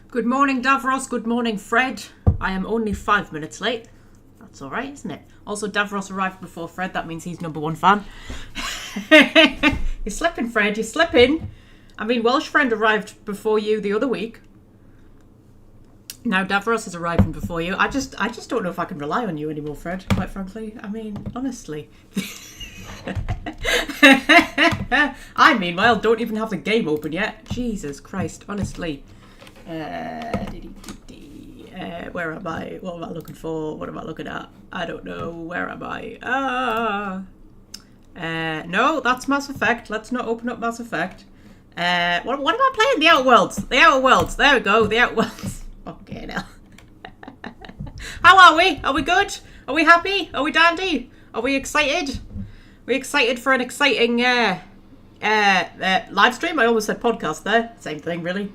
Good morning, Davros. Good morning, Fred. I am only 5 minutes late. That's all right, isn't it? Also, Davros arrived before Fred. That means he's #1 fan. You're slipping, Fred. You're slipping. I mean, Welsh friend arrived before you the other week. Now Davros is arriving before you. I just don't know if I can rely on you anymore, Fred, quite frankly. I mean, honestly. I, meanwhile, don't even have the game open yet. Jesus Christ, honestly. Where am I? What am I looking for? What am I looking at? I don't know. Where am I? No, that's Mass Effect. Let's not open up Mass Effect. What am I playing? The Outer Worlds. The Outer Worlds. There we go. The Outer Worlds. Okay, now. How are we? Are we good? Are we happy? Are we dandy? Are we excited? Are we excited for an exciting live stream? I almost said podcast there. Same thing, really.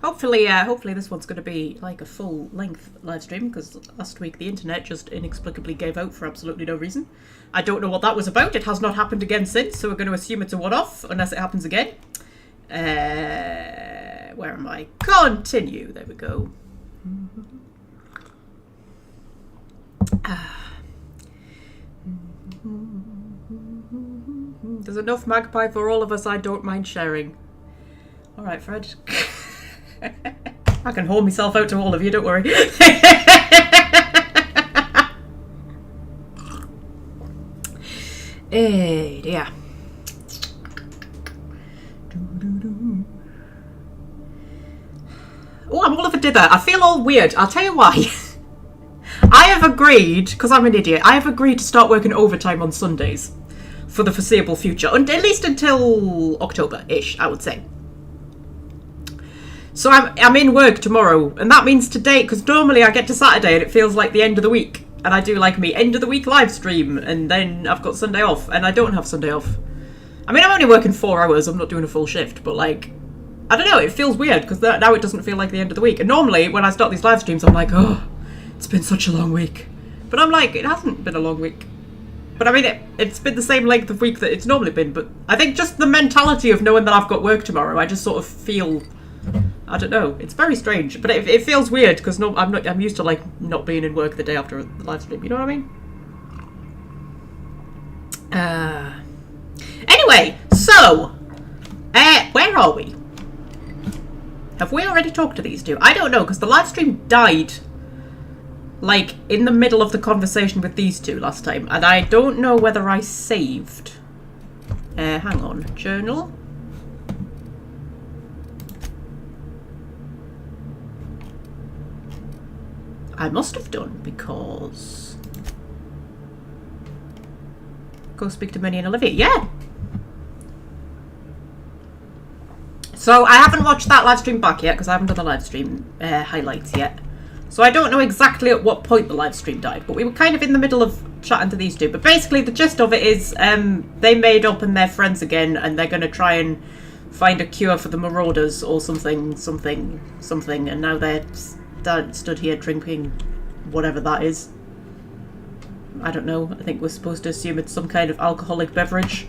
Hopefully this one's going to be like a full-length live stream, because last week the internet just inexplicably gave out for absolutely no reason. I don't know what that was about. It has not happened again since, so we're going to assume it's a one-off unless it happens again. Where am I? Continue. There we go. There's enough Magpie for all of us. I don't mind sharing. All right, Fred. I can haul myself out to all of you, don't worry. Hey, dear. Oh, I'm all of a dither. I feel all weird. I'll tell you why. I have agreed, because I'm an idiot, I have agreed to start working overtime on Sundays for the foreseeable future. At least until October-ish, I would say. So I'm in work tomorrow, and that means today, because normally I get to Saturday and it feels like the end of the week, and I do like me end of the week live stream, and then I've got Sunday off, and I don't have Sunday off. I mean, I'm only working 4 hours, I'm not doing a full shift, but like, I don't know, it feels weird, because now it doesn't feel like the end of the week. And normally, when I start these live streams, I'm like, oh, it's been such a long week. But I'm like, it hasn't been a long week. But I mean, it's been the same length of week that it's normally been, but I think just the mentality of knowing that I've got work tomorrow, I just sort of feel, I don't know, it's very strange, but it feels weird, because I'm used to like not being in work the day after the live stream, you know what I mean? Anyway, so, where are we? Have we already talked to these two? I don't know, because the live stream died, like, in the middle of the conversation with these two last time, and I don't know whether I saved. Hang on, journal? I must have done, because... Go speak to Minnie and Olivia. Yeah! So I haven't watched that live stream back yet, because I haven't done the live stream highlights yet. So I don't know exactly at what point the live stream died, but we were kind of in the middle of chatting to these two. But basically the gist of it is they made up and they're friends again, and they're going to try and find a cure for the marauders or something, and now they're stood here drinking whatever that is. I don't know. I think we're supposed to assume it's some kind of alcoholic beverage.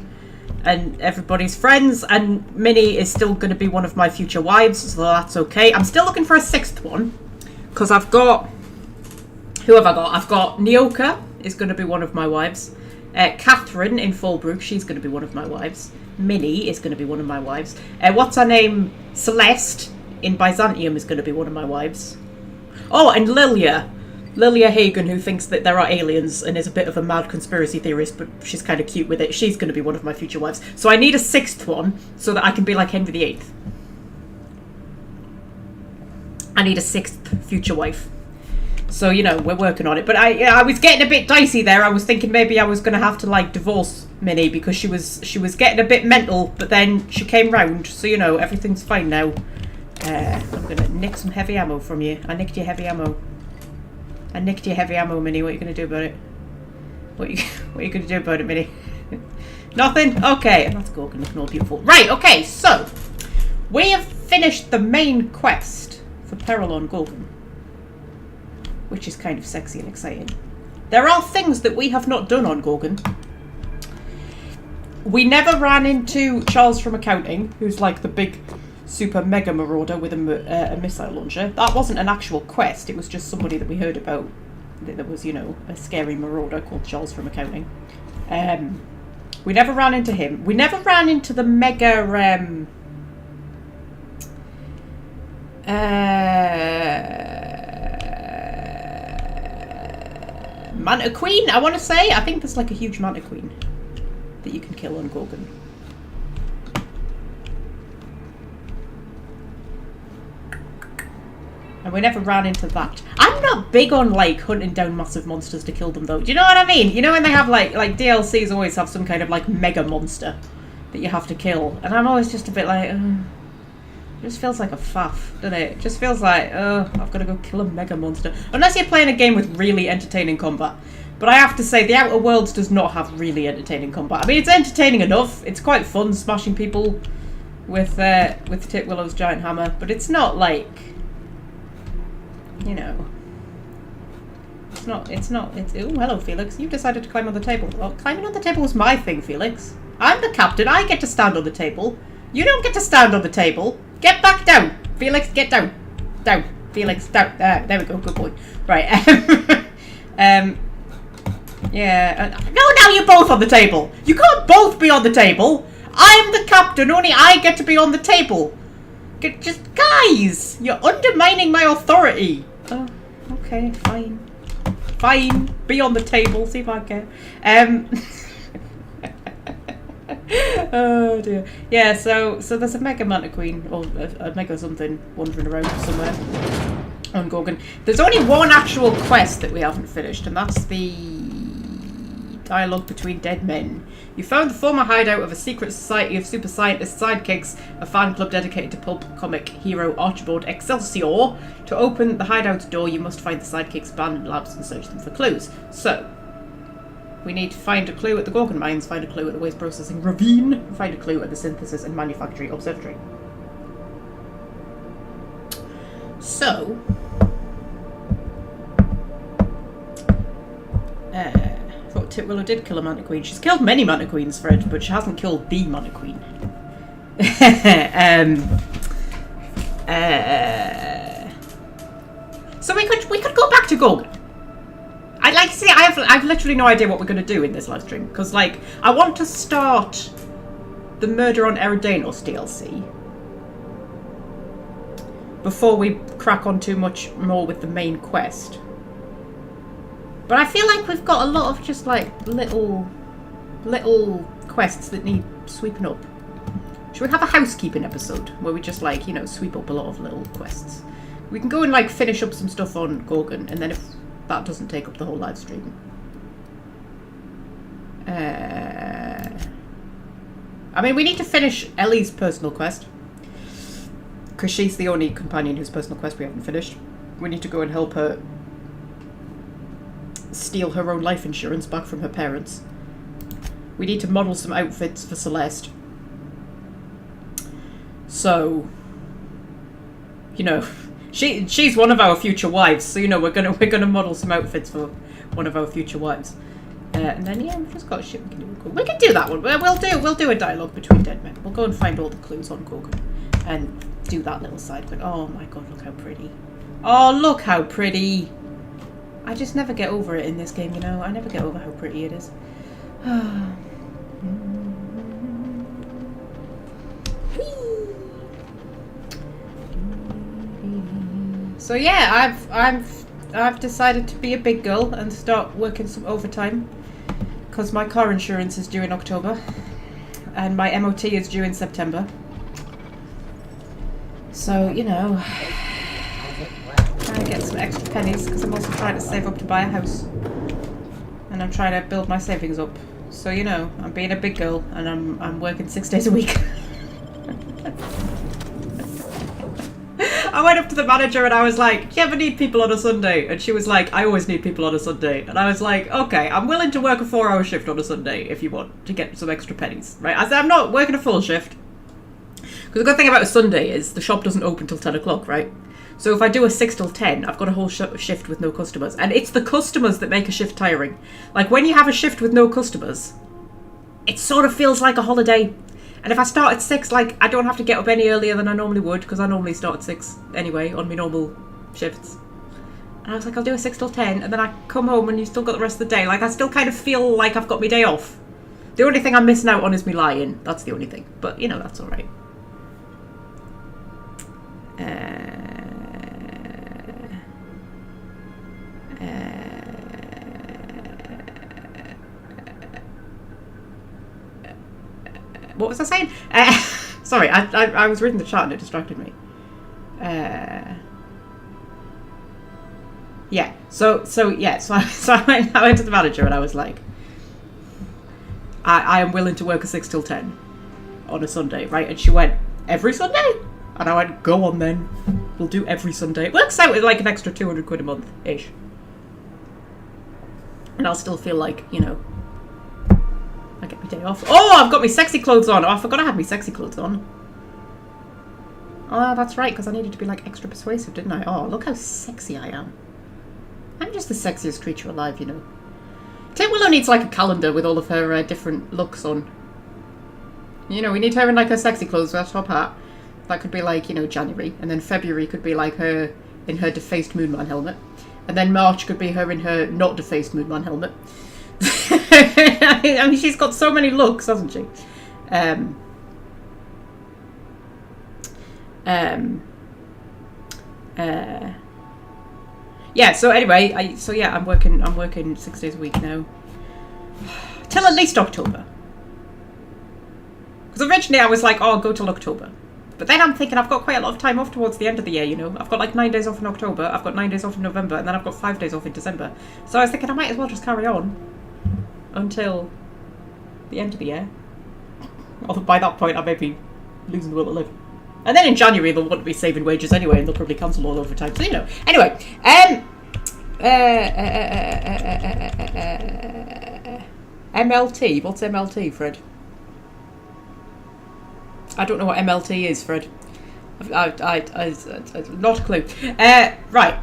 And everybody's friends, and Minnie is still going to be one of my future wives, so that's okay. I'm still looking for a 6th one, because I've got... Who have I got? I've got Nyoka is going to be one of my wives. Catherine in Fallbrook, she's going to be one of my wives. Minnie is going to be one of my wives. What's her name? Celeste in Byzantium is going to be one of my wives. Oh, and Lilia Hagen, who thinks that there are aliens and is a bit of a mad conspiracy theorist, but she's kind of cute with it. She's going to be one of my future wives. So I need a 6th one so that I can be like Henry VIII. I need a 6th future wife. So, you know, we're working on it. But I was getting a bit dicey there. I was thinking maybe I was going to have to, like, divorce Minnie because she was getting a bit mental, but then she came round. So, you know, everything's fine now. I'm going to nick some heavy ammo from you. I nicked your heavy ammo. Minnie. What are you going to do about it? What are you going to do about it, Minnie? Nothing? Okay. And that's Gorgon looking all beautiful. Right, okay, so we have finished the main quest for Peril on Gorgon, which is kind of sexy and exciting. There are things that we have not done on Gorgon. We never ran into Charles from accounting, who's like the big super mega marauder with a missile launcher. That wasn't an actual quest. It was just somebody that we heard about. That was, you know, a scary marauder called Charles from accounting. We never ran into him. We never ran into the mega Manta Queen, I want to say. I think there's like a huge Manta Queen that you can kill on Gorgon. And we never ran into that. I'm not big on like hunting down massive monsters to kill them though. Do you know what I mean? You know when they have like DLCs always have some kind of like mega monster that you have to kill. And I'm always just a bit like, it just feels like a faff, doesn't it? It just feels like, I've got to go kill a mega monster. Unless you're playing a game with really entertaining combat. But I have to say, The Outer Worlds does not have really entertaining combat. I mean, it's entertaining enough. It's quite fun smashing people with Titwillow's giant hammer. But it's not like, you know, oh, hello, Felix. You decided to climb on the table. Well, climbing on the table was my thing, Felix. I'm the captain. I get to stand on the table. You don't get to stand on the table. Get back down. Felix, get down. Down. Felix, down. There we go. Good boy. Right. Yeah. No, now you're both on the table. You can't both be on the table. I'm the captain. Only I get to be on the table. Just, guys, you're undermining my authority. Oh, okay, fine. Fine. Be on the table. See if I can. Oh dear. Yeah, so there's a mega Manta Queen, or a mega something, wandering around somewhere on Gorgon. There's only one actual quest that we haven't finished, and that's the dialogue between dead men. You found the former hideout of a secret society of super scientist sidekicks, a fan club dedicated to pulp comic hero Archibald Excelsior. To open the hideout's door, you must find the sidekicks' abandoned labs and search them for clues. So, we need to find a clue at the Gorgon mines, find a clue at the waste processing ravine, find a clue at the synthesis and manufacturing observatory. So, I thought Titwillow did kill a Manta Queen. She's killed many Manta Queens, Fred, but she hasn't killed the Manta Queen. So we could go back to Gorgon. I'd like to say I've literally no idea what we're going to do in this live stream, because like I want to start the Murder on Eridanos DLC before we crack on too much more with the main quest. But I feel like we've got a lot of just like little quests that need sweeping up. Should we have a housekeeping episode where we just like, you know, sweep up a lot of little quests? We can go and like finish up some stuff on Gorgon, and then if that doesn't take up the whole live stream. I mean, we need to finish Ellie's personal quest, because she's the only companion whose personal quest we haven't finished. We need to go and help her steal her own life insurance back from her parents. We need to model some outfits for Celeste. So, you know, she's one of our future wives, so you know we're gonna model some outfits for one of our future wives. And then yeah, we've just got shit we can do. We can do that one. We'll do a dialogue between dead men. We'll go and find all the clues on Gorgon and do that little side quest. Oh my god, look how pretty. Oh, look how pretty. I just never get over it in this game, you know. I never get over how pretty it is. So yeah, I've decided to be a big girl and start working some overtime, because my car insurance is due in October and my MOT is due in September. So, you know, trying to get some extra pennies, because I'm also trying to save up to buy a house, and I'm trying to build my savings up. So, you know, I'm being a big girl and I'm working 6 days a week. I went up to the manager and I was like, do you ever need people on a Sunday? And she was like, I always need people on a Sunday. And I was like, okay, I'm willing to work a 4-hour shift on a Sunday if you want to get some extra pennies, right? I said, I'm not working a full shift. Because the good thing about a Sunday is the shop doesn't open till 10 o'clock, right? So if I do a 6 till 10, I've got a whole shift with no customers. And it's the customers that make a shift tiring. Like when you have a shift with no customers, it sort of feels like a holiday. And if I start at 6, like, I don't have to get up any earlier than I normally would, because I normally start at 6 anyway on my normal shifts. And I was like, I'll do a 6 till 10, and then I come home and you still got the rest of the day. Like, I still kind of feel like I've got my day off. The only thing I'm missing out on is me lying. That's the only thing. But, you know, that's alright. What was I saying? Sorry, I was reading the chat and it distracted me. Yeah. So I went to the manager and I was like, I am willing to work a 6 till 10 on a Sunday, right? And she went, every Sunday? And I went, go on then. We'll do every Sunday. It works out with like an extra 200 quid a month-ish. And I'll still feel like, you know, I get my day off. Oh, I've got my sexy clothes on. Oh, I forgot I had my sexy clothes on. Oh, that's right, because I needed to be like extra persuasive, didn't I? Oh, look how sexy I am. I'm just the sexiest creature alive, you know. Titwillow needs like a calendar with all of her different looks on. You know, we need her in like her sexy clothes with her top hat. That could be like, you know, January. And then February could be like her in her defaced Moonman helmet. And then March could be her in her not defaced Moonman helmet. I mean, she's got so many looks, hasn't she? Yeah, so anyway, I'm working 6 days a week now. Till at least October. Because originally I was like, oh, I'll go till October. But then I'm thinking I've got quite a lot of time off towards the end of the year, you know. I've got like 9 days off in October, I've got 9 days off in November, and then I've got 5 days off in December. So I was thinking I might as well just carry on until the end of the year. Although by that point I may be losing the will to live. And then in January they'll want to be saving wages anyway, and they'll probably cancel all overtime. So, you know. Anyway, MLT. What's MLT, Fred? I don't know what MLT is, Fred. I not a clue. Right.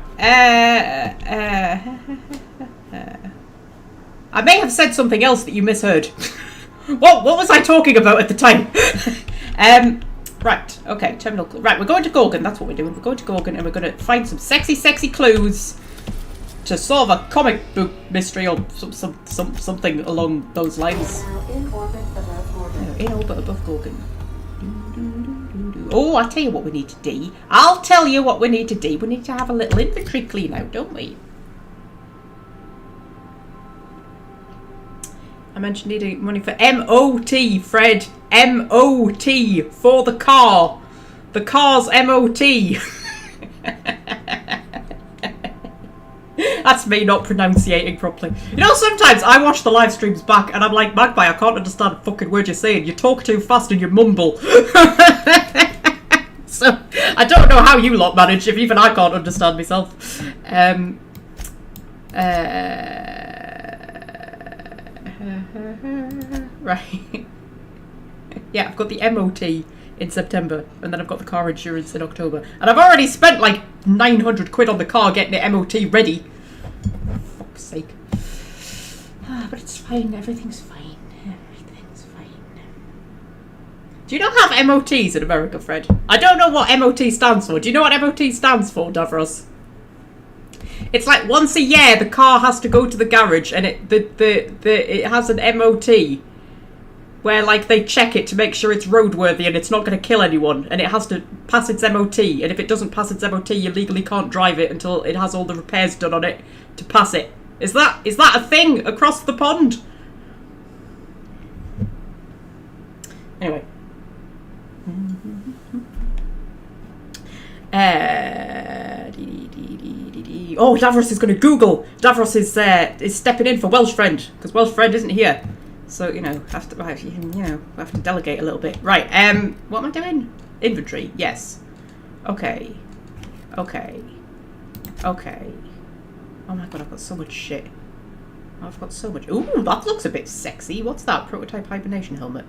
I may have said something else that you misheard. What was I talking about at the time? Right. Okay. Terminal. Right. We're going to Gorgon. That's what we're doing. We're going to Gorgon, and we're going to find some sexy clues to solve a comic book mystery or something along those lines. In orbit above Gorgon. In orbit above Gorgon. Oh, I'll tell you what we need to do. I'll tell you what we need to do. We need to have a little inventory clean out, don't we? I mentioned needing money for MOT, Fred. MOT for the car. The car's MOT. That's me not pronunciating properly. You know, sometimes I watch the live streams back and I'm like, Magpie, I can't understand a fucking word you're saying. You talk too fast and you mumble. So, I don't know how you lot manage if even I can't understand myself. Right. Yeah, I've got the MOT in September, and then I've got the car insurance in October. And I've already spent like 900 quid on the car getting it MOT ready. For fuck's sake. But it's fine, everything's fine. Everything's fine. Do you not have MOTs in America, Fred? I don't know what MOT stands for. Do you know what MOT stands for, Davros? It's like once a year the car has to go to the garage and it has an MOT where like they check it to make sure it's roadworthy and it's not going to kill anyone, and it has to pass its MOT, and if it doesn't pass its MOT you legally can't drive it until it has all the repairs done on it to pass it. Is that a thing across the pond? Anyway. Oh, Davros is going to Google. Davros is stepping in for Welsh Friend because Welsh Friend isn't here, so you know have to delegate a little bit. Right. What am I doing? Inventory. Yes. Okay. Oh my god, I've got so much shit. I've got so much. Ooh, that looks a bit sexy. What's that? Prototype hibernation helmet.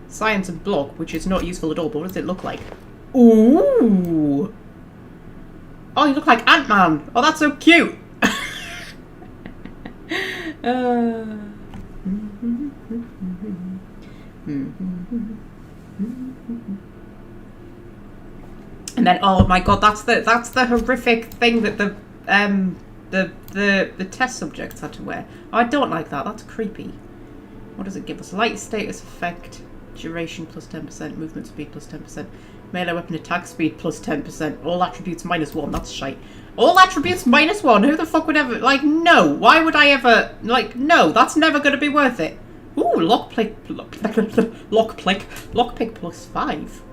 Science and block, which is not useful at all. But what does it look like? Ooh. Oh, you look like Ant-Man. Oh, that's so cute. And then, oh my god, that's the horrific thing that the test subjects had to wear. Oh, I don't like that. That's creepy. What does it give us? Light status effect, duration plus 10%, movement speed plus 10%, melee weapon attack speed plus 10%, all attributes -1. That's shite. All attributes -1. Who the fuck would ever, like, no. Why would I ever, like, no, that's never going to be worth it. Ooh, lockpick plus 5.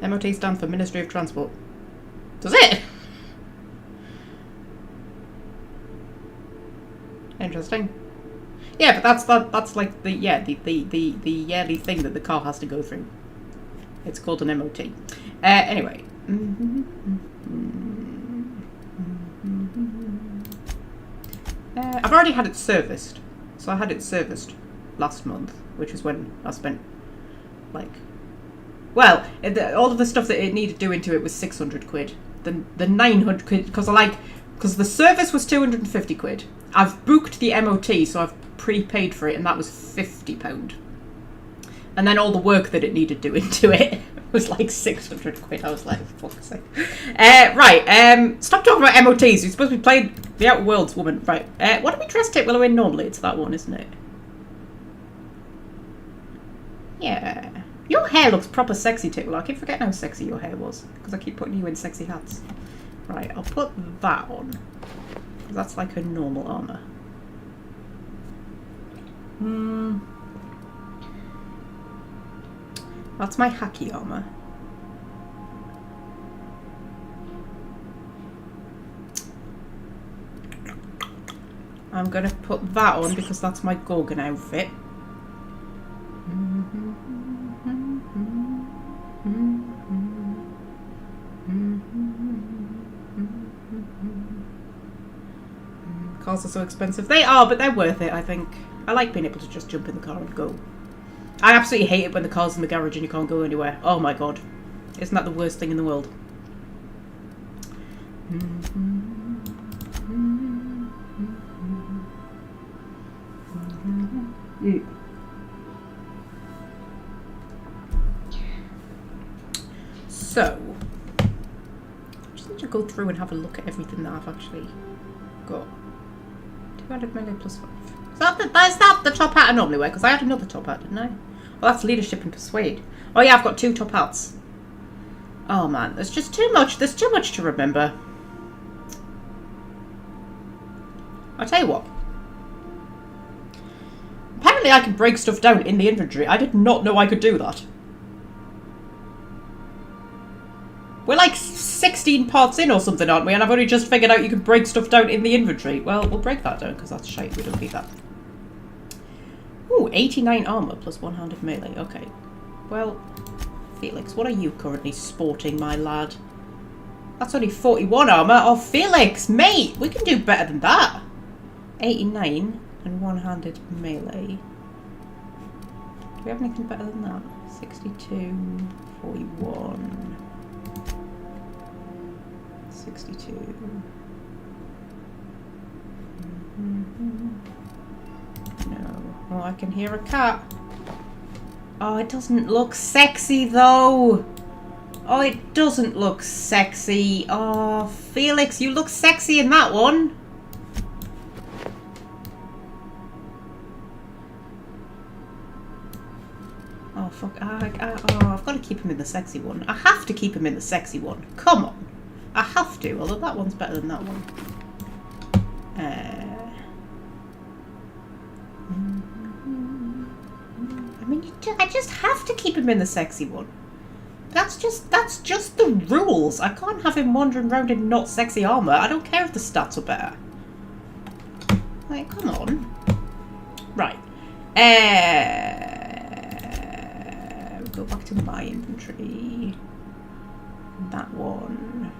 MOT stands for Ministry of Transport. Does it? Interesting. Yeah, but that's like the yearly thing that the car has to go through. It's called an MOT. Anyway. I've already had it serviced. So I had it serviced last month, which is when I spent, like, well, all of the stuff that it needed doing to it was 600 quid. The 900 quid, because the service was 250 quid. I've booked the MOT, so I've prepaid for it, and that was £50. And then all the work that it needed doing to it was like 600 quid. I was like, for fuck's sake. Right, stop talking about MOTs. You're supposed to be playing The Outer Worlds, woman. Right, what do we dress Titwillow in normally? It's that one, isn't it? Yeah. Your hair looks proper sexy, Titwillow. I keep forgetting how sexy your hair was, because I keep putting you in sexy hats. Right, I'll put that on, because that's like her normal armour. That's my hacky armour. I'm going to put that on because that's my Gorgon outfit. Cars are so expensive. They are, but they're worth it, I think. I like being able to just jump in the car and go. I absolutely hate it when the car's in the garage and you can't go anywhere. Oh my god. Isn't that the worst thing in the world? So, I just need to go through and have a look at everything that I've actually got. 200 melee plus 5. Is that the top hat I normally wear? Because I had another top hat, didn't I? Well, that's leadership and persuade. Oh yeah, I've got 2 top hats. Oh man, there's just too much. There's too much to remember. I'll tell you what. Apparently I can break stuff down in the inventory. I did not know I could do that. We're like 16 parts in or something, aren't we? And I've only just figured out you can break stuff down in the inventory. Well, we'll break that down because that's shite. We don't need that. Ooh, 89 armour plus 100 melee. Okay. Well, Felix, what are you currently sporting, my lad? That's only 41 armour. Oh, Felix, mate, we can do better than that. 89 and one-handed melee. Do we have anything better than that? 62, 41... 62. No. Oh, I can hear a cat. Oh, it doesn't look sexy though. Oh, it doesn't look sexy. Oh, Felix, you look sexy in that one. Oh, fuck. I've got to keep him in the sexy one. I have to keep him in the sexy one. Come on. I have to, although that one's better than that one. I mean, I just have to keep him in the sexy one. That's just the rules. I can't have him wandering around in not sexy armour. I don't care if the stats are better. Like, come on. Right. Go back to my inventory. That one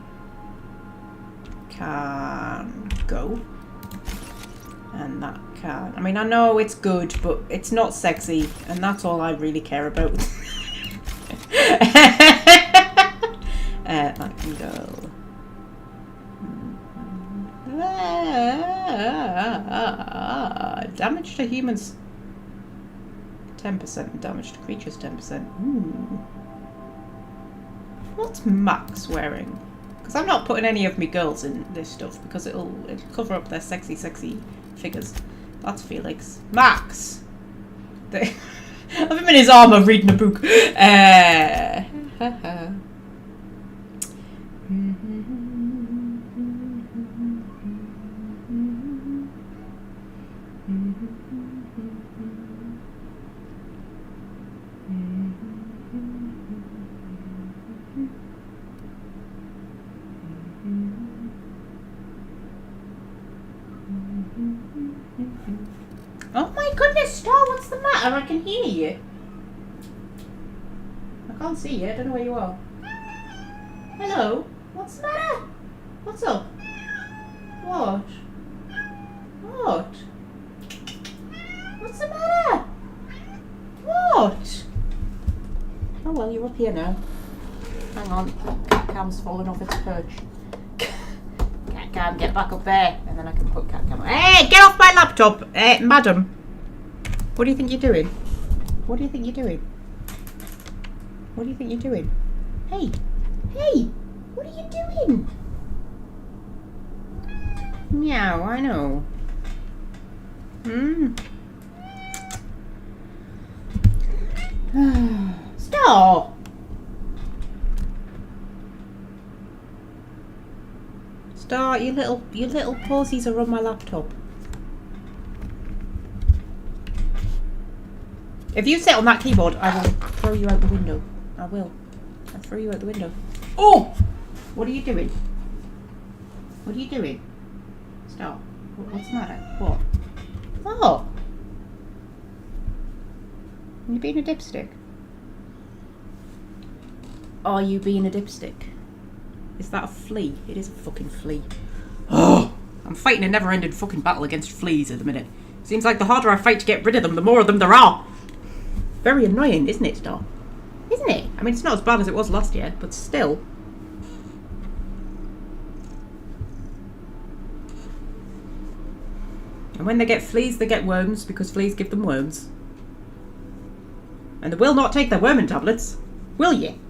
can go. And that can. I mean, I know it's good, but it's not sexy, and that's all I really care about. That can go. Damage to humans 10%, damage to creatures 10%. What's Max wearing? Because I'm not putting any of me girls in this stuff because it'll cover up their sexy figures. That's Felix. Max! I've him in his armour reading a book. Oh my goodness, Star, what's the matter? I can hear you. I can't see you, I don't know where you are. Hello? What's the matter? What's up? What? What? What's the matter? What? Oh well, you're up here now. Hang on, cat cam's fallen off its perch. Cat cam, get back up there, and then I can put cat cam. Hey, get off my laptop, madam. What do you think you're doing? What do you think you're doing? What do you think you're doing? Hey, hey, what are you doing? Meow, I know. Stop. Start, you little posies are on my laptop. If you sit on that keyboard, I will throw you out the window. I will. I'll throw you out the window. Oh! What are you doing? What are you doing? Stop. What's the matter? What? What? Are you being a dipstick? Are you being a dipstick? Is that a flea? It is a fucking flea. Oh! I'm fighting a never-ending fucking battle against fleas at the minute. Seems like the harder I fight to get rid of them, the more of them there are. Very annoying, isn't it, Star? Isn't it? I mean, it's not as bad as it was last year, but still. And when they get fleas, they get worms, because fleas give them worms. And they will not take their worming tablets. Will ye?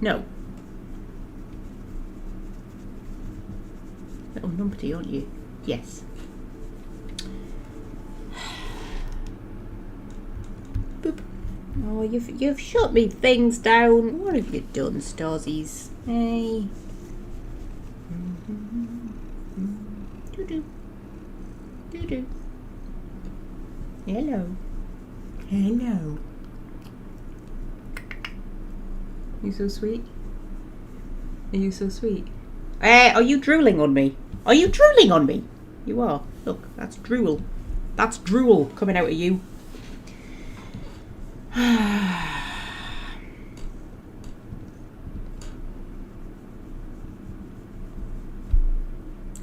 No. Little numpty, aren't you? Yes. Boop. Oh, you've shut me things down. What have you done, Starsies? Hey. Doo-doo. Doo-doo. Hello. Hello. You so sweet? Are you so sweet? Are you drooling on me? Are you drooling on me? You are. Look, that's drool. That's drool coming out of you. Are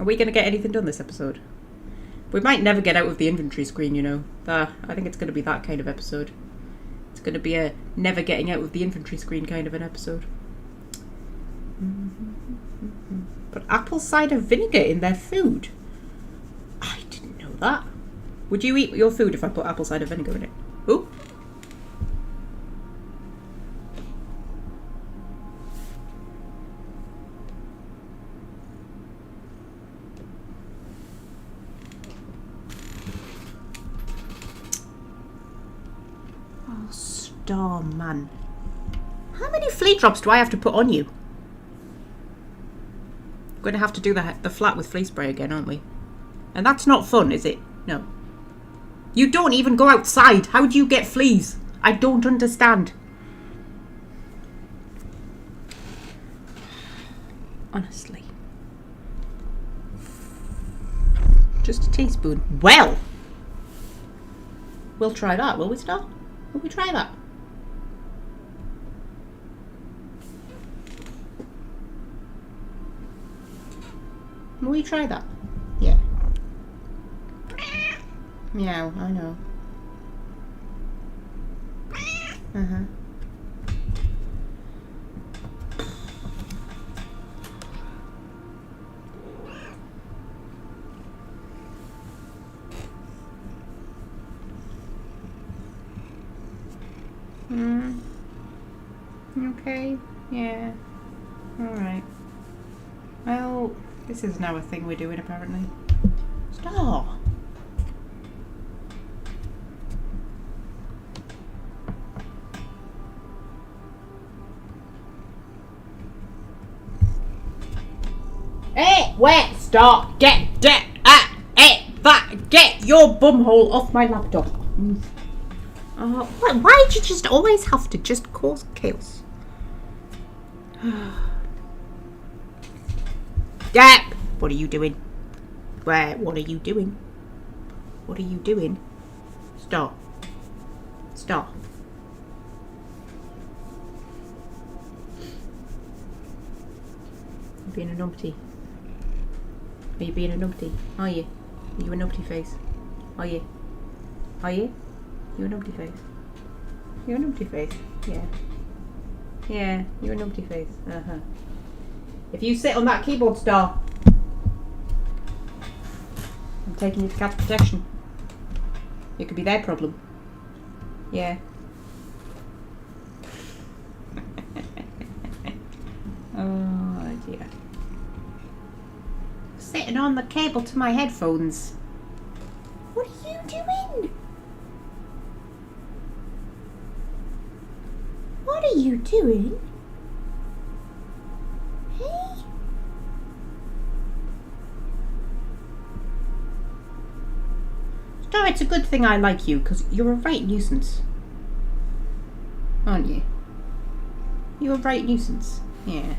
we going to get anything done this episode? We might never get out of the inventory screen, you know. I think it's going to be that kind of episode. It's going to be a never getting out of the inventory screen kind of an episode. But apple cider vinegar in their food? I didn't know that. Would you eat your food if I put apple cider vinegar in it? Ooh. Oh, Star Man. How many flea drops do I have to put on you? We're going to have to do the flat with flea spray again, aren't we? And that's not fun, is it? No. You don't even go outside. How do you get fleas? I don't understand. Honestly. Just a teaspoon. Well. We'll try that, will we, Star? Will we try that? Will we try that? Yeah. Meow, I know. Uh-huh. Okay. Yeah. Alright. Well, this is now a thing we're doing apparently. Stop! Hey, wait, stop! Get your bumhole off my laptop. Why did you just always have to just cause chaos? Yeah. What are you doing? What are you doing? What are you doing? Stop. Stop. You're being a numpty. Are you being a numpty? Are you? Are you a numpty face? Are you? Are you? You a numpty face? You a numpty face? Yeah. Yeah, you're a numpty face. Uh-huh. If you sit on that keyboard, Star, I'm taking you to cat protection. It could be their problem. Yeah. Oh dear. Sitting on the cable to my headphones. What are you doing? What are you doing? Hey? Star, it's a good thing I like you, because you're a right nuisance. Aren't you? You're a right nuisance. Yeah.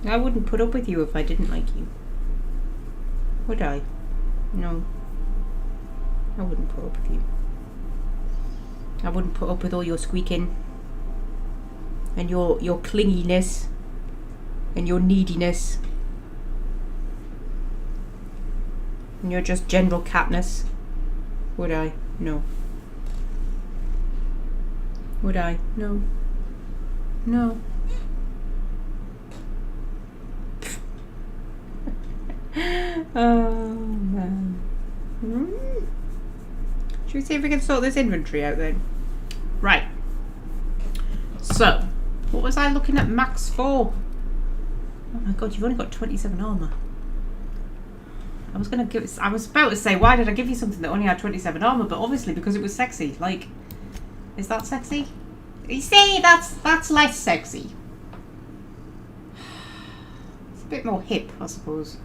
I wouldn't put up with you if I didn't like you. Would I? No. I wouldn't put up with you. I wouldn't put up with all your squeaking and your clinginess and your neediness and your just general catness. Would I? No. Would I? No. No. Oh man. Should we see if we can sort this inventory out then? Right. So, what was I looking at max for? Oh my god, you've only got 27 armour. I was about to say, why did I give you something that only had 27 armour? But obviously because it was sexy. Like, is that sexy? You see, that's less sexy. It's a bit more hip, I suppose.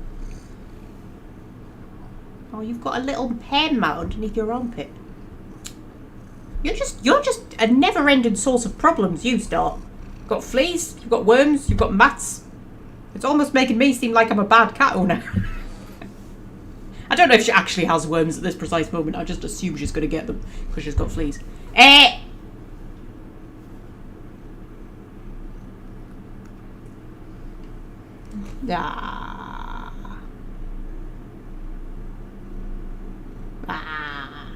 Oh, you've got a little pen mat underneath your armpit. You're just a never-ending source of problems, you Star. You've got fleas, you've got worms, you've got mats. It's almost making me seem like I'm a bad cat owner. I don't know if she actually has worms at this precise moment. I just assume she's going to get them because she's got fleas. Ah. Ah.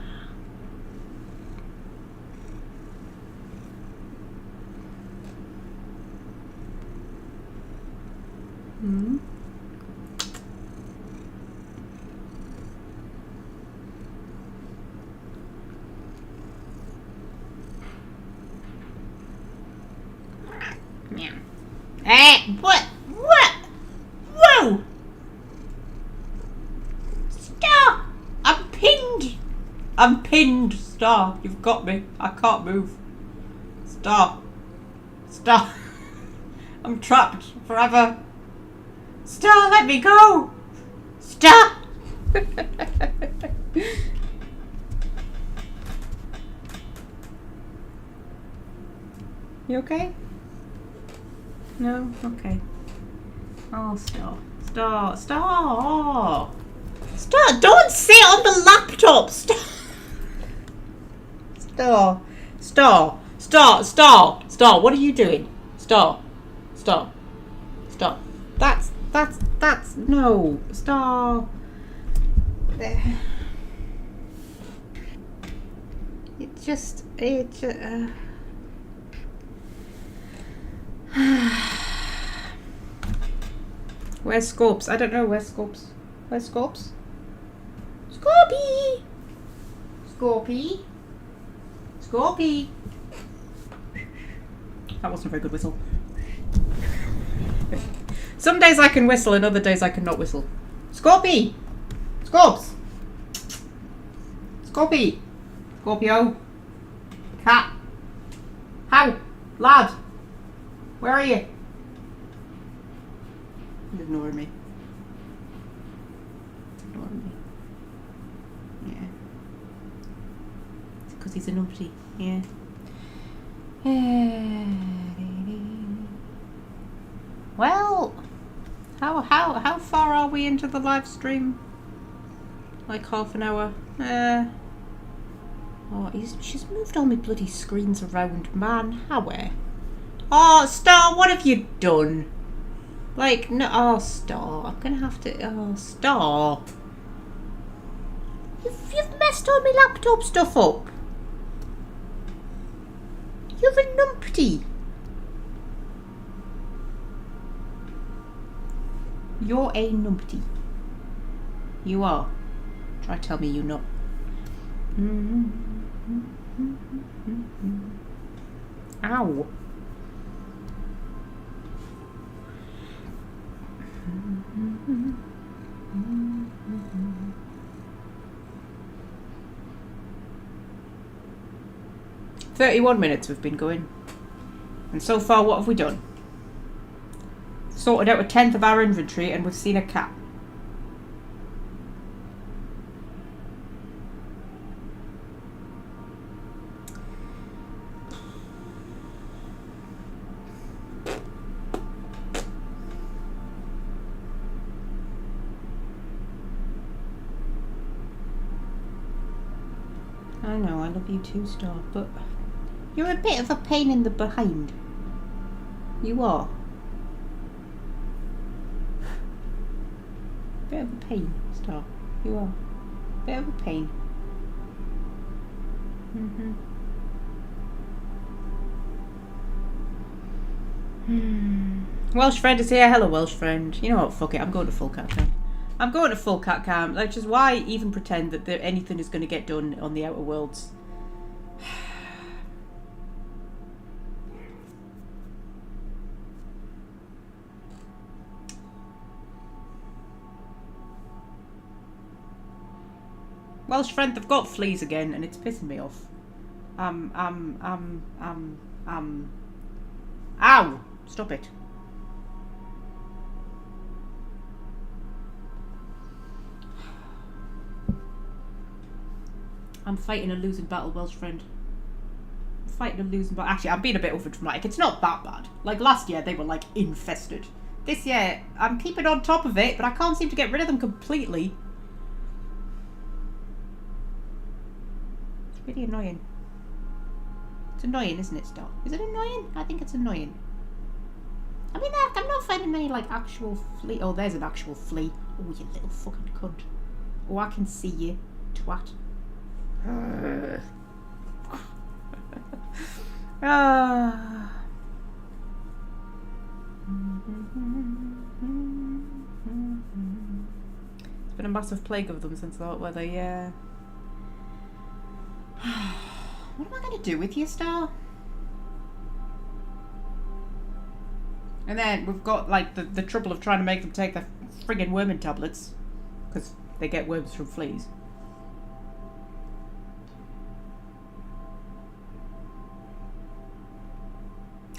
Hmm. Meow. Hey, what? What? Whoa! Stop! I'm pinned! I'm pinned, Star. You've got me. I can't move. Star. Star. I'm trapped forever. Star, let me go! Star! You okay? No? Okay. Oh, Star. Star. Star! Star, don't sit on the laptop! Star! Star. Star. Star. Star. Star, what are you doing? Star. Star. Star. That's, no. Star. It just. Where's Scorps? I don't know. Where's Scorps? Where's Scorps? Scorpy! Scorpy. Scorpy. That wasn't a very good whistle. Some days I can whistle and other days I cannot whistle. Scorpy! Scorps! Scorpy! Scorpio! Cat! How? Lad! Where are you? He's ignoring me. Ignoring me. Yeah. It's because he's a numpty. Yeah. Well, how far are we into the live stream? Like half an hour. Oh, she's moved all my bloody screens around, man. How? Oh, Star, what have you done? Like, no, oh, Star, I'm gonna have to. Oh, Star, you've messed all my laptop stuff up. You're a numpty. You're a numpty. You are. Try to tell me you're not. Ow. "31 minutes we've been going. And so far, what have we done? Sorted out 1/10 of our inventory and we've seen a cat. I know, I love you too, Star, but you're a bit of a pain in the behind. You are. Bit of a pain, Star. You are. Bit of a pain. Welsh friend is here. Hello, Welsh friend. You know what? Fuck it. I'm going to full cat camp. I'm going to full cat camp. Like, just why even pretend that anything is going to get done on the Outer Worlds? Welsh friend, they've got fleas again, and it's pissing me off. Ow! Stop it. I'm fighting a losing battle, Welsh friend. I'm fighting a losing battle. Actually, I'm being a bit overdramatic. It's not that bad. Like, last year, they were, like, infested. This year, I'm keeping on top of it, but I can't seem to get rid of them completely. It's really annoying. It's annoying, isn't it, Star? Is it annoying? I think it's annoying. I mean, I'm not finding many, like, actual flea. Oh, there's an actual flea. Oh, you little fucking cunt. Oh, I can see you, twat. Ah. It's been a massive plague of them since the hot weather, yeah. What am I going to do with you, Star? And then we've got, like, the trouble of trying to make them take the friggin' worming tablets. Because they get worms from fleas.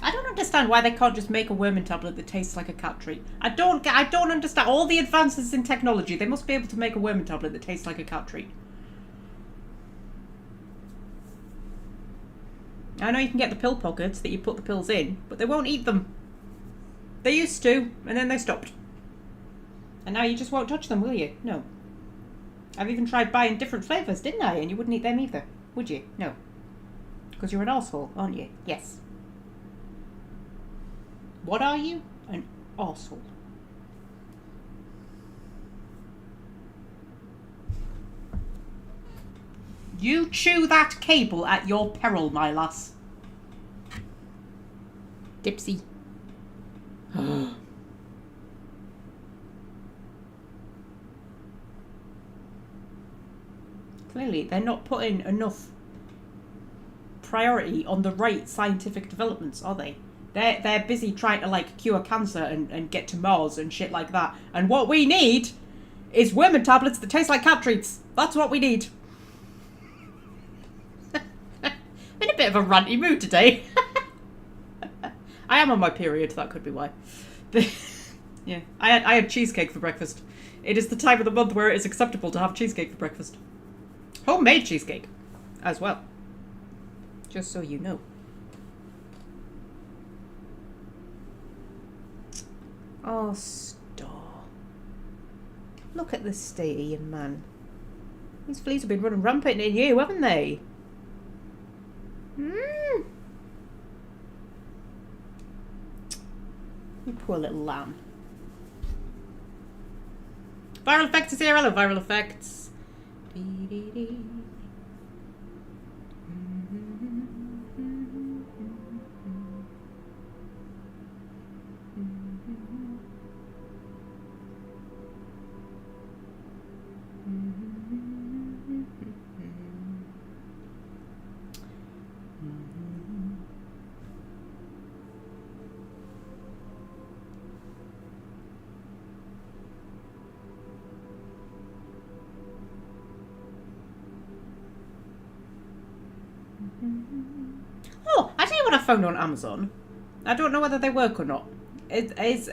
I don't understand why they can't just make a worming tablet that tastes like a cat treat. I don't understand. All the advances in technology, they must be able to make a worming tablet that tastes like a cat treat. I know you can get the pill pockets that you put the pills in, but they won't eat them. They used to, and then they stopped. And now you just won't touch them, will you? No. I've even tried buying different flavours, didn't I? And you wouldn't eat them either, would you? No. Because you're an arsehole, aren't you? Yes. What are you? An arsehole. You chew that cable at your peril, my lass. Dipsy. Clearly, they're not putting enough priority on the right scientific developments, are they? They're busy trying to like cure cancer and get to Mars and shit like that. And what we need is worming tablets that taste like cat treats. That's what we need. I'm in a bit of a ranty mood today. I am on my period, that could be why. Yeah, I had cheesecake for breakfast. It is the time of the month where it is acceptable to have cheesecake for breakfast. Homemade cheesecake as well. Just so you know. Oh, stop. Look at the state of you, man. These fleas have been running rampant in you, haven't they? You poor little lamb. Viral effects is here. Hello, viral effects. Oh, I tell you what I found on Amazon. I don't know whether they work or not. It is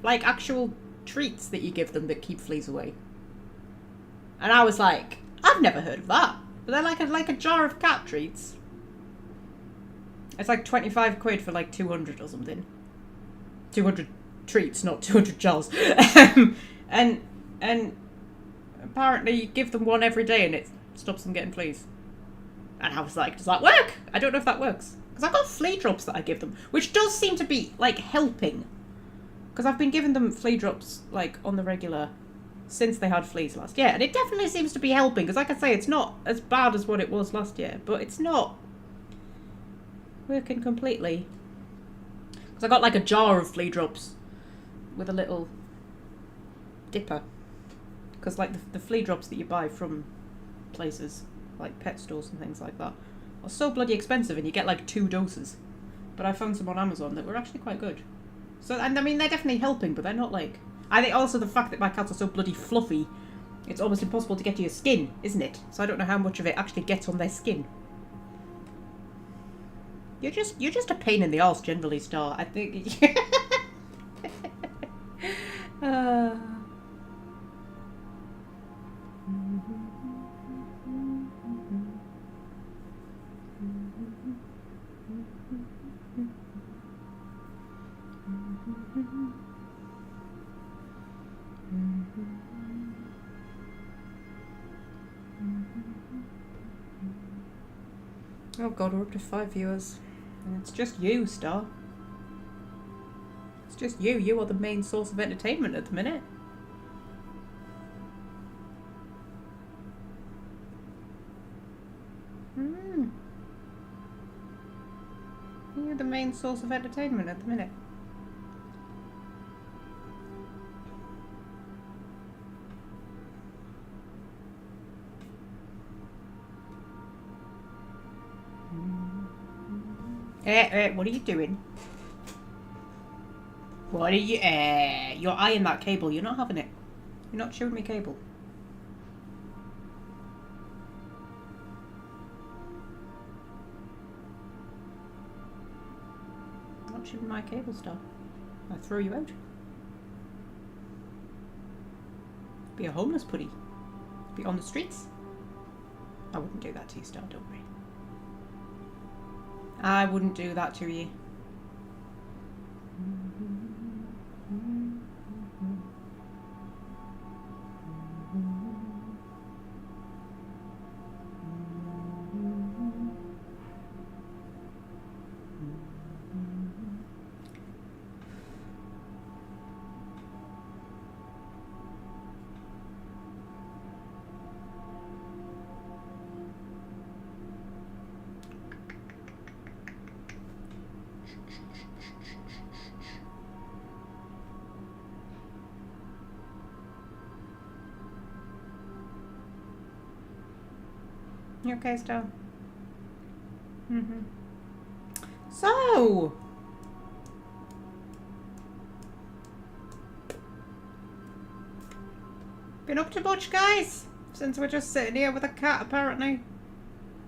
like actual treats that you give them that keep fleas away. And I was like, I've never heard of that. But they're like a jar of cat treats. It's like 25 quid for like 200 or something. 200 treats, not 200 jars. and apparently you give them one every day and it stops them getting fleas. And I was like, does that work? I don't know if that works. Because I've got flea drops that I give them, which does seem to be, like, helping. Because I've been giving them flea drops, like, on the regular since they had fleas last year. And it definitely seems to be helping. Because, like I say, it's not as bad as what it was last year. But it's not working completely. Because I got, like, a jar of flea drops with a little dipper. Because, like, the flea drops that you buy from places, like pet stores and things like that, are so bloody expensive and you get like 2 doses. But I found some on Amazon that were actually quite good. So, and I mean, they're definitely helping, but they're not like... I think also the fact that my cats are so bloody fluffy, it's almost impossible to get to your skin, isn't it? So I don't know how much of it actually gets on their skin. You're just a pain in the arse generally, Star. I think... Oh god, we're up to 5 viewers. And it's just you, Star. It's just you. You are the main source of entertainment at the minute. You're the main source of entertainment at the minute. What are you doing? What are you... you're eyeing that cable. You're not having it. You're not showing me cable. Not showing my cable, Star. I'll throw you out. Be a homeless putty. Be on the streets. I wouldn't do that to you, Star, don't worry. I wouldn't do that to you. You okay, Star? So... been up to much, guys? Since we're just sitting here with a cat, apparently.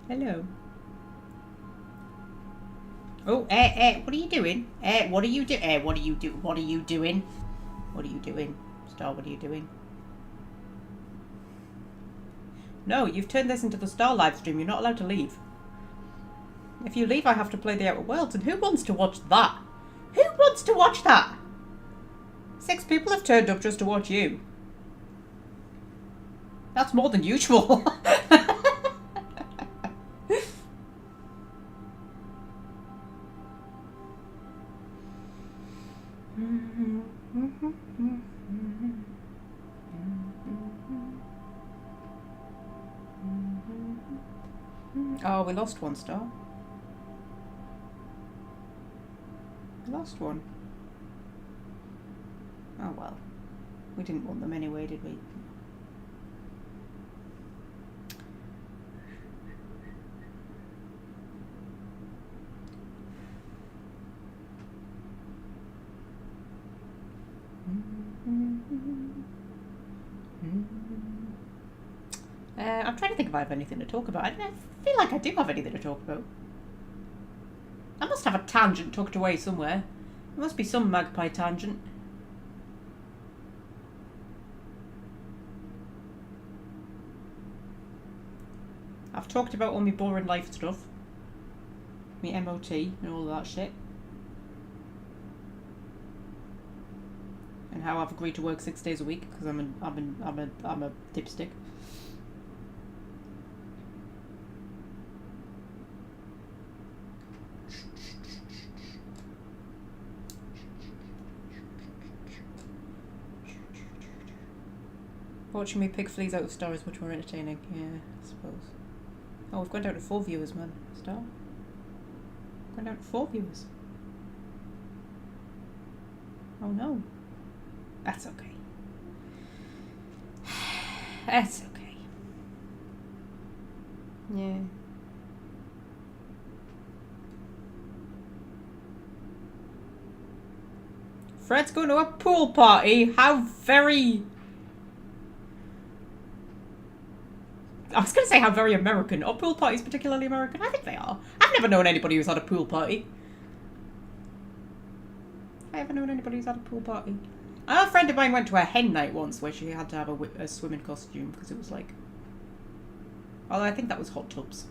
Hello. Oh, what are you doing? What are you doing? What are you doing? What are you doing? What are you doing? Star, what are you doing? No, you've turned this into the Star live stream. You're not allowed to leave. If you leave, I have to play the Outer Worlds. And who wants to watch that? Who wants to watch that? 6 people have turned up just to watch you. That's more than usual. Oh, we lost one, Star. We lost one. Oh well. We didn't want them anyway, did we? I'm trying to think if I have anything to talk about. I feel like I do have anything to talk about. I must have a tangent tucked away somewhere. There must be some Magpie tangent. I've talked about all my boring life stuff. My MOT and all that shit. And how I've agreed to work 6 days a week because I'm a dipstick. Watching me pick fleas out of Star is much more entertaining. Yeah, I suppose. Oh, we've gone down to 4 viewers, man. Star? Gone down to 4 viewers. Oh no. That's okay. That's okay. Yeah. Fred's going to a pool party. How very... I was going to say how very American. Are pool parties particularly American? I think they are. I've never known anybody who's had a pool party. I haven't known anybody who's had a pool party. I know a friend of mine went to a hen night once where she had to have a swimming costume because it was like... Although I think that was hot tubs.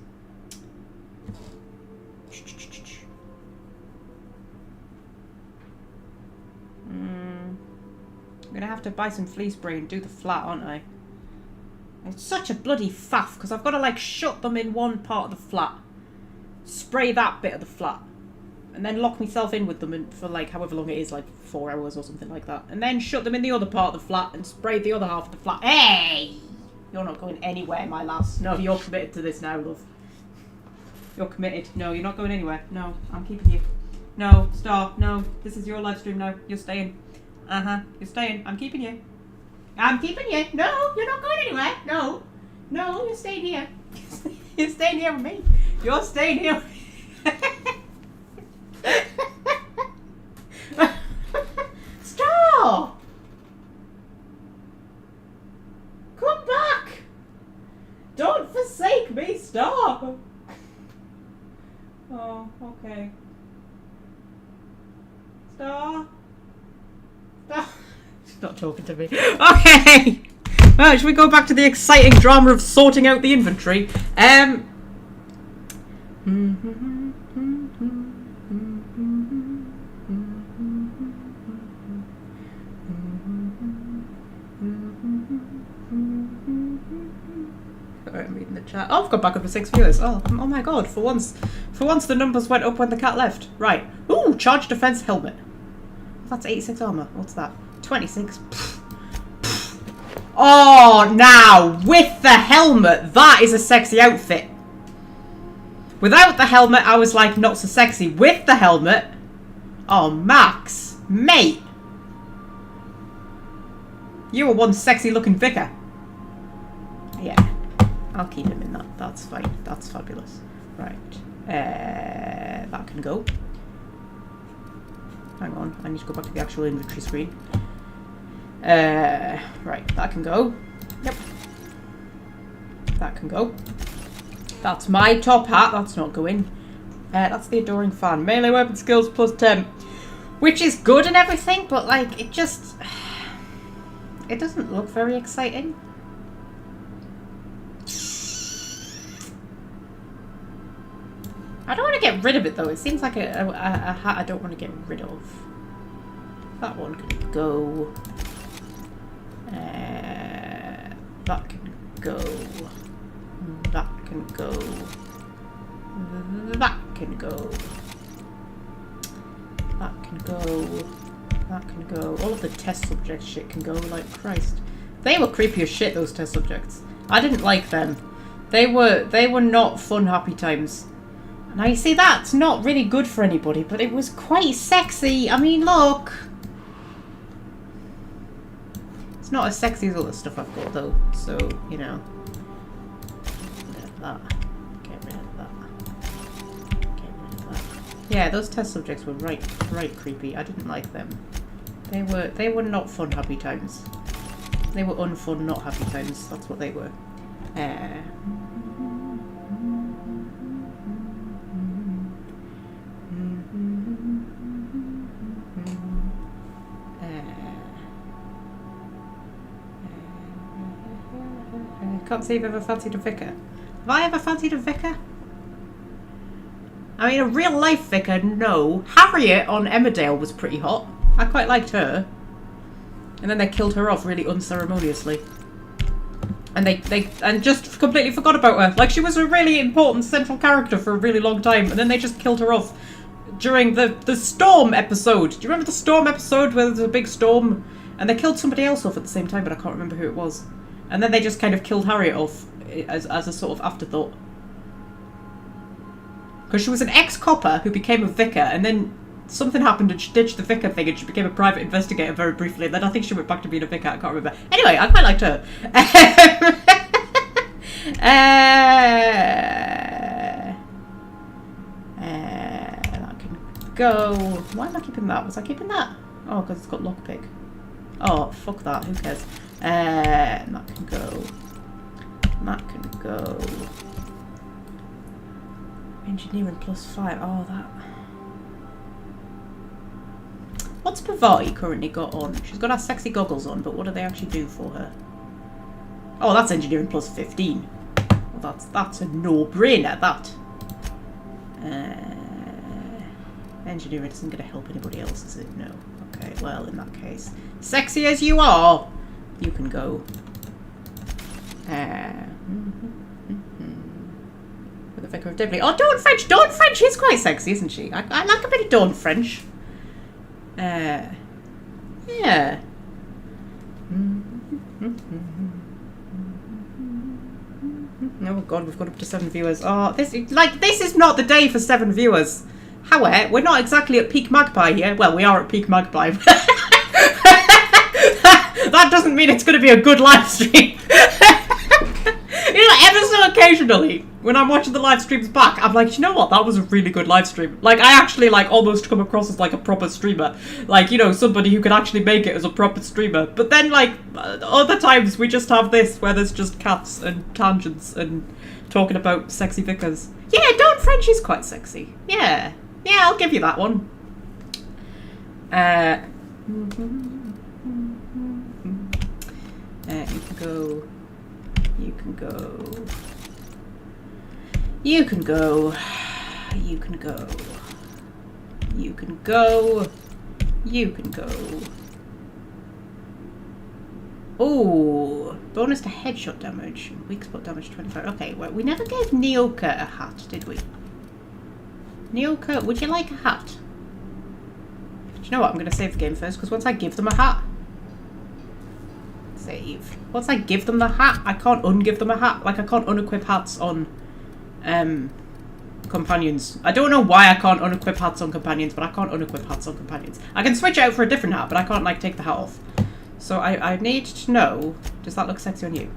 I'm going to have to buy some flea spray and do the flat, aren't I? It's such a bloody faff because I've got to like shut them in one part of the flat, spray that bit of the flat, and then lock myself in with them for like however long it is, like 4 hours or something like that, and then shut them in the other part of the flat and spray the other half of the flat. Hey! You're not going anywhere, my lass. No, you're committed to this now, love. You're committed. No, you're not going anywhere. No, I'm keeping you. No, Star. No, this is your live stream now. You're staying. You're staying. I'm keeping you. I'm keeping you. No, you're not going anywhere. No. No, you're staying here. You're staying here with me. You're staying here. Stop! Come back! Don't forsake me, stop! Oh, okay. Stop. Stop. She's not talking to me. Okay! Well, should we go back to the exciting drama of sorting out the inventory? I'm reading the chat. Oh, I've got back up to 6 viewers. Oh my god, for once the numbers went up when the cat left. Right. Ooh, charge defense helmet. That's 86 armor. What's that? 26. Oh, now, with the helmet, that is a sexy outfit. Without the helmet, I was like, not so sexy. With the helmet, oh, Max, mate. You were one sexy looking vicar. Yeah. I'll keep him in that. That's fine. That's fabulous. Right. That can go. Hang on. I need to go back to the actual inventory screen. Right. That can go. Yep. That can go. That's my top hat. That's not going. That's the Adoring Fan. Melee weapon skills plus 10. Which is good and everything, but like, it just... It doesn't look very exciting. I don't want to get rid of it though. It seems like a hat I don't want to get rid of. That one can go. That can go. That can go. That can go. That can go. That can go. All of the test subject shit can go, like Christ. They were creepy as shit, those test subjects. I didn't like them. They were not fun, happy times. Now you see, that's not really good for anybody, but it was quite sexy. I mean, look. It's not as sexy as all the stuff I've got though, so, you know. Get rid of that. Get rid of that. Get rid of that. Yeah, those test subjects were right creepy. I didn't like them. They were not fun, happy times. They were unfun, not happy times. That's what they were. Can't say I've ever fancied a vicar. Have I ever fancied a vicar? I mean, a real life vicar, no. Harriet on Emmerdale was pretty hot. I quite liked her. And then they killed her off really unceremoniously. And they just completely forgot about her. Like, she was a really important central character for a really long time, and then they just killed her off during the storm episode. Do you remember the storm episode where there was a big storm? And they killed somebody else off at the same time, but I can't remember who it was. And then they just kind of killed Harriet off as a sort of afterthought. Because she was an ex-copper who became a vicar, and then something happened and she ditched the vicar thing and she became a private investigator very briefly, and then I think she went back to being a vicar, I can't remember. Anyway, I quite liked her. That can go. Why am I keeping that? Was I keeping that? Oh, because it's got lockpick. Oh, fuck that, who cares? That can go. That can go. Engineering plus 5. Oh, that. What's Pavai currently got on? She's got her sexy goggles on, but what do they actually do for her? Oh, that's engineering plus 15. Well, that's a no-brainer, that. Engineering isn't going to help anybody else, is it? No. Okay, well, in that case. Sexy as you are, you can go. With the Vicar of Dibley. Oh, Dawn French! Dawn French is quite sexy, isn't she? I like a bit of Dawn French. Yeah. Oh god, we've got up to 7 viewers. Oh, this is not the day for 7 viewers. However, we're not exactly at peak Magpie here. Well, we are at peak Magpie. That doesn't mean it's going to be a good live stream. You know, ever so occasionally, when I'm watching the live streams back, I'm like, you know what, that was a really good live stream. Like, I actually, like, almost come across as, like, a proper streamer. Like, you know, somebody who can actually make it as a proper streamer. But then, like, other times we just have this, where there's just cats and tangents and talking about sexy vicars. Yeah, Dawn French is quite sexy. Yeah. Yeah, I'll give you that one. You can go... You can go. You can go. You can go. You can go. You can go. Oh, bonus to headshot damage. Weak spot damage 25. Okay, well, we never gave Neoka a hat, did we? Neoka, would you like a hat? Do you know what? I'm going to save the game first, because once I give them a hat... Save. Once I give them the hat, I can't ungive them a hat. Like, I can't unequip hats on companions. I don't know why I can't unequip hats on companions, but I can't unequip hats on companions. I can switch out for a different hat, but I can't, like, take the hat off. So I need to know, does that look sexy on you?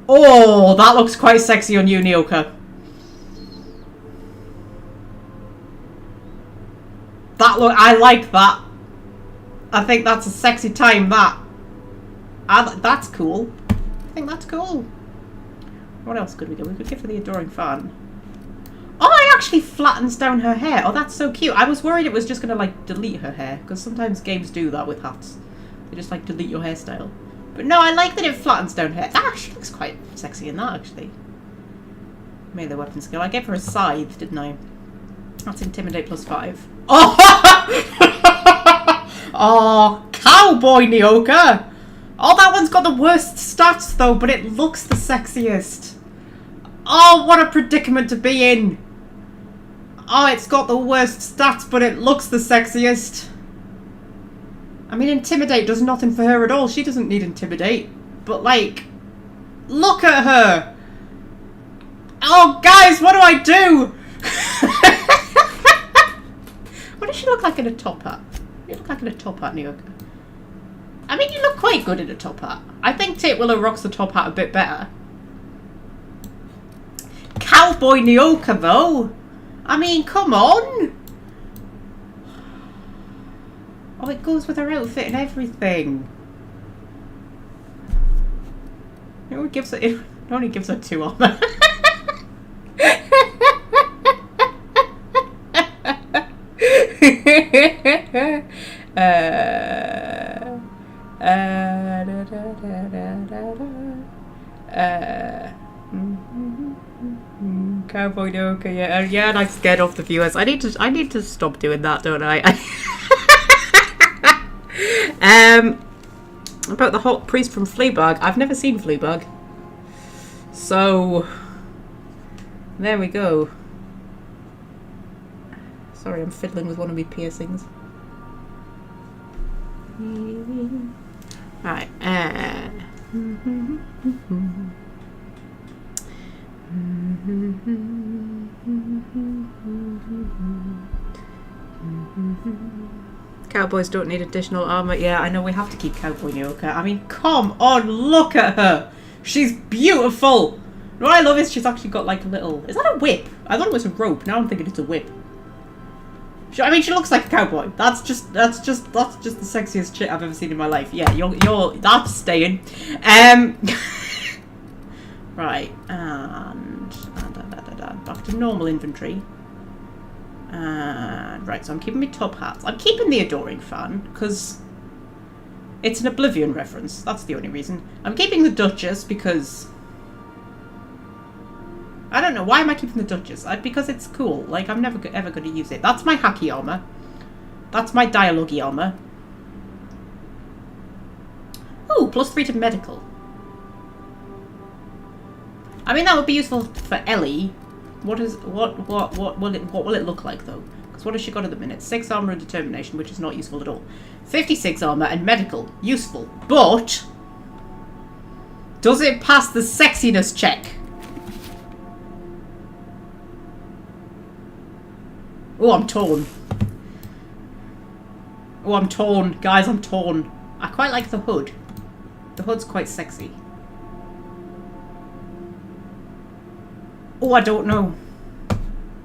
Oh, that looks quite sexy on you, Nyoka. I like that. I think that's a sexy time, that. That's cool. I think that's cool. What else could we do? We could give her the adoring fan. Oh, it actually flattens down her hair. Oh, that's so cute. I was worried it was just going to, like, delete her hair. Because sometimes games do that with hats. They just, like, delete your hairstyle. But no, I like that it flattens down her hair. That actually looks quite sexy in that, actually. Made the weapon skill. I gave her a scythe, didn't I? That's intimidate +5. Oh! Oh, cowboy Nyoka! Oh, that one's got the worst stats, though, but it looks the sexiest. Oh, what a predicament to be in. Oh, it's got the worst stats, but it looks the sexiest. I mean, intimidate does nothing for her at all. She doesn't need intimidate. But, like, look at her. Oh, guys, what do I do? What does she look like in a top hat? You look like in a top hat, Nyoka. I mean, you look quite good in a top hat. I think Titwillow rocks the top hat a bit better. Cowboy Nyoka, though. I mean, come on. Oh, it goes with her outfit and everything. It only gives her 2 armor. Cowboy Nyoka, yeah, and I scared off the viewers. I need to stop doing that, don't I? About the hot priest from Fleabag. I've never seen Fleabag, so there we go. Sorry, I'm fiddling with one of my piercings. Right. Cowboys don't need additional armor. Yeah, I know we have to keep Cowboy Nyoka. I mean, come on, look at her. She's beautiful. What I love is she's actually got like a little... Is that a whip? I thought it was a rope. Now I'm thinking it's a whip. I mean, she looks like a cowboy. That's just the sexiest shit I've ever seen in my life. Yeah, that's staying. Right, and back to normal inventory. Right, so I'm keeping my top hats. I'm keeping the adoring fan because it's an Oblivion reference. That's the only reason. I'm keeping the Duchess because I don't know. Why am I keeping the Duchess? Because it's cool. Like, I'm never ever going to use it. That's my hacky armor. That's my dialogue-y armor. Ooh, +3 to medical. I mean, that would be useful for Ellie. What will it look like though? Because what has she got at the minute? 6 armor and determination, which is not useful at all. 56 armor and medical, useful. But does it pass the sexiness check? Oh, I'm torn. Oh, I'm torn. Guys, I'm torn. I quite like the hood. The hood's quite sexy. Oh, I don't know.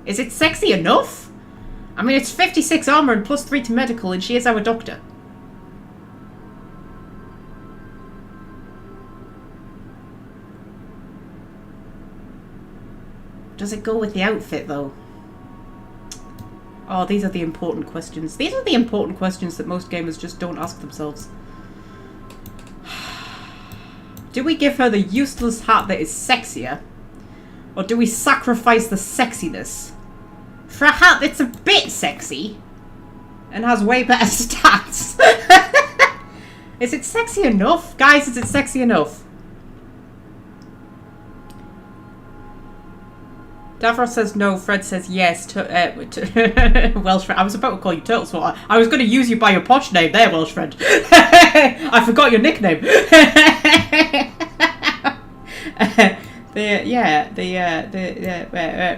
Is it sexy enough? I mean, it's 56 armor and +3 to medical, and she is our doctor. Does it go with the outfit, though? Oh, these are the important questions. These are the important questions that most gamers just don't ask themselves. Do we give her the useless hat that is sexier? Or do we sacrifice the sexiness for a hat that's a bit sexy and has way better stats? Is it sexy enough? Guys, is it sexy enough? Davros says no, Fred says yes. Welsh Fred. I was about to call you Turtle Swatter. I was going to use you by your posh name there, Welsh Fred. I forgot your nickname.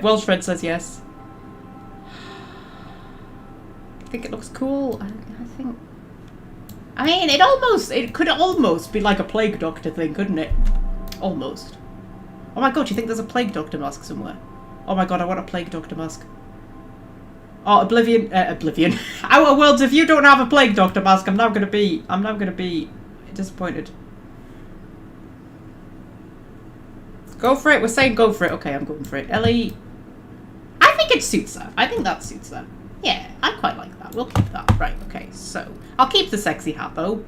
Welsh Fred says yes. I think it looks cool. I mean, it could almost be like a Plague Doctor thing, couldn't it? Almost. Oh my god, do you think there's a plague doctor mask somewhere? Oh my god, I want a plague doctor mask. Oh, Oblivion, Outer Worlds, if you don't have a plague doctor mask, I'm now gonna be disappointed. Go for it, we're saying go for it. Okay, I'm going for it. Ellie, I think it suits her. I think that suits her. Yeah, I quite like that. We'll keep that. Right, okay, so I'll keep the sexy hat though.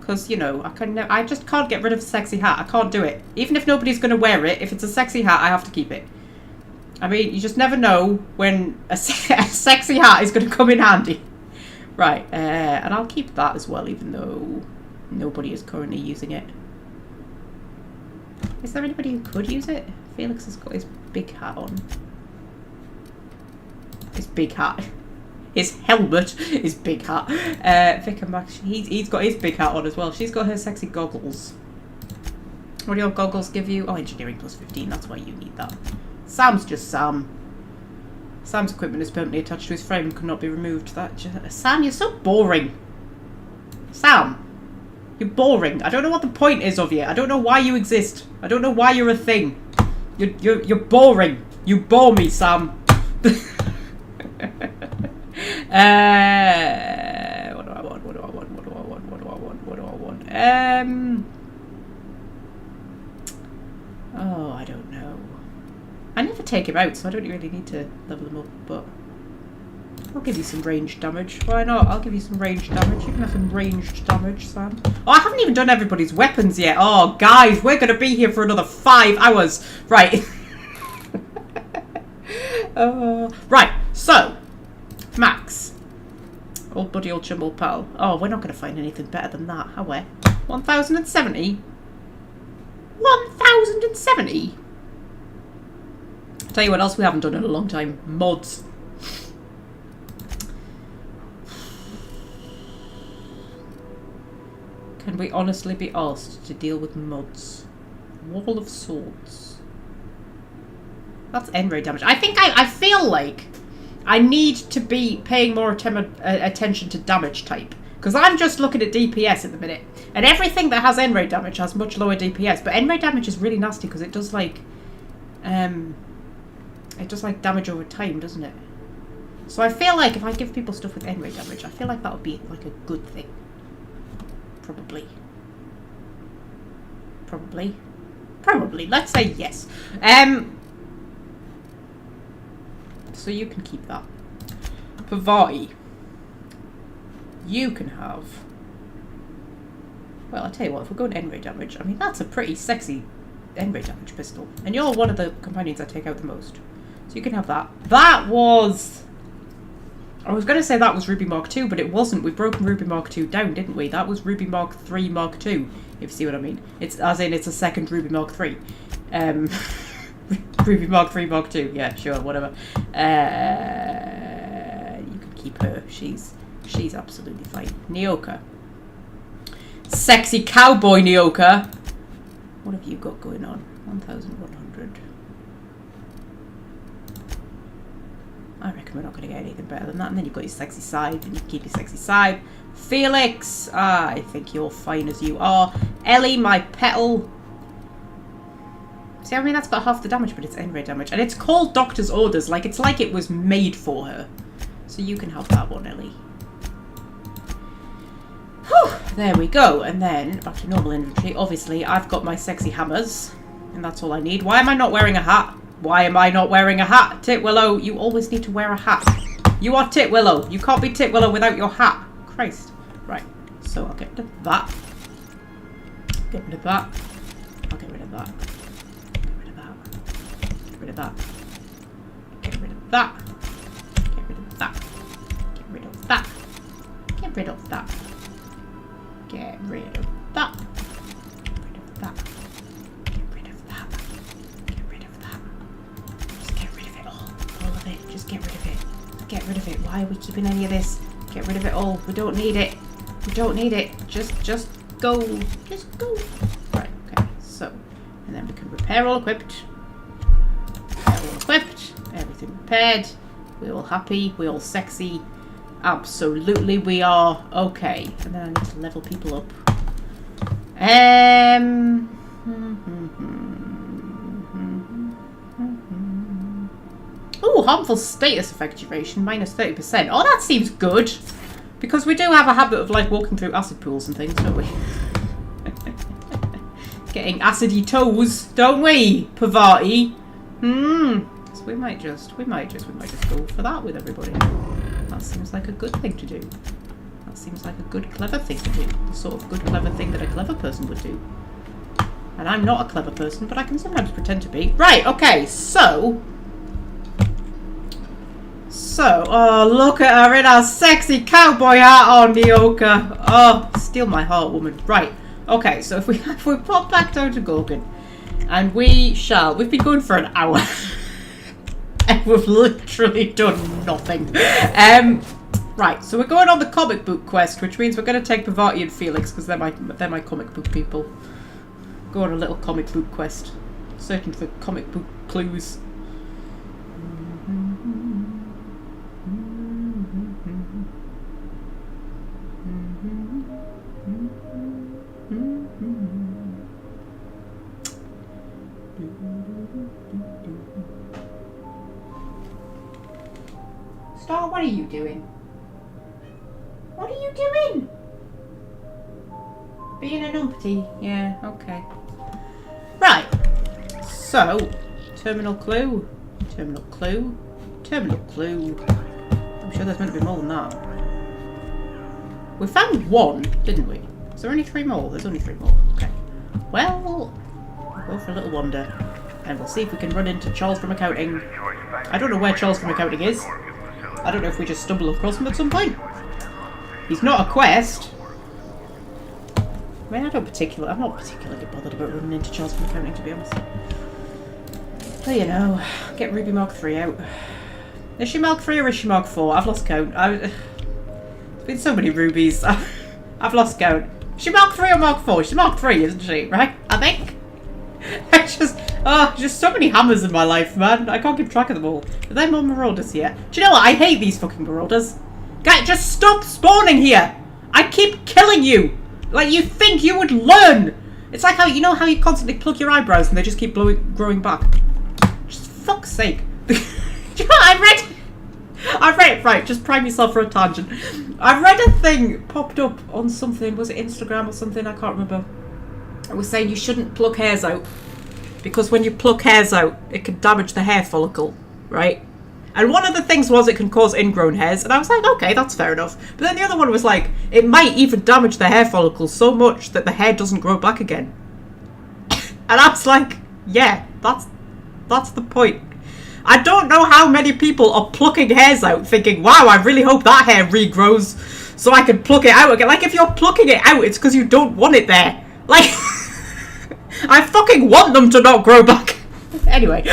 Because, you know, I just can't get rid of a sexy hat. I can't do it. Even if nobody's gonna wear it, if it's a sexy hat, I have to keep it. I mean, you just never know when a sexy hat is going to come in handy. Right, and I'll keep that as well, even though nobody is currently using it. Is there anybody who could use it? Felix has got his big hat on. His big hat. His helmet, his big hat. Vic and Max, he's got his big hat on as well. She's got her sexy goggles. What do your goggles give you? Oh, engineering plus 15, that's why you need that. Sam's just Sam. Sam's equipment is permanently attached to his frame and could not be removed. Sam, you're so boring. Sam, you're boring. I don't know what the point is of you. I don't know why you exist. I don't know why you're a thing. You're boring. You bore me, Sam. What do I want? What do I want? What do I want? What do I want? What do I want? Oh, I don't know. I never take him out, so I don't really need to level him up, but I'll give you some ranged damage. Why not? I'll give you some ranged damage. You can have some ranged damage, Sam. Oh, I haven't even done everybody's weapons yet. Oh, guys, we're going to be here for another 5 hours. Right. Right, so, Max. Old buddy, old chum, old pal. Oh, we're not going to find anything better than that, are we? 1,070? 1,070? Tell you what else we haven't done in a long time. Mods. Can we honestly be asked to deal with mods? Wall of Swords. That's end rate damage. I feel like I need to be paying more attention to damage type. Because I'm just looking at DPS at the minute. And everything that has end rate damage has much lower DPS. But end rate damage is really nasty because it does like... it does like damage over time, doesn't it? So I feel like if I give people stuff with end rate damage, I feel like that would be like a good thing. Probably. Probably. Probably. Let's say yes. So you can keep that. For Vi, you can have... Well, I'll tell you what, if we're going end rate damage, I mean, that's a pretty sexy end rate damage pistol. And you're one of the companions I take out the most. So you can have that. That was... I was going to say that was Ruby Mark II, but it wasn't. We've broken Ruby Mark II down, didn't we? That was Ruby Mark III Mark II, if you see what I mean. It's as in it's a second Ruby Mark III. Ruby Mark III Mark II, yeah, sure, whatever. You can keep her. She's absolutely fine. Nyoka. Sexy cowboy Nyoka. What have you got going on? 1,100. I reckon we're not going to get anything better than that. And then you've got your sexy side, and you can keep your sexy side. Felix, I think you're fine as you are. Ellie, my petal. See, I mean, that's got half the damage, but it's end rate damage. And it's called Doctor's Orders. Like, it's like it was made for her. So you can have that one, Ellie. Whew, there we go. And then, back to normal inventory. Obviously, I've got my sexy hammers. And that's all I need. Why am I not wearing a hat? Why am I not wearing a hat? Titwillow, you always need to wear a hat. You are Titwillow. You can't be Titwillow without your hat. Christ. Right. So I'll get rid of that. Get rid of that. I'll get rid of that. Get rid of that. Get rid of that. Get rid of that. Get rid of that. Get rid of that. Get rid of that. Get rid of that. Get rid of that. Get rid of that. Just get rid of it all. All of it. Just get rid of it. Get rid of it. Why are we keeping any of this? Get rid of it all. We don't need it. We don't need it. Just go. Just go. Right, okay. So, and then we can repair all equipped. Repair all equipped. Everything repaired. We're all happy. We're all sexy. Absolutely we are. Okay. And then I need to level people up. harmful status effect duration, minus 30%. Oh, that seems good. Because we do have a habit of, like, walking through acid pools and things, don't we? Getting acidy toes, don't we, Pavati? So we might just go for that with everybody. That seems like a good thing to do. That seems like a good, clever thing to do. The sort of good, clever thing that a clever person would do. And I'm not a clever person, but I can sometimes pretend to be. Right, okay, so, oh, look at her in her sexy cowboy hat on, Nyoka. Oh, steal my heart, woman. Right, okay, so if we pop back down to Gorgon, and we've been going for an hour, and we've literally done nothing. Right, so we're going on the comic book quest, which means we're going to take Pavati and Felix, because they're my comic book people. Go on a little comic book quest, searching for comic book clues. Star, what are you doing? What are you doing? Being a numpty? Yeah, okay. Right. So, terminal clue. Terminal clue. Terminal clue. I'm sure there's meant to be more than that. We found one, didn't we? Is there only 3 more? There's only 3 more. Okay. Well, we'll go for a little wander. And we'll see if we can run into Charles from accounting. I don't know where Charles from accounting is. I don't know if we just stumble across him at some point. He's not a quest. I mean, I'm not particularly bothered about running into Charles from accounting, to be honest. But you know, get Ruby Mark 3 out. Is she Mark 3 or is she Mark 4? I've lost count. There's been so many rubies. I've lost count. Is she Mark 3 or Mark 4? She's Mark 3, isn't she? Right? I think. Just so many hammers in my life, man. I can't keep track of them all. Are there more marauders here? Do you know what? I hate these fucking marauders. Guys, just stop spawning here. I keep killing you. Like, you think you would learn. It's like how, you know how you constantly pluck your eyebrows and they just keep growing back? Just fuck's sake. Do you know what I read, right, just prime yourself for a tangent. I read a thing popped up on something, was it Instagram or something? I can't remember. It was saying you shouldn't pluck hairs out. Because when you pluck hairs out, it can damage the hair follicle, right? And one of the things was it can cause ingrown hairs, and I was like, okay, that's fair enough. But then the other one was like, it might even damage the hair follicle so much that the hair doesn't grow back again. And I was like, yeah, that's the point. I don't know how many people are plucking hairs out thinking, wow, I really hope that hair regrows so I can pluck it out again. Like, if you're plucking it out, it's because you don't want it there. Like, I fucking want them to not grow back. Anyway.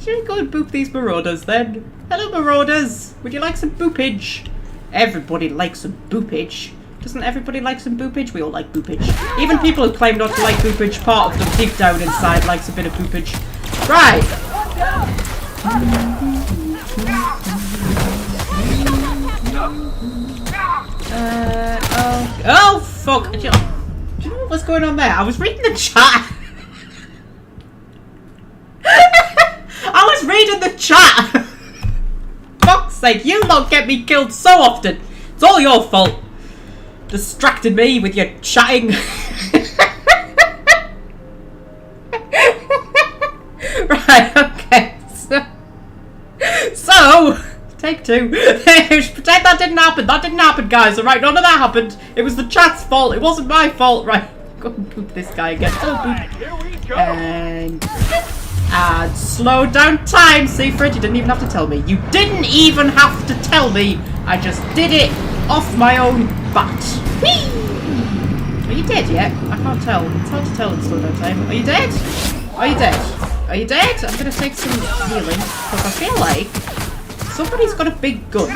Should we go and boop these marauders then? Hello, marauders. Would you like some boopage? Everybody likes some boopage. Doesn't everybody like some boopage? We all like boopage. Even people who claim not to like boopage, part of them deep down inside likes a bit of boopage. Right. Oh, fuck. Do you know what was going on there? I was reading the chat. I was reading the chat. Fuck's sake, you lot get me killed so often. It's all your fault. Distracted me with your chatting. Right, okay. So take 2. Pretend that didn't happen. That didn't happen, guys. Alright, none of that happened. It was the chat's fault. It wasn't my fault. Right, go and boop this guy again. Here we go. And slow down time, Seafred. You didn't even have to tell me. You didn't even have to tell me. I just did it off my own bat. Whee! Are you dead yet? I can't tell. It's hard to tell in slow down time. Are you dead? Are you dead? Are you dead? I'm going to take some healing because I feel like somebody's got a big gun.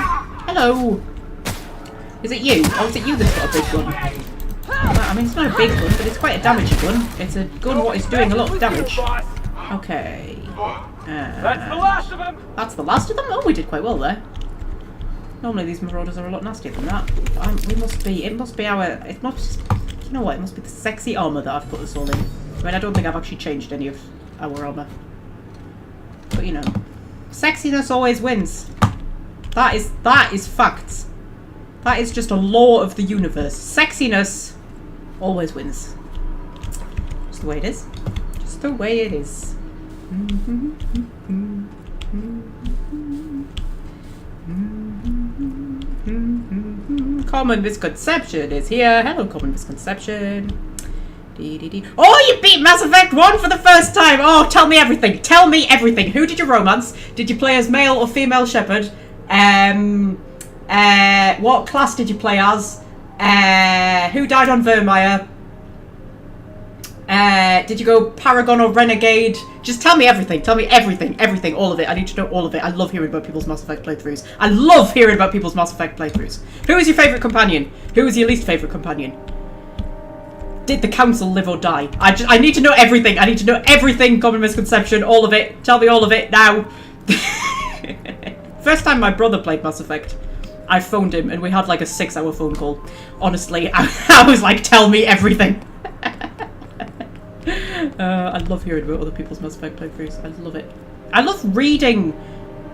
Hello. Is it you? Or is it you that's got a big gun? I mean, it's not a big gun, but it's quite a damaging gun. It's a gun what is doing a lot of damage. Okay. That's the last of them. That's the last of them? Oh, we did quite well there. Normally these marauders are a lot nastier than that. It must be you know what, it must be the sexy armour that I've put us all in. I mean, I don't think I've actually changed any of our armour. But you know, sexiness always wins. That is facts. That is just a law of the universe. Sexiness always wins. Just the way it is. Just the way it is. Common misconception is here. Hello, common misconception. Oh, you beat Mass Effect 1 for the first time! Oh, tell me everything. Tell me everything. Who did you romance? Did you play as male or female Shepard? What class did you play as? Who died on Vermeer? Did you go Paragon or Renegade? Just tell me everything. Tell me everything. Everything. All of it. I need to know all of it. I love hearing about people's Mass Effect playthroughs. I love hearing about people's Mass Effect playthroughs. Who is your favourite companion? Who is your least favourite companion? Did the council live or die? I need to know everything. I need to know everything. Common misconception. All of it. Tell me all of it now. First time my brother played Mass Effect, I phoned him and we had like a 6-hour phone call. Honestly, I was like, tell me everything. I love hearing about other people's Mass Effect playthroughs. I love it. I love reading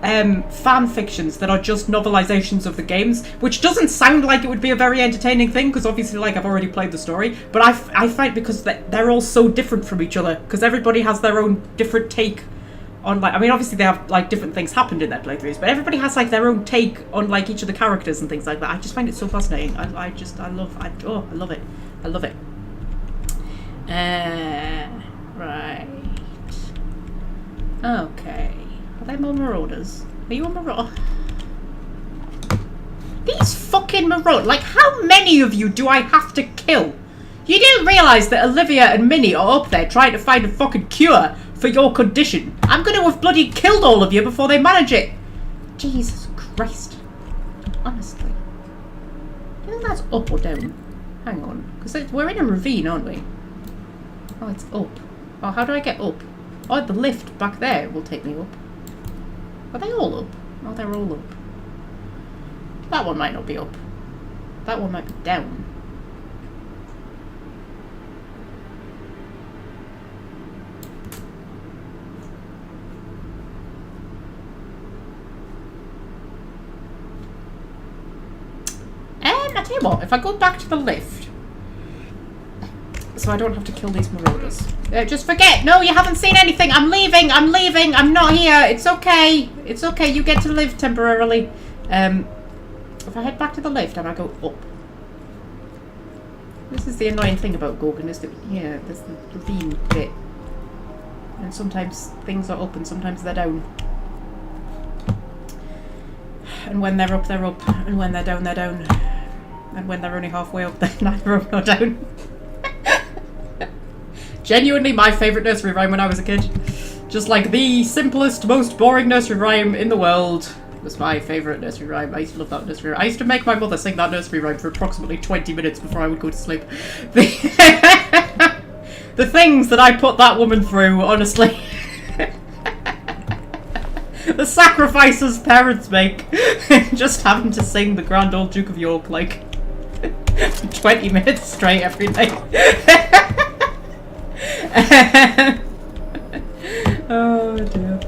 fan fictions that are just novelizations of the games, which doesn't sound like it would be a very entertaining thing, because obviously, like, I've already played the story, but I find because they're all so different from each other, because everybody has their own different take on, like, I mean, obviously they have, like, different things happened in their playthroughs, but everybody has, like, their own take on, like, each of the characters and things like that. I just find it so fascinating. I love it. I love it. Right. Okay. Are they more marauders? Are you a marauder? These fucking marauders. Like, how many of you do I have to kill? You didn't realise that Olivia and Minnie are up there trying to find a fucking cure for your condition. I'm going to have bloody killed all of you before they manage it. Jesus Christ. Honestly. Do you think that's up or down? Hang on. Because we're in a ravine, aren't we? Oh, it's up. Oh, how do I get up? Oh, the lift back there will take me up. Are they all up? Oh, they're all up. That one might not be up. That one might be down. I tell you what, if I go back to the lift, so I don't have to kill these marauders. Just forget. No, you haven't seen anything. I'm leaving. I'm leaving. I'm not here. It's okay. It's okay. You get to live temporarily. If I head back to the lift and I go up. This is the annoying thing about Gorgon, is that, yeah, there's the ravine bit. And sometimes things are up and sometimes they're down. And when they're up, they're up. And when they're down, they're down. And when they're only halfway up, they're neither up nor down. Genuinely my favourite nursery rhyme when I was a kid. Just like the simplest, most boring nursery rhyme in the world was my favourite nursery rhyme. I used to love that nursery rhyme. I used to make my mother sing that nursery rhyme for approximately 20 minutes before I would go to sleep. The things that I put that woman through, honestly. The sacrifices parents make. Just having to sing the Grand Old Duke of York, like, 20 minutes straight every day. Oh dear.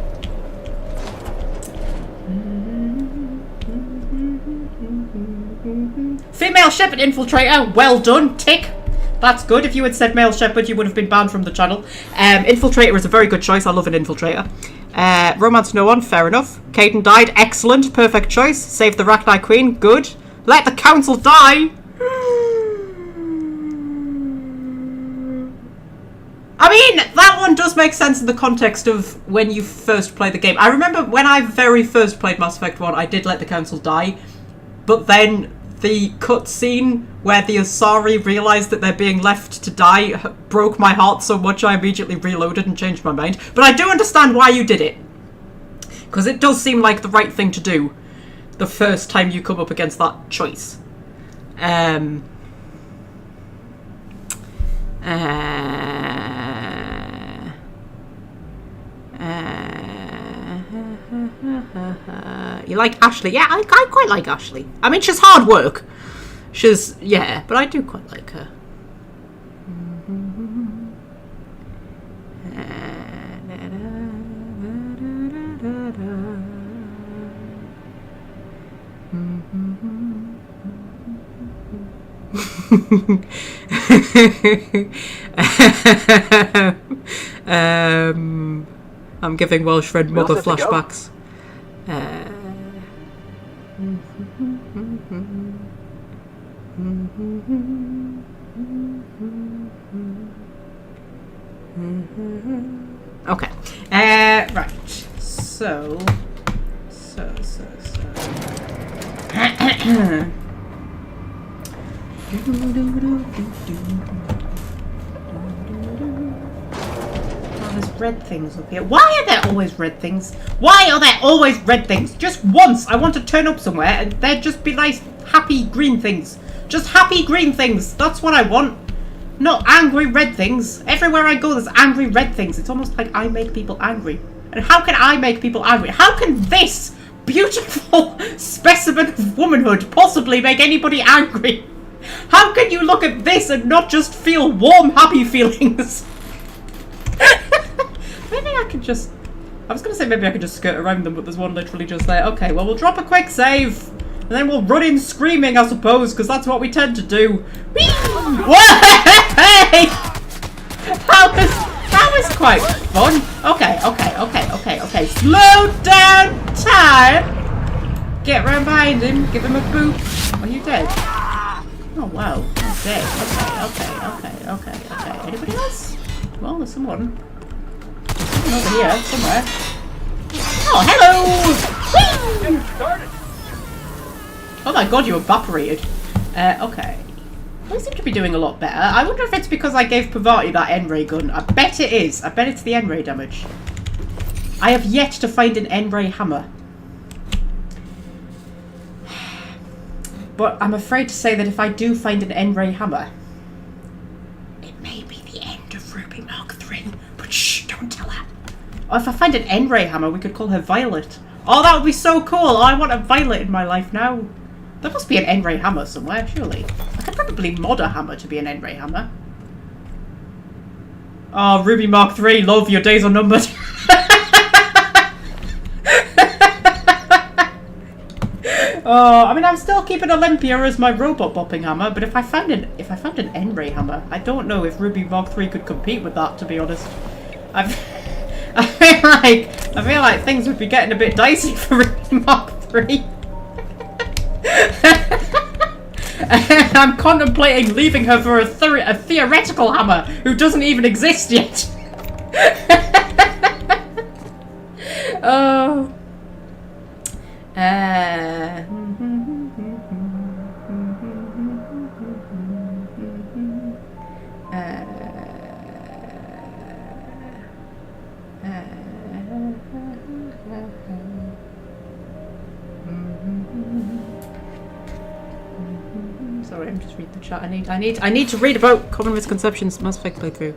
Female Shepherd Infiltrator, well done, tick. That's good. If you had said male Shepherd, you would have been banned from the channel. Infiltrator is a very good choice. I love an Infiltrator. Romance no one, fair enough. Caden died, excellent, perfect choice. Save the Rachni Queen, good. Let the council die. I mean, that one does make sense in the context of when you first play the game. I remember when I very first played Mass Effect 1, I did let the council die, but then the cutscene where the Asari realised that they're being left to die broke my heart so much I immediately reloaded and changed my mind. But I do understand why you did it, because it does seem like the right thing to do the first time you come up against that choice. You like Ashley? Yeah, I quite like Ashley. I mean, she's hard work. She's, yeah, but I do quite like her. I'm giving Welsh Red Mother flashbacks. Okay. Right. So. Oh, there's red things up here. Why are there always red things? Why are there always red things? Just once I want to turn up somewhere and there'd just be nice, happy green things. Just happy green things. That's what I want. Not angry red things. Everywhere I go, there's angry red things. It's almost like I make people angry. And how can I make people angry? How can this beautiful specimen of womanhood possibly make anybody angry? How can you look at this and not just feel warm, happy feelings? Maybe I could just... I was going to say maybe I could just skirt around them, but there's one literally just there. Okay, well, we'll drop a quick save. And then we'll run in screaming, I suppose, because that's what we tend to do. Whee! Hey! That was quite fun. Okay. Slow down time. Get round behind him. Give him a boop. Are you dead? Oh, wow. He's dead. Okay. Anybody else? Well, there's someone. Over here, somewhere. Oh, hello! Whee! Oh my god, you evaporated. Okay. Well, I seem to be doing a lot better. I wonder if it's because I gave Pavati that N-ray gun. I bet it is. I bet it's the N-ray damage. I have yet to find an N-ray hammer. But I'm afraid to say that if I do find an N-ray hammer, it may be the end of Ruby Mark 3. But shh, don't tell her. Or if I find an N-ray hammer, we could call her Violet. Oh, that would be so cool. Oh, I want a Violet in my life now. There must be an N-ray hammer somewhere, surely. I could probably mod a hammer to be an N-ray hammer. Oh, Ruby Mark 3, love, your days are numbered. Oh, I mean, I'm still keeping Olympia as my robot bopping hammer, but if I found an N-ray hammer, I don't know if Ruby Mark 3 could compete with that, to be honest. I feel like things would be getting a bit dicey for Ruby Mark 3. I'm contemplating leaving her for a theoretical hammer who doesn't even exist yet. Oh. Sorry, I'm just reading the chat. I need to read about common misconceptions. Mass Effect playthrough.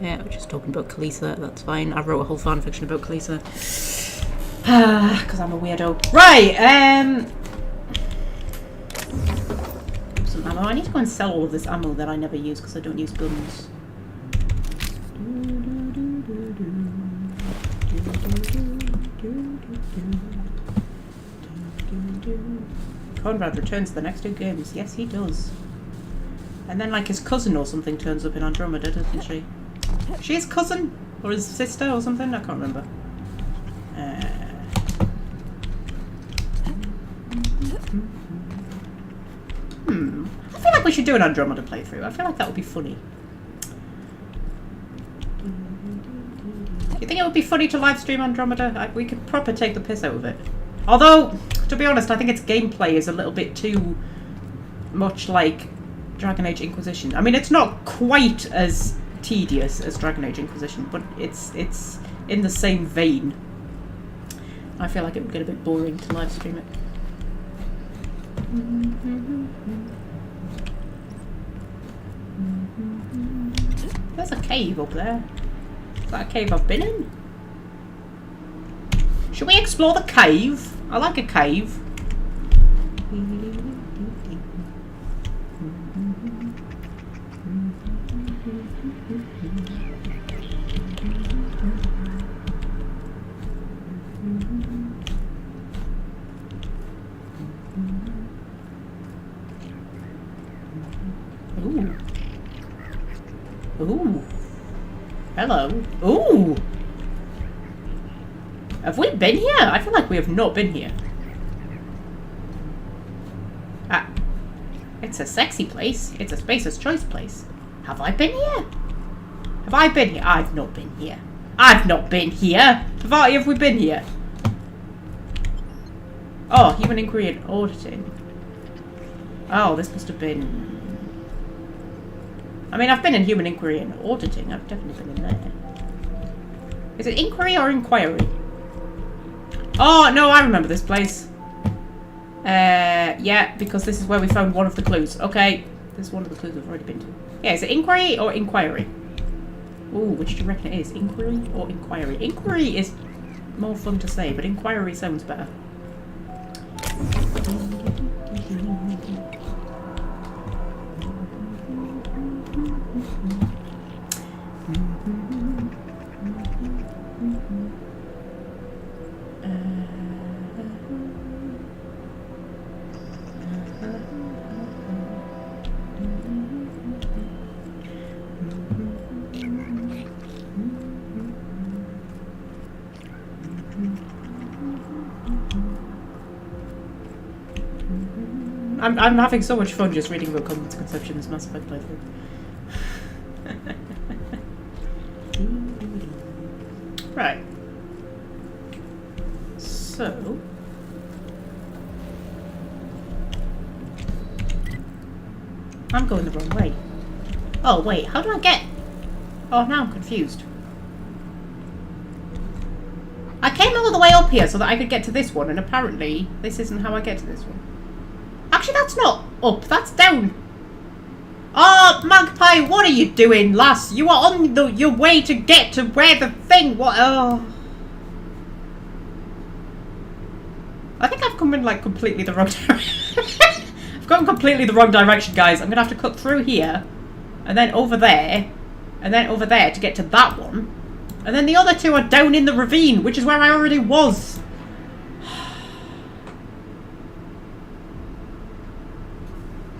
Yeah, we're just talking about Kalisa. That's fine. I wrote a whole fanfiction about Kalisa. Because I'm a weirdo. Right. Some ammo. I need to go and sell all of this ammo that I never use because I don't use guns. Conrad returns to the next 2 games. Yes, he does. And then, like, his cousin or something turns up in Andromeda, doesn't she? She's cousin? Or his sister or something? I can't remember. I feel like we should do an Andromeda playthrough. I feel like that would be funny. Do you think it would be funny to live stream Andromeda? We could proper take the piss out of it. Although, to be honest, I think its gameplay is a little bit too much like Dragon Age Inquisition. I mean, it's not quite as tedious as Dragon Age Inquisition, but it's in the same vein. I feel like it would get a bit boring to live stream it. There's a cave up there. Is that a cave I've been in? Should we explore the cave? I like a cave. Ooh. Ooh. Hello. Ooh. Have we been here? I feel like we have not been here. Ah. It's a sexy place. It's a Spacer's Choice place. Have I been here? Have I been here? I've not been here. I've not been here. Have we been here? Oh, human inquiry and auditing. Oh, this must have been... I mean, I've been in human inquiry and auditing. I've definitely been in there. Is it inquiry or inquiry? Oh, no, I remember this place. Yeah, because this is where we found one of the clues. Okay, this is one of the clues we've already been to. Yeah, is it inquiry or inquiry? Ooh, which do you reckon it is? Inquiry or inquiry? Inquiry is more fun to say, but inquiry sounds better. I'm having so much fun just reading about Commons Conception this Mass Effect playthrough. Right. So... I'm going the wrong way. Oh wait, how do I get... Oh, now I'm confused. I came all the way up here so that I could get to this one, and apparently this isn't how I get to this one. Actually, that's not up, that's down. Oh, Magpie, what are you doing, lass? You are on your way to get to where the thing... What? Oh. I think I've come in, like, completely the wrong direction. I've gone completely the wrong direction, guys. I'm going to have to cut through here, and then over there, and then over there to get to that one. And then the other two are down in the ravine, which is where I already was.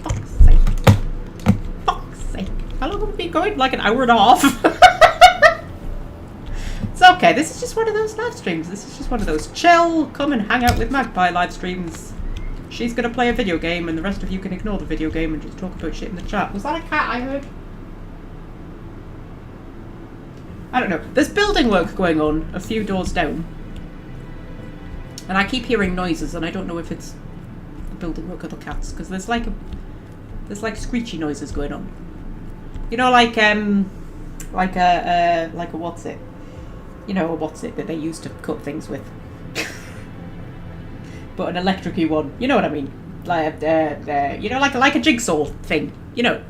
Fuck's sake. Fuck's sake. How long have we been going? Like an hour and a half? It's okay. This is just one of those live streams. This is just one of those chill, come and hang out with Magpie live streams. She's going to play a video game, and the rest of you can ignore the video game and just talk about shit in the chat. Was that a cat I heard? I don't know. There's building work going on a few doors down. And I keep hearing noises, and I don't know if it's the building work or the cats, because there's like screechy noises going on. You know, like a what's it? You know, a what's it that they use to cut things with. But an electric-y one. You know what I mean? Like you know, like a jigsaw thing. You know,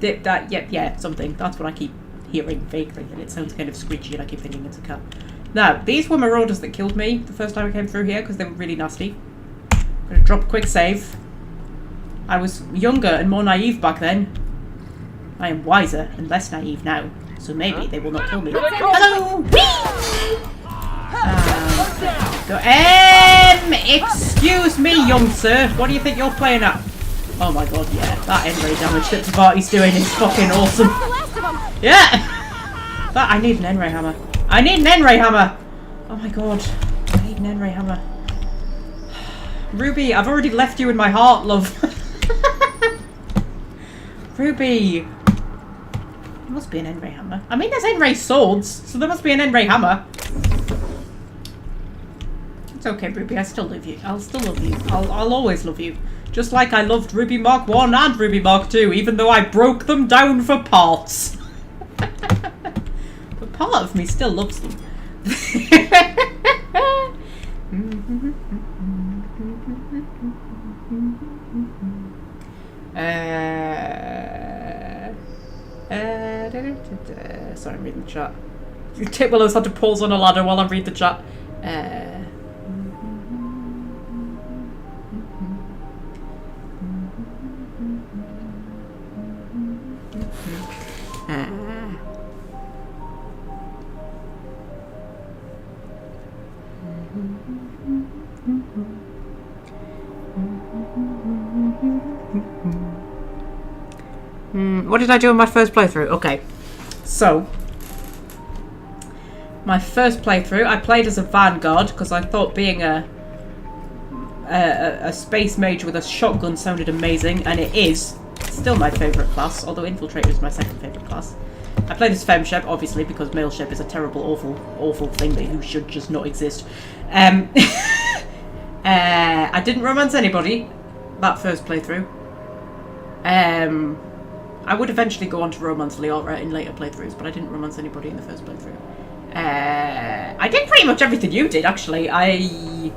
yeah, something. That's what I keep hearing vaguely, and it sounds kind of screechy, and I keep thinking it's a cat. Now, these were marauders that killed me the first time I came through here because they were really nasty. I'm gonna drop a quick save. I was younger and more naive back then. I am wiser and less naive now, so maybe they will not kill me. Hello! Go. Excuse me, young sir. What do you think you're playing at? Oh my god, yeah. That end ray damage that Tavati's doing is fucking awesome. Yeah! That, I need an end ray hammer. I need an end ray hammer! Oh my god. I need an end ray hammer. Ruby, I've already left you in my heart, love. Ruby. There must be an end ray hammer. I mean, there's end ray swords, so there must be an end ray hammer. It's okay, Ruby, I still love you. I'll still love you. I'll always love you. Just like I loved Ruby Mark 1 and Ruby Mark 2, even though I broke them down for parts. But part of me still loves them. Sorry, I'm reading the chat. Titwillow's had to pause on a ladder while I read the chat. What did I do in my first playthrough? Okay, so my first playthrough, I played as a vanguard because I thought being a space mage with a shotgun sounded amazing, and it is still my favourite class, although infiltrator is my second favourite class. I played as femshep, obviously, because maleshep is a terrible, awful thing who should just not exist. I didn't romance anybody that first playthrough. I would eventually go on to romance Leora in later playthroughs, but I didn't romance anybody in the first playthrough. I did pretty much everything you did, actually. I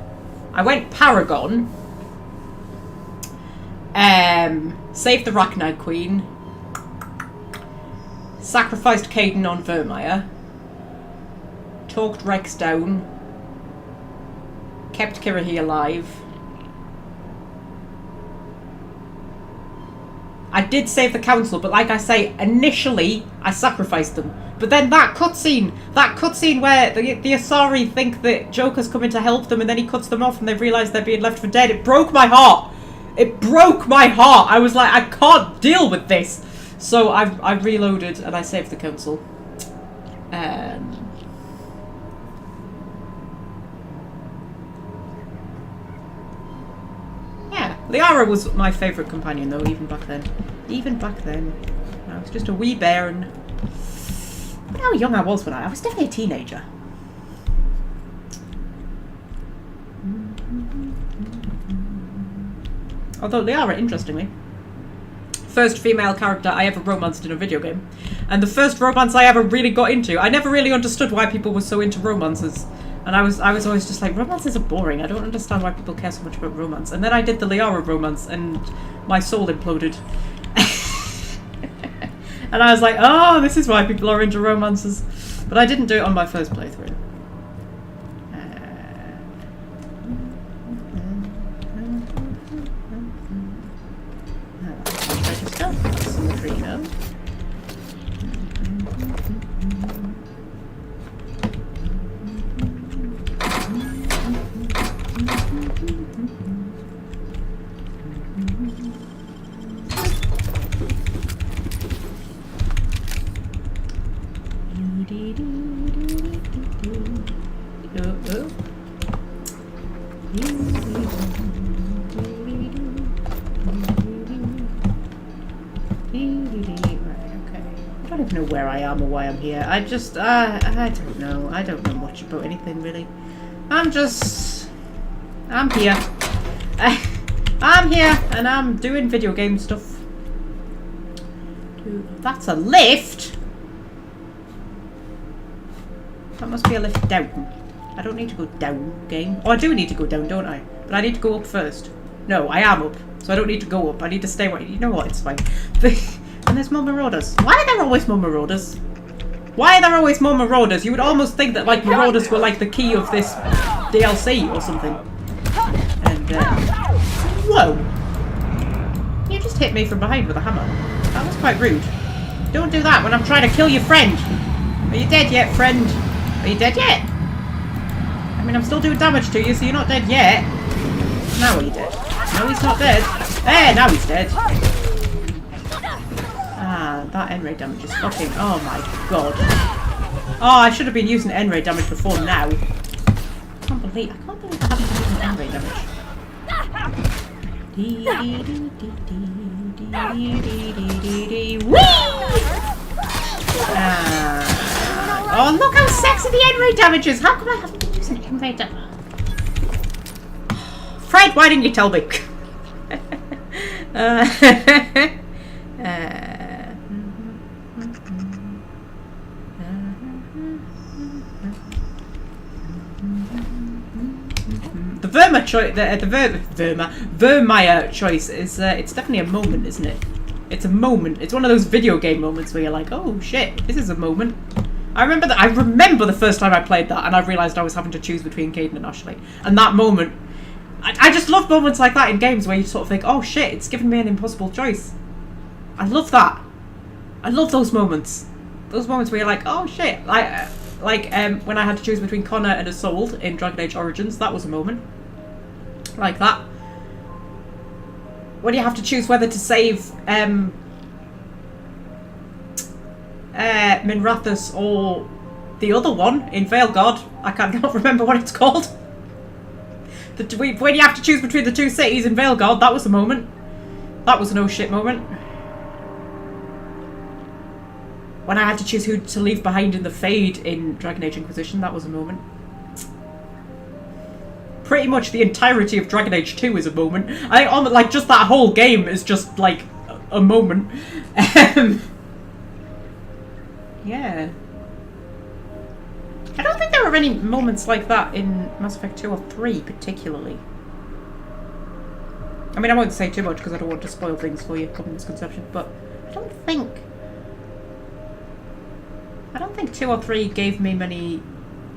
went Paragon, saved the Rachni Queen, sacrificed Caden on Vermeer, talked Rex down, kept Kirahi alive. I did save the council, but like I say, initially I sacrificed them. But then that cutscene where the Asari think that Joker's coming to help them, and then he cuts them off and they realise they're being left for dead, it broke my heart. It broke my heart. I was like, I can't deal with this. So I reloaded and I saved the council. Yeah, Liara was my favourite companion though, even back then. I was just a wee bairn. But how young I was when I was definitely a teenager. Although Liara, interestingly, first female character I ever romanced in a video game. And the first romance I ever really got into. I never really understood why people were so into romances. And I was always just like, romances are boring. I don't understand why people care so much about romance. And then I did the Liara romance and my soul imploded. And I was like, oh, this is why people are into romances. But I didn't do it on my first playthrough. Here. I don't know. I don't know much about anything really. I'm here. I'm here and I'm doing video game stuff. That's a lift? That must be a lift down. I don't need to go down, game. Oh, I do need to go down, don't I? But I need to go up first. No, I am up. So I don't need to go up. I need to stay where... You know what? It's fine. And there's more marauders. Why are there always more marauders? Why are there always more marauders? You would almost think that like marauders were like the key of this DLC or something. And whoa! You just hit me from behind with a hammer. That was quite rude. Don't do that when I'm trying to kill your friend. Are you dead yet, friend? Are you dead yet? I mean, I'm still doing damage to you, so you're not dead yet. Now are you dead? No, he's not dead. There, now he's dead. Ah, that N-ray damage is fucking... Oh my god. Oh, I should have been using N-ray damage before now. I can't believe I haven't been using N-ray damage. Whee! Oh, look how sexy the N-ray damage is! How come I haven't been using N-ray damage? Fred, why didn't you tell me? The Vermeer choice is it's definitely a moment, isn't it? It's a moment. It's one of those video game moments where you're like, oh shit, this is a moment. I remember the first time I played that and I realised I was having to choose between Caden and Ashley. And that moment, I just love moments like that in games where you sort of think, oh shit, it's given me an impossible choice. I love that. I love those moments. Those moments where you're like, oh shit. Like when I had to choose between Connor and Isolde in Dragon Age Origins, that was a moment. Like that. When you have to choose whether to save Minrathous or the other one in Veilguard. I cannot remember what it's called. When you have to choose between the two cities in Veilguard, that was a moment. That was an oh shit moment. When I had to choose who to leave behind in the Fade in Dragon Age Inquisition, that was a moment. Pretty much the entirety of Dragon Age 2 is a moment. I think like just that whole game is just like a moment. Yeah. I don't think there were any moments like that in Mass Effect 2 or 3 particularly. I mean, I won't say too much because I don't want to spoil things for you, common misconception, but I don't think 2 or 3 gave me many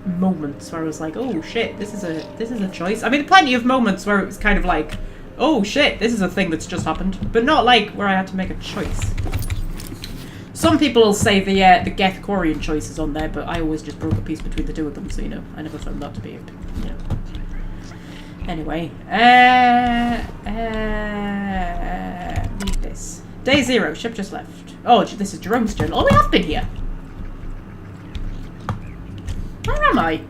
moments where I was like, oh shit, this is a choice. I mean, plenty of moments where it was kind of like, oh shit, this is a thing that's just happened, but not like where I had to make a choice. Some people will say the Geth Quarian choice is on there, but I always just broke a piece between the two of them, so you know, I never found that to be, Anyway, read this. Day 0, ship just left. Oh, this is Jerome's journal. Oh, we have been here. Where am I?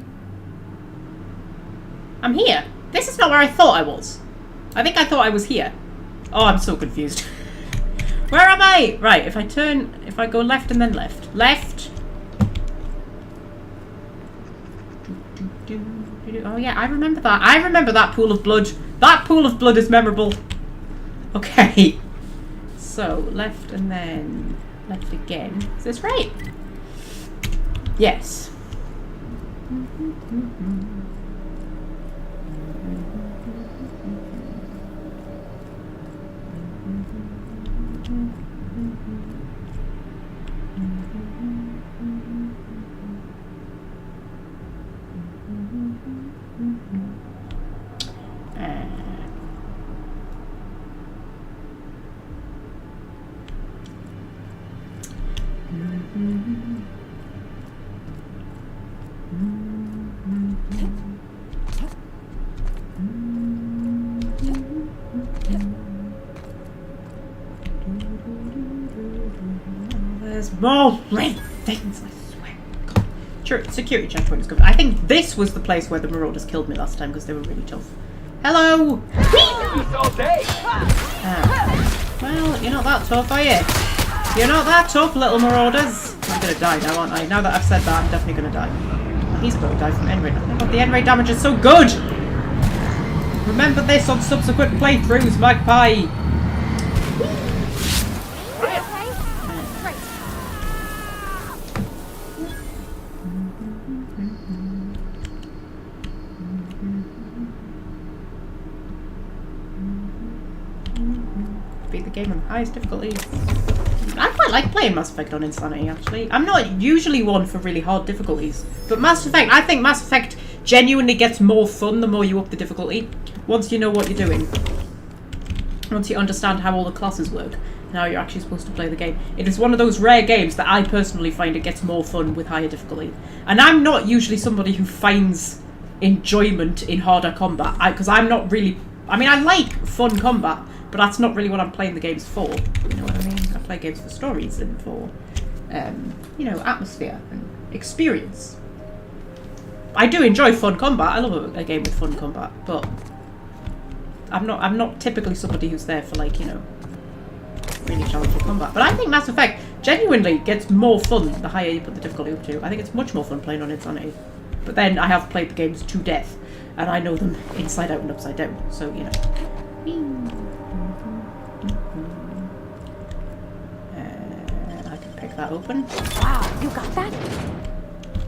I'm here. This is not where I thought I was. I think I thought I was here. Oh, I'm so confused. Where am I? Right, if I go left and then left. Left. Oh yeah, I remember that. I remember that pool of blood. That pool of blood is memorable. Okay. So, left and then left again. Is this right? Yes. There's more red things, I swear. God. Sure, security checkpoint is good. I think this was the place where the Marauders killed me last time because they were really tough. Hello! Well, you're not that tough, are you? You're not that tough, little Marauders. I'm gonna die now, aren't I? Now that I've said that, I'm definitely gonna die. He's gonna die from end rate. Oh, the end rate damage is so good! Remember this on subsequent playthroughs, Magpie! Beat the game on the highest difficulty. I quite like playing Mass Effect on Insanity, actually. I'm not usually one for really hard difficulties, but I think Mass Effect genuinely gets more fun the more you up the difficulty. Once you know what you're doing. Once you understand how all the classes work and how you're actually supposed to play the game. It is one of those rare games that I personally find it gets more fun with higher difficulty. And I'm not usually somebody who finds enjoyment in harder combat, because I'm not really... I mean, I like fun combat, but that's not really what I'm playing the games for. You know what I mean? I play games for stories and for, you know, atmosphere and experience. I do enjoy fun combat. I love a game with fun combat, but I'm not typically somebody who's there for, like, you know, really challenging combat. But I think Mass Effect genuinely gets more fun the higher you put the difficulty up to. I think it's much more fun playing on Insanity. But then I have played the games to death, and I know them inside out and upside down. So, you know. I can pick that open. Wow, you got that?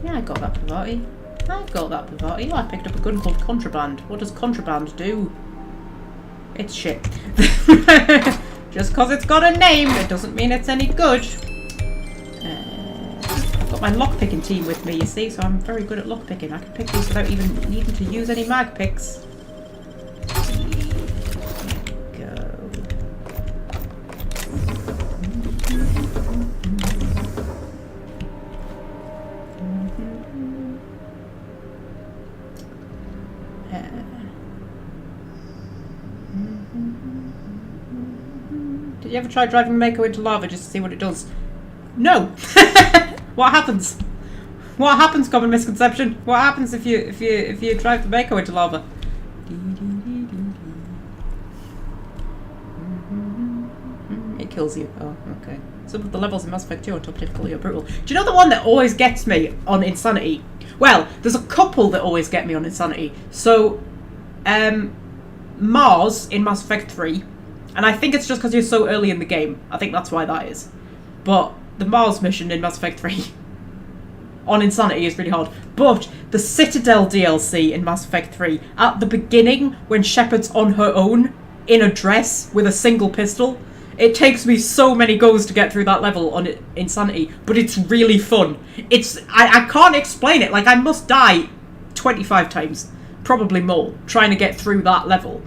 Yeah, I got that Pavati. I got that Pavati. Oh, I picked up a gun called Contraband. What does Contraband do? It's shit. Just because it's got a name, it doesn't mean it's any good. I've got my lockpicking team with me, you see, so I'm very good at lockpicking. I can pick these without even needing to use any mag picks. Did you ever try driving Mako into lava just to see what it does? No. What happens? What happens? Common misconception. What happens if you drive the Mako into lava? It kills you. Oh, okay. Some of the levels in Mass Effect 2 on top difficulty are brutal. Do you know the one that always gets me on Insanity? Well, there's a couple that always get me on Insanity. So, Mars in Mass Effect 3, and I think it's just because you're so early in the game. I think that's why that is. But the Mars mission in Mass Effect 3 on Insanity is really hard. But the Citadel DLC in Mass Effect 3, at the beginning, when Shepard's on her own, in a dress, with a single pistol, it takes me so many goes to get through that level on Insanity, but it's really fun. I can't explain it. Like, I must die 25 times, probably more, trying to get through that level.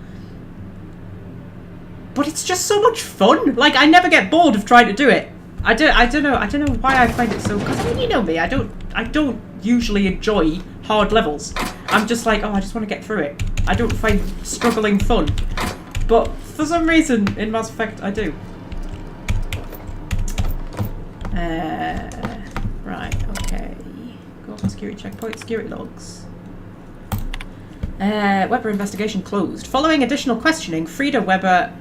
But it's just so much fun. Like, I never get bored of trying to do it. I don't know why I find it so. Because I mean, you know me. I don't usually enjoy hard levels. I'm just like, oh, I just want to get through it. I don't find struggling fun. But for some reason in Mass Effect, I do. Right. Okay. Go up on security checkpoint. Security logs. Weber investigation closed. Following additional questioning, Frida Weber,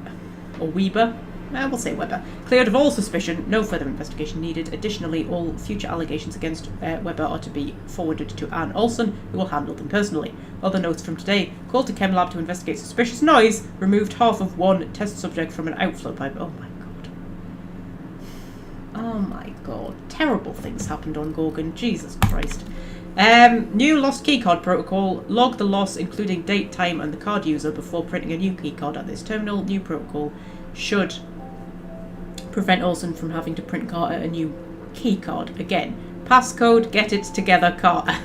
or Weber, we'll say Weber, cleared of all suspicion. No further investigation needed. Additionally, all future allegations against Weber are to be forwarded to Anne Olsen, who will handle them personally. Other notes from today: called to Chem Lab to investigate suspicious noise. Removed half of one test subject from an outflow pipe. Oh my god. Oh my god. Terrible things happened on Gorgon. Jesus Christ. New lost keycard protocol. Log the loss, including date, time, and the card user before printing a new keycard at this terminal. New protocol should prevent Olsen from having to print Carter a new keycard. Again, passcode, get it together, Carter.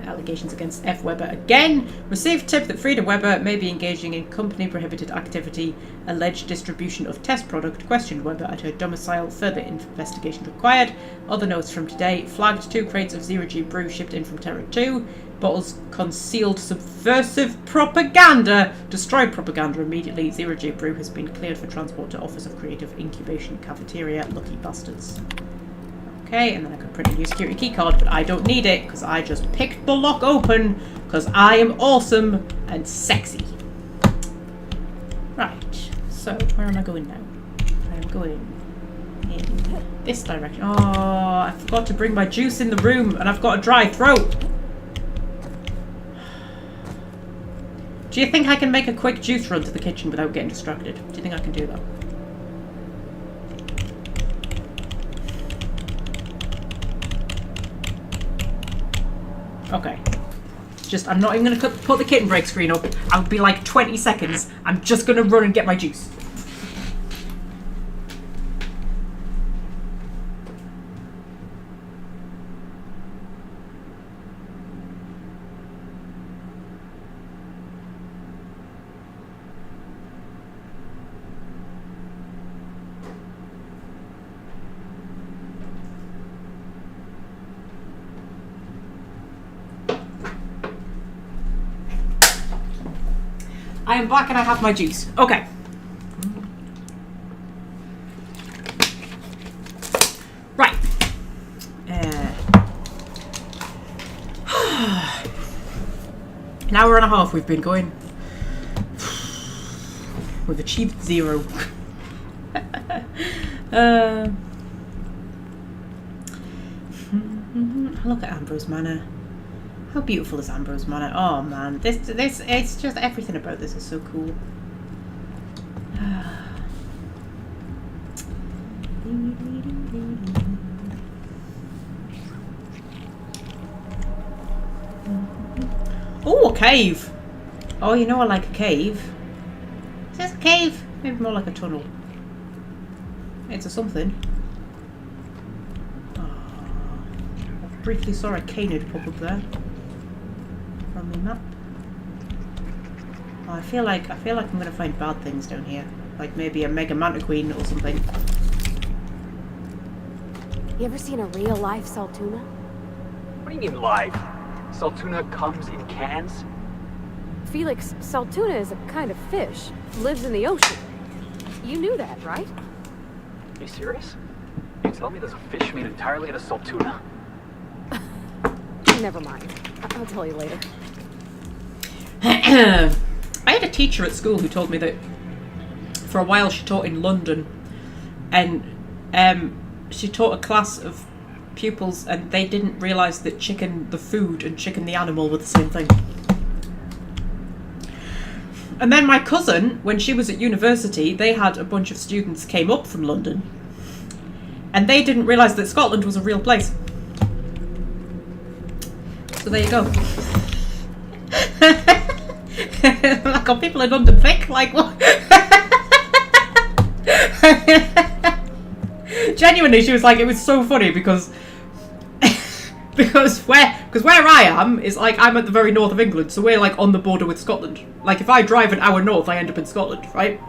Allegations against F. Weber again. Received tip that Frida Weber may be engaging in company prohibited activity. Alleged distribution of test product. Questioned Weber at her domicile. Further investigation required. Other notes from today: flagged 2 crates of 0G brew shipped in from Terra 2. Bottles concealed subversive propaganda. Destroy propaganda immediately. 0G brew has been cleared for transport to Office of Creative Incubation Cafeteria. Lucky bastards. Okay, and then I can print a new security key card, but I don't need it because I just picked the lock open because I am awesome and sexy. Right, so where am I going now? I'm going in this direction. Oh, I forgot to bring my juice in the room and I've got a dry throat. Do you think I can make a quick juice run to the kitchen without getting distracted? Do you think I can do that? Okay. Just, I'm not even going to put the kitten break screen up. I'll be like 20 seconds. I'm just going to run and get my juice. I am back and I have my juice. Okay. Right. An hour and a half we've been going. We've achieved 0. Look at Ambrose Manor. How beautiful is Ambrose Manor? Oh man, this it's just everything about this is so cool. Oh, a cave. Oh, you know I like a cave. Is this a cave? Maybe more like a tunnel. It's a something. Oh, I briefly saw a canid pop up there. On the map. Oh, I feel like I'm gonna find bad things down here, like maybe a mega mantiqueen or something. You ever seen a real life Saltuna? What do you mean live? Saltuna comes in cans? Felix, Saltuna is a kind of fish. Lives in the ocean. You knew that, right? Are you serious? You tell me there's a fish made entirely out of salt tuna? Never mind. I'll tell you later. I had a teacher at school who told me that for a while she taught in London, and she taught a class of pupils and they didn't realise that chicken the food and chicken the animal were the same thing. And then my cousin, when she was at university, they had a bunch of students came up from London and they didn't realise that Scotland was a real place. So there you go. Like, what people in London think? Like, what? Genuinely, she was like, it was so funny because where I am is like, I'm at the very north of England, so we're like on the border with Scotland. Like, if I drive an hour north, I end up in Scotland, right?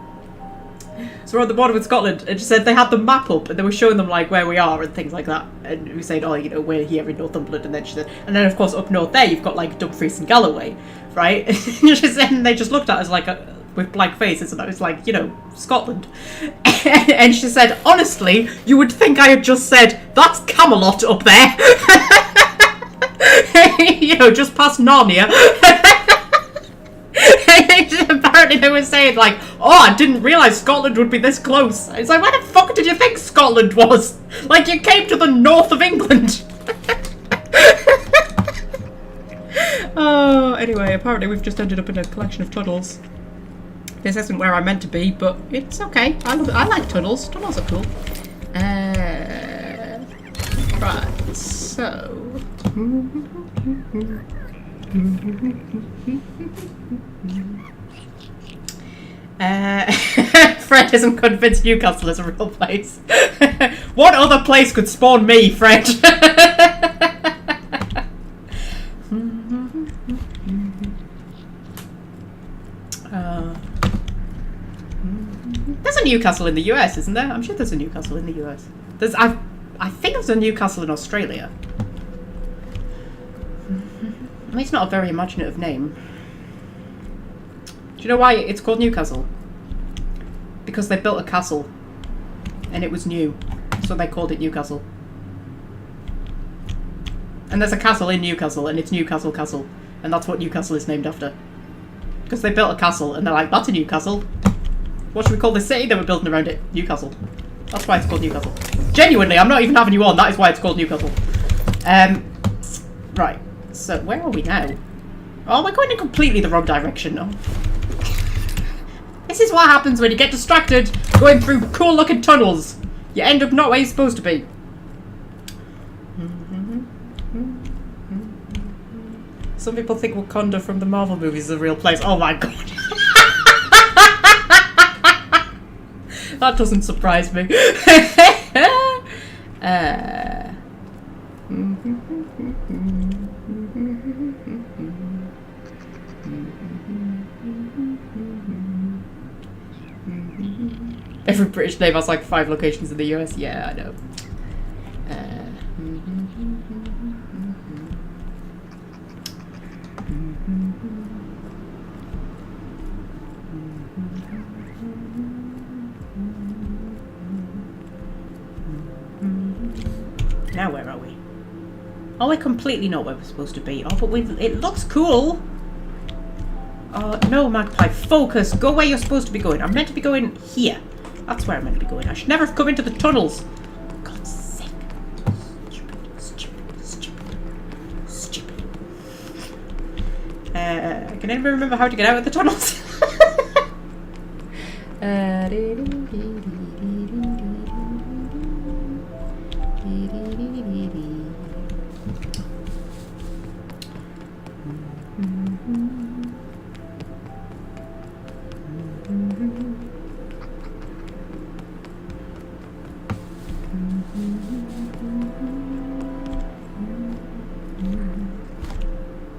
So we're on the border with Scotland, and she said they had the map up and they were showing them like where we are and things like that. And we said, oh, you know, we're here in Northumberland, and then she said, and then of course up north there you've got like Dumfries and Galloway, right? And she said, and they just looked at us like with blank faces, and I was like, you know, Scotland. And she said, honestly, you would think I had just said, that's Camelot up there. You know, just past Narnia. Apparently they were saying like, oh, I didn't realise Scotland would be this close. It's like, where the fuck did you think Scotland was? Like, you came to the north of England. Oh, anyway, apparently we've just ended up in a collection of tunnels. This isn't where I'm meant to be, but it's okay. I like tunnels. Tunnels are cool. Right, so... Fred isn't convinced Newcastle is a real place. What other place could spawn me, Fred? There's a Newcastle in the US, isn't there? I'm sure there's a Newcastle in the US. I think there's a Newcastle in Australia. I mean, it's not a very imaginative name. Do you know why it's called Newcastle? Because they built a castle and it was new, so they called it Newcastle. And there's a castle in Newcastle and it's Newcastle Castle, and that's what Newcastle is named after. Because they built a castle and they're like, that's a Newcastle. What should we call this city that we're building around it? Newcastle. That's why it's called Newcastle. Genuinely, I'm not even having you on, that is why it's called Newcastle. Right, so where are we now? Oh, we're going in completely the wrong direction now. This is what happens when you get distracted going through cool looking tunnels. You end up not where you're supposed to be. Some people think Wakanda from the Marvel movies is a real place. Oh my god. That doesn't surprise me. Every British name has like 5 locations in the US. Yeah, I know. Now where are we? Oh, we're completely not where we're supposed to be. Oh, but it looks cool. No, Magpie, focus. Go where you're supposed to be going. I'm meant to be going here. That's where I'm meant to be going. I should never have come into the tunnels. God's sake. Stupid. Can anybody remember how to get out of the tunnels?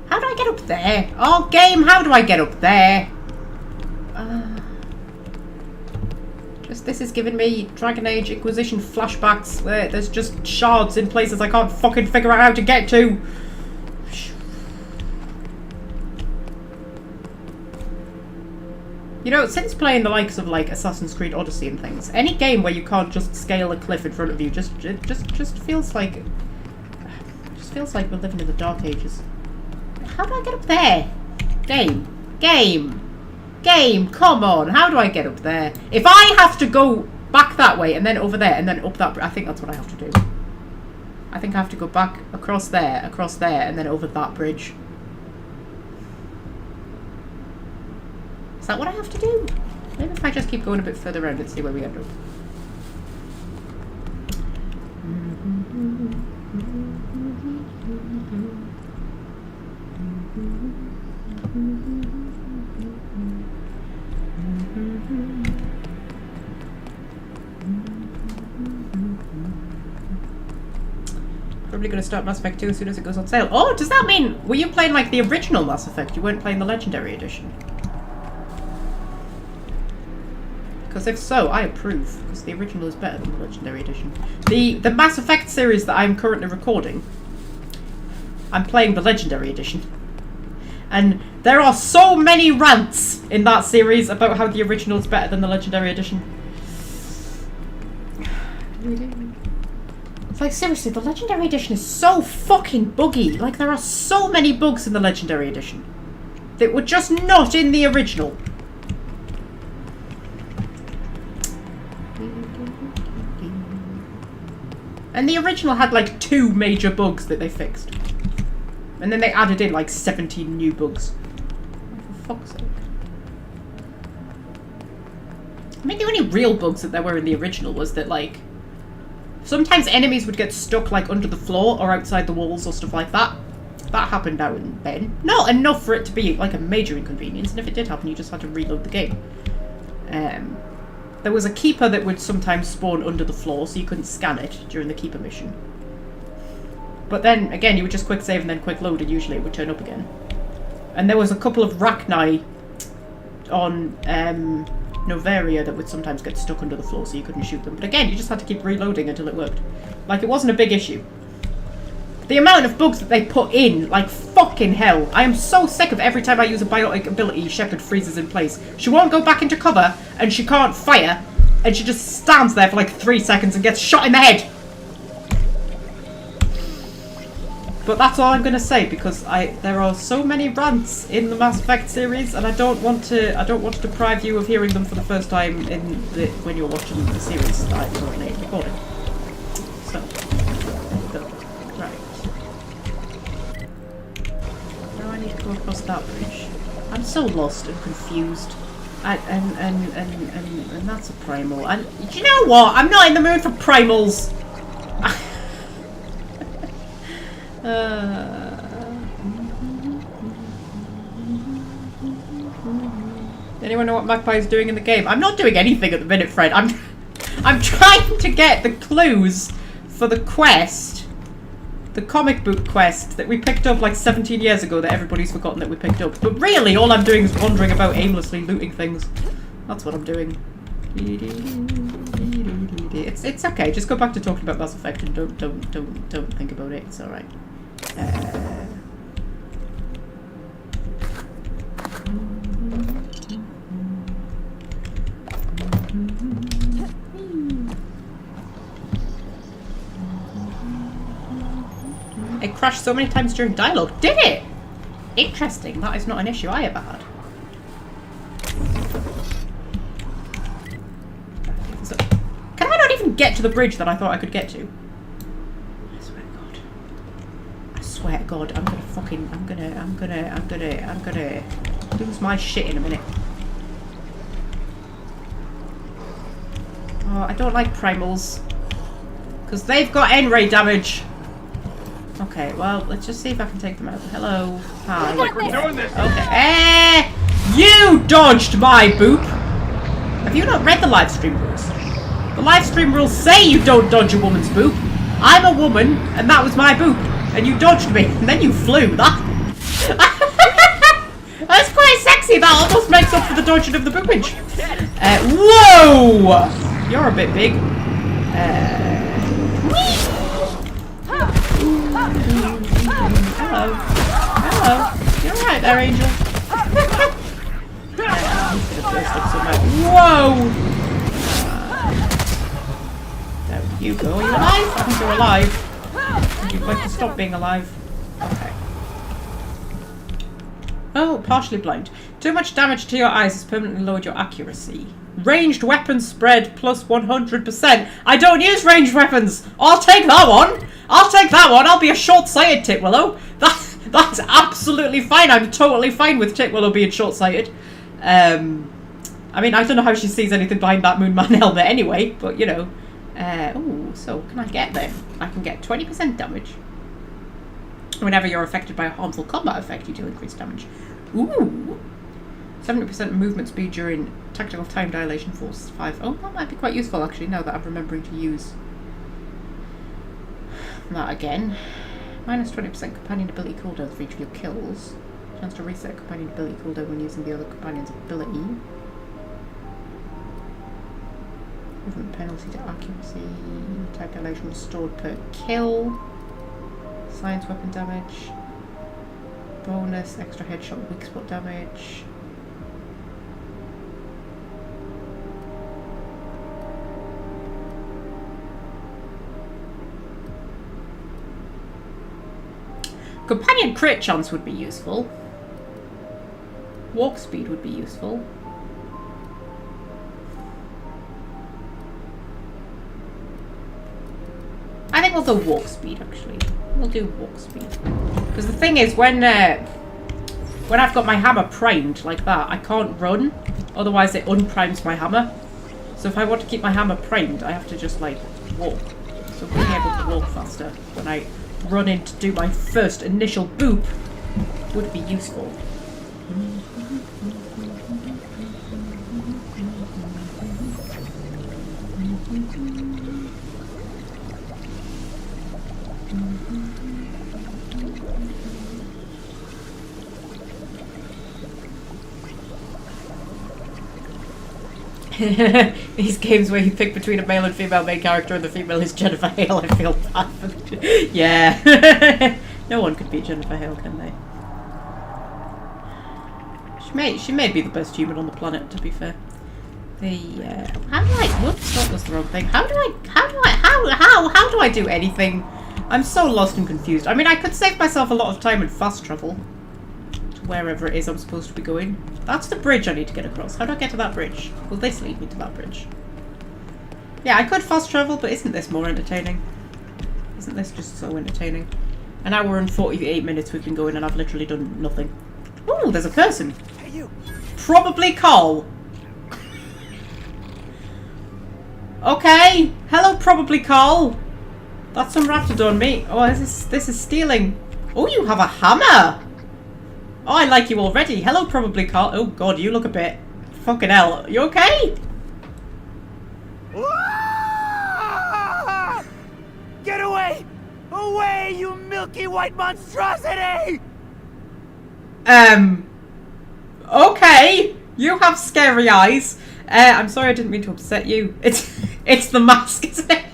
How do I get up there? Oh, game, how do I get up there? This is giving me Dragon Age Inquisition flashbacks where there's just shards in places I can't fucking figure out how to get to. You know, since playing the likes of like Assassin's Creed Odyssey and things, any game where you can't just scale a cliff in front of you just feels like we're living in the Dark Ages. How do I get up there? Game, come on. How do I get up there? If I have to go back that way and then over there and then up that, I think that's what I have to do. I think I have to go back across there, and then over that bridge. Is that what I have to do? Maybe if I just keep going a bit further around and see where we end up. Probably going to start Mass Effect 2 as soon as it goes on sale. Oh, does that mean... Were you playing like the original Mass Effect? You weren't playing the Legendary Edition? Because if so, I approve. Because the original is better than the Legendary Edition. The Mass Effect series that I'm currently recording, I'm playing the Legendary Edition. And there are so many rants in that series about how the original is better than the Legendary Edition. It's like, seriously, the Legendary Edition is so fucking buggy. Like, there are so many bugs in the Legendary Edition that were just not in the original. And the original had like 2 major bugs that they fixed. And then they added in like 17 new bugs. For fuck's sake. I mean, the only real bugs that there were in the original was that like... Sometimes enemies would get stuck like under the floor or outside the walls or stuff like that. That happened now and then. Not enough for it to be like a major inconvenience, and if it did happen you just had to reload the game. There was a keeper that would sometimes spawn under the floor, so you couldn't scan it during the keeper mission. But then, again, you would just quick save and then quick load, and usually it would turn up again. And there was a couple of Rachni on Novaria that would sometimes get stuck under the floor, so you couldn't shoot them. But again, you just had to keep reloading until it worked. Like, it wasn't a big issue. The amount of bugs that they put in, like, fucking hell. I am so sick of every time I use a biotic ability, Shepard freezes in place. She won't go back into cover, and she can't fire, and she just stands there for like 3 seconds and gets shot in the head. But that's all I'm going to say, because there are so many rants in the Mass Effect series, and I don't want to deprive you of hearing them for the first time when you're watching the series that I'm currently recording. So, right. Now I need to go across that bridge. I'm so lost and confused. And that's a primal. And do you know what? I'm not in the mood for primals. Anyone know what Magpie is doing in the game? I'm not doing anything at the minute, Fred. I'm trying to get the clues for the quest, the comic book quest that we picked up like 17 years ago that everybody's forgotten that we picked up. But really, all I'm doing is wandering about aimlessly looting things. That's what I'm doing. It's okay. Just go back to talking about Mass Effect and don't think about it. It's all right. It crashed so many times during dialogue. Did it? Interesting. That is not an issue I ever had. So, can I not even get to the bridge that I thought I could get to? I swear to God, I'm gonna lose my shit in a minute. Oh, I don't like primals. Because they've got N-ray damage. Okay, well, let's just see if I can take them out. Hello. Hi. Like we're doing this. Okay. You dodged my boop! Have you not read the Livestream Rules? The Livestream Rules say you don't dodge a woman's boop. I'm a woman, and that was my boop. And you dodged me, and then you flew. That's quite sexy. That almost makes up for the dodging of the boopage. Whoa! You're a bit big. Hello. Hello. You're right there, Angel. Whoa! There you go. Are you alive? I think you're alive. You'd like to stop being alive. Okay. Oh, partially blind. Too much damage to your eyes has permanently lowered your accuracy. Ranged weapon spread plus 100%. I don't use ranged weapons. I'll take that one. I'll take that one. I'll be a short-sighted Titwillow. That's absolutely fine. I'm totally fine with Titwillow being short-sighted. I mean, I don't know how she sees anything behind that Moonman helmet anyway, but you know. Oh, so can I get them? I can get 20% damage. Whenever you're affected by a harmful combat effect, you deal increased damage. Ooh! 70% movement speed during tactical time dilation force 5. Oh, that might be quite useful actually, now that I'm remembering to use that again. Minus 20% companion ability cooldown for each of your kills. Chance to reset companion ability cooldown when using the other companion's ability. Movement penalty to accuracy. Time dilation restored per kill. Science weapon damage. Bonus extra headshot weak spot damage. Companion crit chance would be useful. Walk speed would be useful. I think we'll do walk speed actually. We'll do walk speed. Because the thing is, when I've got my hammer primed like that, I can't run. Otherwise it unprimes my hammer. So if I want to keep my hammer primed, I have to just like walk. So being able to walk faster when I run in to do my first initial boop would be useful. These games where you pick between a male and female main character and the female is Jennifer Hale, I feel bad for the yeah. No one could beat Jennifer Hale, can they? She may be the best human on the planet, to be fair. How do I whoops, that was the wrong thing. How do I do anything? I'm so lost and confused. I mean, I could save myself a lot of time and fast travel to wherever it is I'm supposed to be going. That's the bridge I need to get across. How do I get to that bridge? Will this lead me to that bridge? Yeah, I could fast travel, but isn't this more entertaining? Isn't this just so entertaining? An hour and 48 minutes we've been going and I've literally done nothing. Ooh, there's a person. Hey, you. Probably Carl. Okay. Hello, probably Carl. That's some raptidon meat. Oh, this is stealing. Oh, you have a hammer. Oh, I like you already. Hello, probably Carl. Oh god, you look a bit fucking hell. You okay? Get away! Away, you milky white monstrosity! Okay. You have scary eyes. I'm sorry, I didn't mean to upset you. It's the mask, isn't it?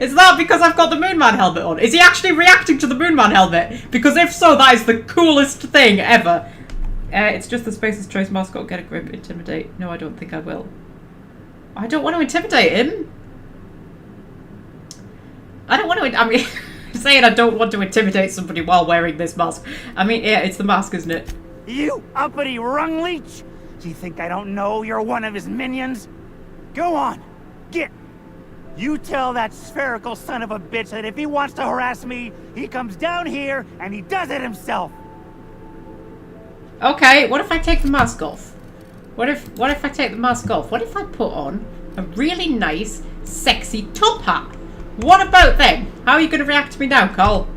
Is that because I've got the Moonman helmet on? Is he actually reacting to the Moonman helmet? Because if so, that is the coolest thing ever. It's just the Spacer's Choice mascot. Get a grip, intimidate. No, I don't think I will. I don't want to intimidate him. I don't want to... I mean, saying I don't want to intimidate somebody while wearing this mask. I mean, yeah, it's the mask, isn't it? You uppity rung leech! Do you think I don't know you're one of his minions? Go on, get... You tell that spherical son of a bitch that if he wants to harass me, he comes down here and he does it himself. Okay, what if I take the mask off? What if I take the mask off? What if I put on a really nice, sexy top hat? What about them? How are you going to react to me now, Carl?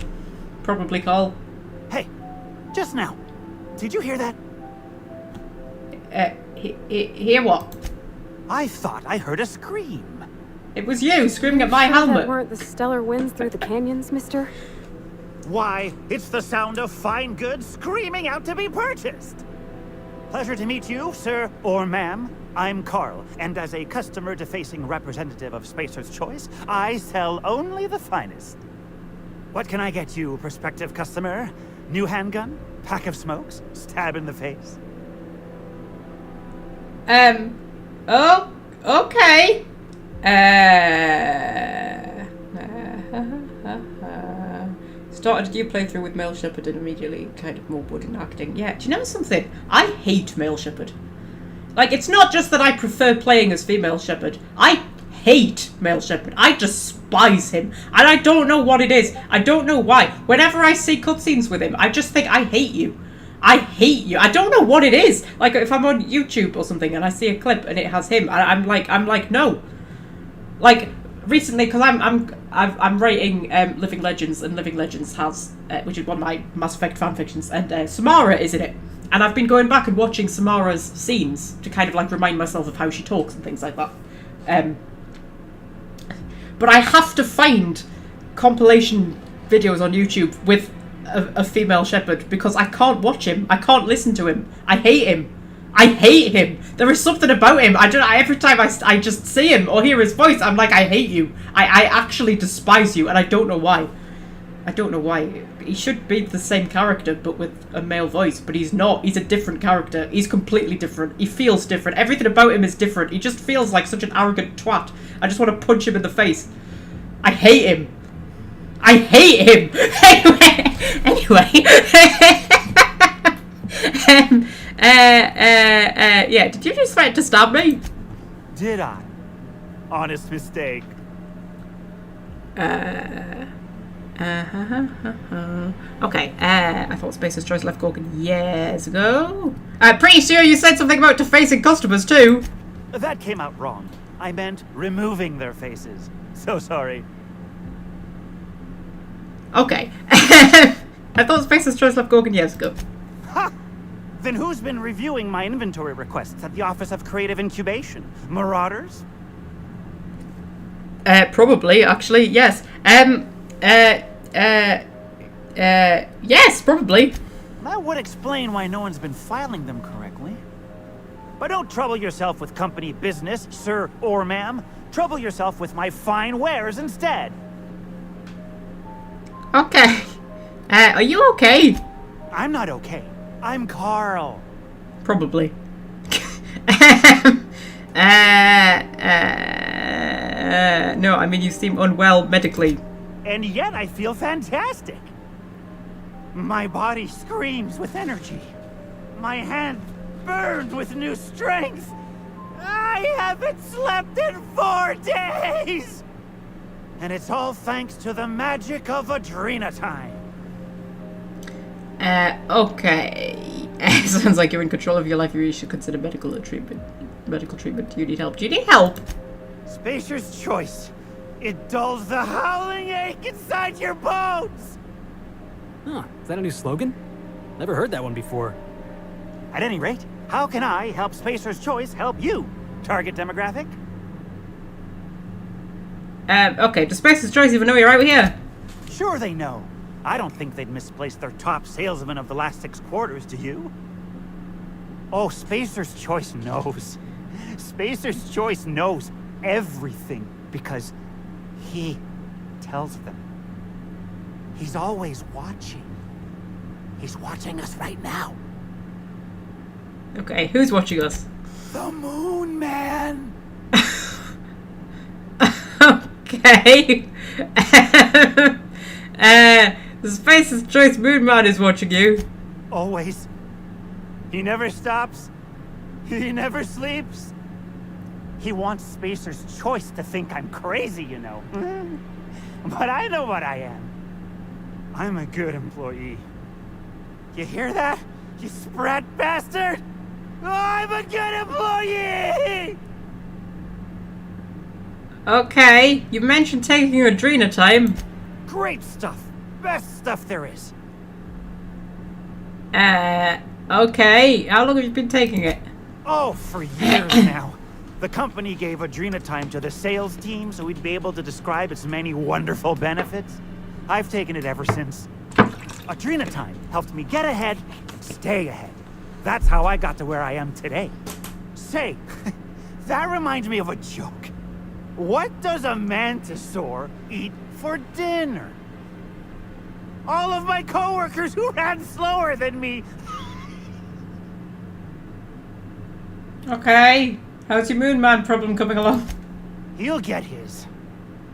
Probably Carl. Hey, just now, did you hear that? Hear what? I thought I heard a scream. It was you screaming at my helmet. That weren't the stellar winds through the canyons, mister? Why, it's the sound of fine goods screaming out to be purchased. Pleasure to meet you, sir or ma'am. I'm Carl, and as a customer-defacing representative of Spacer's Choice, I sell only the finest. What can I get you, prospective customer? New handgun? Pack of smokes? Stab in the face? Oh, okay. Started a new playthrough with Male Shepherd and immediately kind of more bored in acting. Yeah, do you know something? I hate Male Shepherd. Like, it's not just that I prefer playing as Female Shepherd. I hate Male Shepherd. I despise him. And I don't know what it is. I don't know why. Whenever I see cutscenes with him, I just think, I hate you. I hate you. I don't know what it is. Like, if I'm on YouTube or something and I see a clip and it has him, I'm like, no. Like, recently, because I'm writing Living Legends, and Living Legends has, which is one of my Mass Effect fanfictions, and Samara is in it. And I've been going back and watching Samara's scenes to kind of like remind myself of how she talks and things like that. But I have to find compilation videos on YouTube with a female shepherd because I can't watch him. I can't listen to him. I hate him. I hate him. There is something about him. Every time I just see him or hear his voice, I'm like, I hate you. I actually despise you, and I don't know why. I don't know why. He should be the same character, but with a male voice, but he's not. He's a different character. He's completely different. He feels different. Everything about him is different. He just feels like such an arrogant twat. I just want to punch him in the face. I hate him. I hate him. Anyway. Yeah, did you just threaten to stab me? Did I? Honest mistake. Okay, I thought Spacer's Choice left Gorgon years ago. Pretty sure you said something about defacing customers too. That came out wrong. I meant removing their faces. So sorry. Okay. I thought Spacer's Choice left Gorgon years ago. Ha! Then who's been reviewing my inventory requests at the Office of Creative Incubation? Marauders? Probably, actually, yes. Yes, probably. That would explain why no one's been filing them correctly. But don't trouble yourself with company business, sir or ma'am. Trouble yourself with my fine wares instead. Okay. Are you okay? I'm not okay. I'm Carl. Probably. No, I mean, you seem unwell medically. And yet I feel fantastic. My body screams with energy. My hand burns with new strength. I haven't slept in 4 days. And it's all thanks to the magic of Adrenatime. Okay. Sounds like you're in control of your life. You really should consider medical treatment. Do you need help? Do you need help? Spacer's Choice. It dulls the howling ache inside your bones. Huh, is that a new slogan? Never heard that one before. At any rate, how can I help Spacer's Choice help you? Target demographic? Okay, does Spacer's Choice even know you're out here? Sure they know. I don't think they'd misplace their top salesman of the last 6 quarters, do you? Oh, Spacer's Choice knows. Spacer's Choice knows everything because he tells them. He's always watching. He's watching us right now. Okay, who's watching us? The Moon Man! Okay. The Spacer's Choice Moon Man is watching you. Always. He never stops. He never sleeps. He wants Spacer's Choice to think I'm crazy, you know. But I know what I am. I'm a good employee. You hear that? You sprat bastard? I'm a good employee! Okay, you mentioned taking your Adrenatime. Great stuff. Best stuff there is. Okay. How long have you been taking it? Oh, for years now. The company gave Adrenatime to the sales team so we'd be able to describe its many wonderful benefits. I've taken it ever since. Adrenatime helped me get ahead and stay ahead. That's how I got to where I am today. Say, that reminds me of a joke. What does a mantisaur eat for dinner? All of my coworkers who ran slower than me. Okay. How's your moon man problem coming along? He'll get his.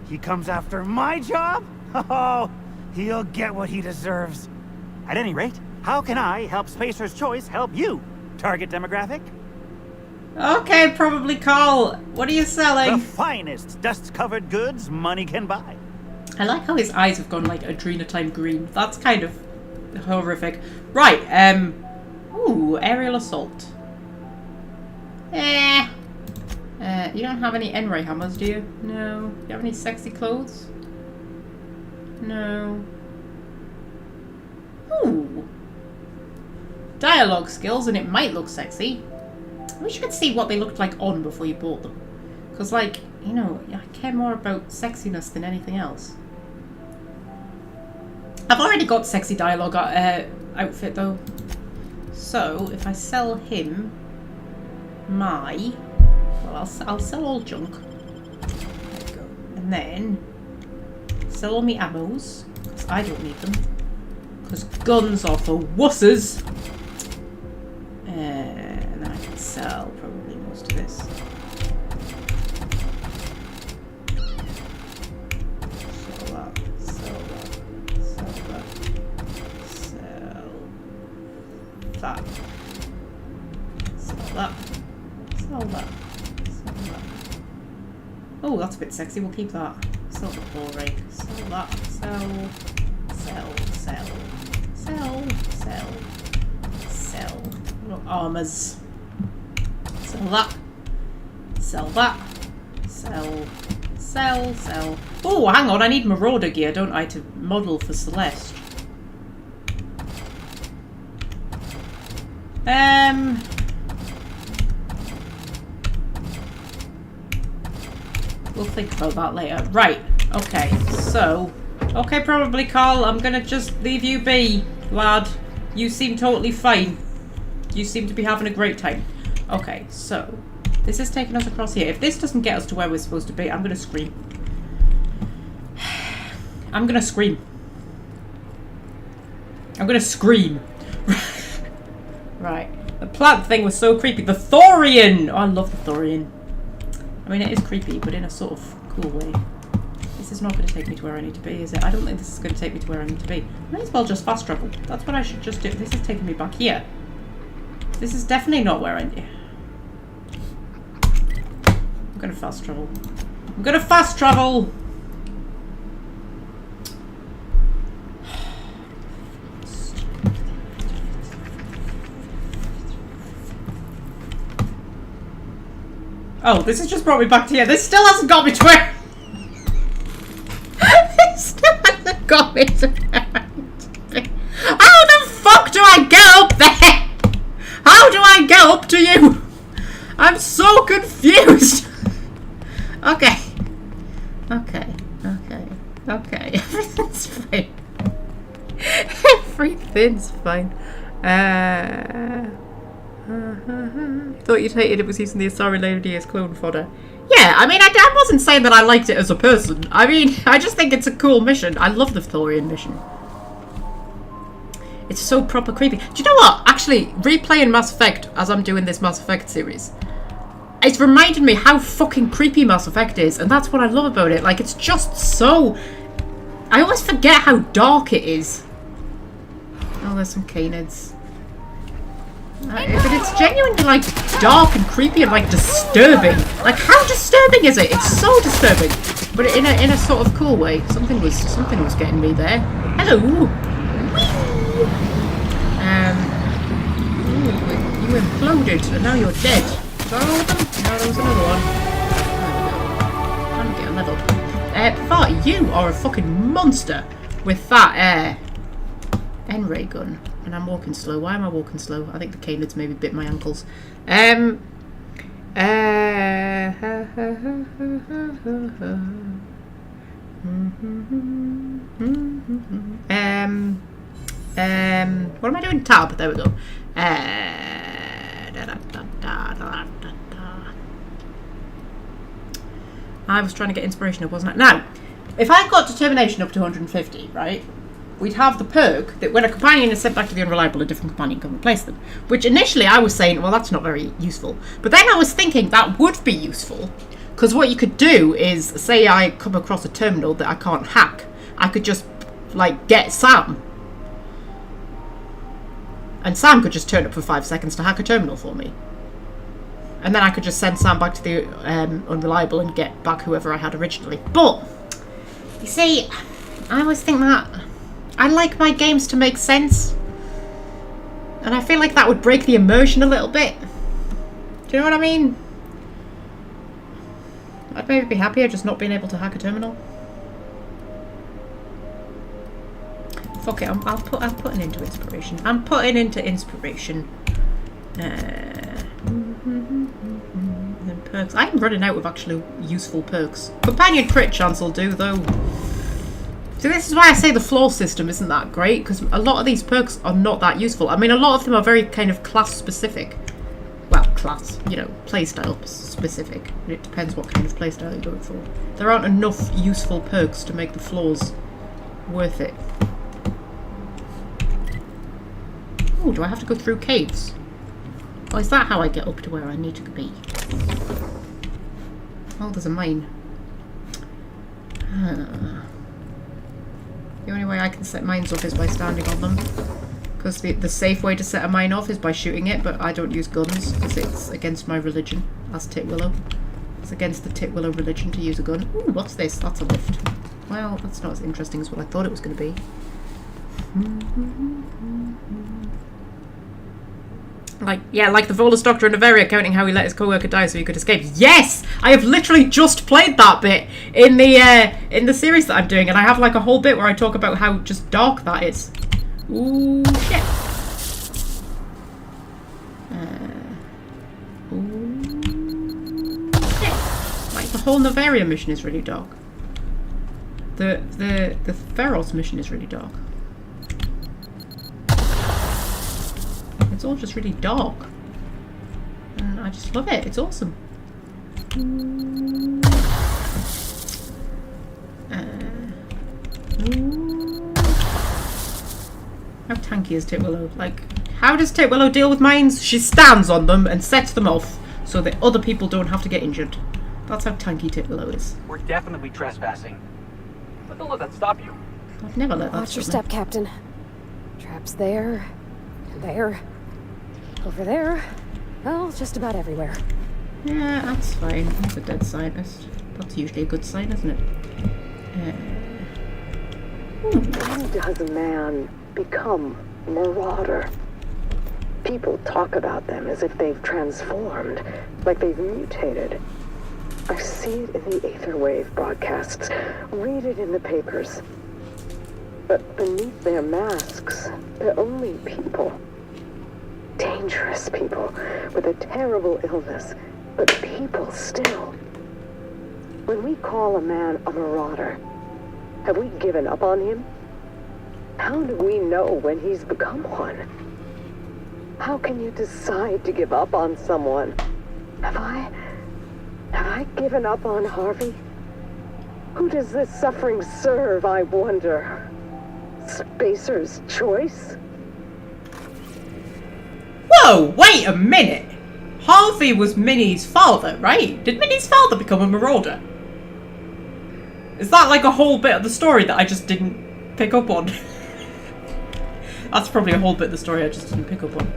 He comes after my job? Oh, he'll get what he deserves. At any rate, how can I help Spacer's Choice help you? Target demographic? Okay, probably Carl. What are you The selling? finest dust-covered goods money can buy. I like how his eyes have gone like adrenatime green. That's kind of horrific. Right, ooh, aerial assault. You don't have any N-ray hammers, do you? No. Do you have any sexy clothes? No. Ooh. Dialogue skills, and it might look sexy. I wish you could see what they looked like on before you bought them. Because, like, you know, I care more about sexiness than anything else. I've already got sexy dialogue outfit, though. So, if I sell him my... Well, I'll sell all junk. There we go. And then sell all my ammos, because I don't need them. Because guns are for wusses. And then I can sell probably most of this. Sell that, sell that, sell that, sell that, sell that, sell that. Oh, that's a bit sexy. We'll keep that. Sell the ball rake. Sell that. Sell. Armors. Sell that. Sell that. Sell. Oh, hang on. I need Marauder gear, don't I, to model for Celeste. We'll think about that later. Right. Okay. So. Okay, probably, Carl. I'm gonna just leave you be, lad. You seem totally fine. You seem to be having a great time. Okay, so. This is taking us across here. If this doesn't get us to where we're supposed to be, I'm gonna scream. I'm gonna scream. I'm gonna scream. Right. The plant thing was so creepy. The Thorian! Oh, I love the Thorian. I mean, it is creepy, but in a sort of cool way. This is not going to take me to where I need to be, is it? I don't think this is going to take me to where I need to be. I might as well just fast travel. That's what I should just do. This is taking me back here. This is definitely not where I need... I'm going to fast travel. I'm going to fast travel! Oh, this has just brought me back to here. This still hasn't got me to where... It still hasn't got me to where I need to be. How the fuck do I get up there? How do I get up to you? I'm so confused. Okay. Everything's fine. Everything's fine. Thought you'd hated it was using the Asari Lady as clone fodder. Yeah, I mean, I wasn't saying that I liked it as a person. I mean, I just think it's a cool mission. I love the Thorian mission. It's so proper creepy. Do you know what? Actually, replaying Mass Effect as I'm doing this Mass Effect series, it's reminded me how fucking creepy Mass Effect is, and that's what I love about it. Like, it's just so... I always forget how dark it is. Oh, there's some canids. But it's genuinely, like, dark and creepy and, like, disturbing. Like, how disturbing is it? It's so disturbing. But in a sort of cool way. Something was getting me there. Hello! Whee! Ooh, you imploded, and now you're dead. Was that all of them? No, there was another one. There we go. Trying to get leveled. Fart, you are a fucking monster with that, N-ray gun. And I'm walking slow. Why am I walking slow? I think the canids maybe bit my ankles. What am I doing? Tab. There we go. I was trying to get inspiration up, wasn't I? Now, if I got determination up to 150, right? we'd have the perk that when a companion is sent back to the unreliable, a different companion can replace them. Which initially I was saying, well, that's not very useful. But then I was thinking that would be useful. Because what you could do is, say I come across a terminal that I can't hack, I could just, like, get Sam. And Sam could just turn up for 5 seconds to hack a terminal for me. And then I could just send Sam back to the unreliable and get back whoever I had originally. But, you see, I always think that I like my games to make sense. And I feel like that would break the immersion a little bit. Do you know what I mean? I'd maybe be happier just not being able to hack a terminal. Fuck it, I'm putting into inspiration. I'm putting into inspiration. And perks. I'm running out of actually useful perks. Companion crit chance will do though. So this is why I say the floor system isn't that great, because a lot of these perks are not that useful. I mean, a lot of them are very kind of class specific. Well, class, you know, playstyle specific. It depends what kind of playstyle you're going for. There aren't enough useful perks to make the floors worth it. Oh, do I have to go through caves? Oh, is that how I get up to where I need to be? Oh, there's a mine. The only way I can set mines off is by standing on them. Because the safe way to set a mine off is by shooting it, but I don't use guns because it's against my religion as Titwillow. It's against the Titwillow religion to use a gun. Ooh, what's this? That's a lift. Well, that's not as interesting as what I thought it was going to be. Like the Volus Doctor in Averia counting how he let his co-worker die so he could escape. Yes! I have literally just played that bit in the series that I'm doing, and I have like a whole bit where I talk about how just dark that is. Ooh, shit. Ooh, shit. Like the whole Navaria mission is really dark. The Feros mission is really dark. It's all just really dark. And I just love it. It's awesome. How tanky is Titwillow? Like, how does Titwillow deal with mines? She stands on them and sets them off so that other people don't have to get injured. That's how tanky Titwillow is. We're definitely trespassing. But don't let that stop you. I've never let that Watch your stop step, Captain. Traps there, and there, over there. Well, just about everywhere. me. Yeah, that's fine. That's a dead scientist. That's usually a good sign, isn't it? When does a man become a marauder? People talk about them as if they've transformed, like they've mutated. I see it in the Aetherwave broadcasts, read it in the papers. But beneath their masks, they're only people. Dangerous people with a terrible illness, but people still. When we call a man a marauder, have we given up on him? How do we know when he's become one? How can you decide to give up on someone? Have I given up on Harvey? Who does this suffering serve, I wonder? Spacer's choice? Whoa, wait a minute! Harvey was Minnie's father, right? Did Minnie's father become a marauder? Is that like a whole bit of the story that I just didn't pick up on? That's probably a whole bit of the story I just didn't pick up on.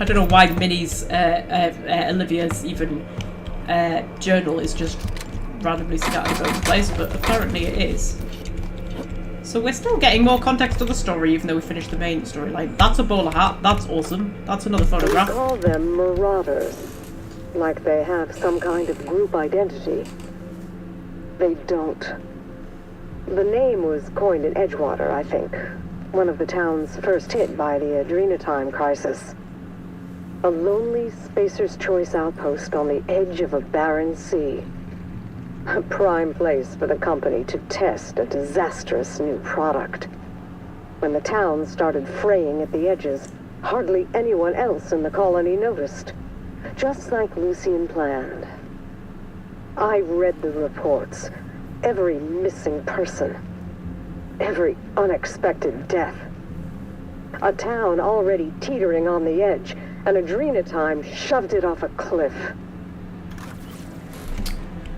I don't know why Minnie's, Olivia's even journal is just randomly scattered over the place, but apparently it is. So we're still getting more context to the story, even though we finished the main storyline. That's a bowler hat. That's awesome. That's another photograph. We call them marauders, like they have some kind of group identity. They don't. The name was coined in Edgewater, I think. One of the towns first hit by the Adrenatime crisis. A lonely Spacer's Choice outpost on the edge of a barren sea. A prime place for the company to test a disastrous new product. When the town started fraying at the edges, hardly anyone else in the colony noticed. Just like Lucian planned. I read the reports. Every missing person. every unexpected death. A town already teetering on the edge, and Adrenatime shoved it off a cliff.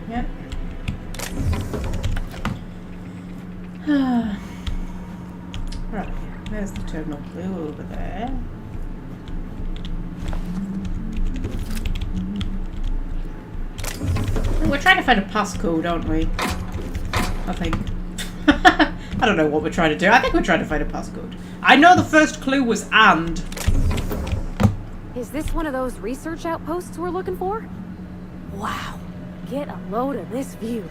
Yep. Right, there's the terminal blue over there. We're trying to find a passcode, aren't we? I think. I don't know what we're trying to do. I think we're trying to find a passcode. I know the first clue was and. Is this one of those research outposts we're looking for? Wow. Get a load of this view.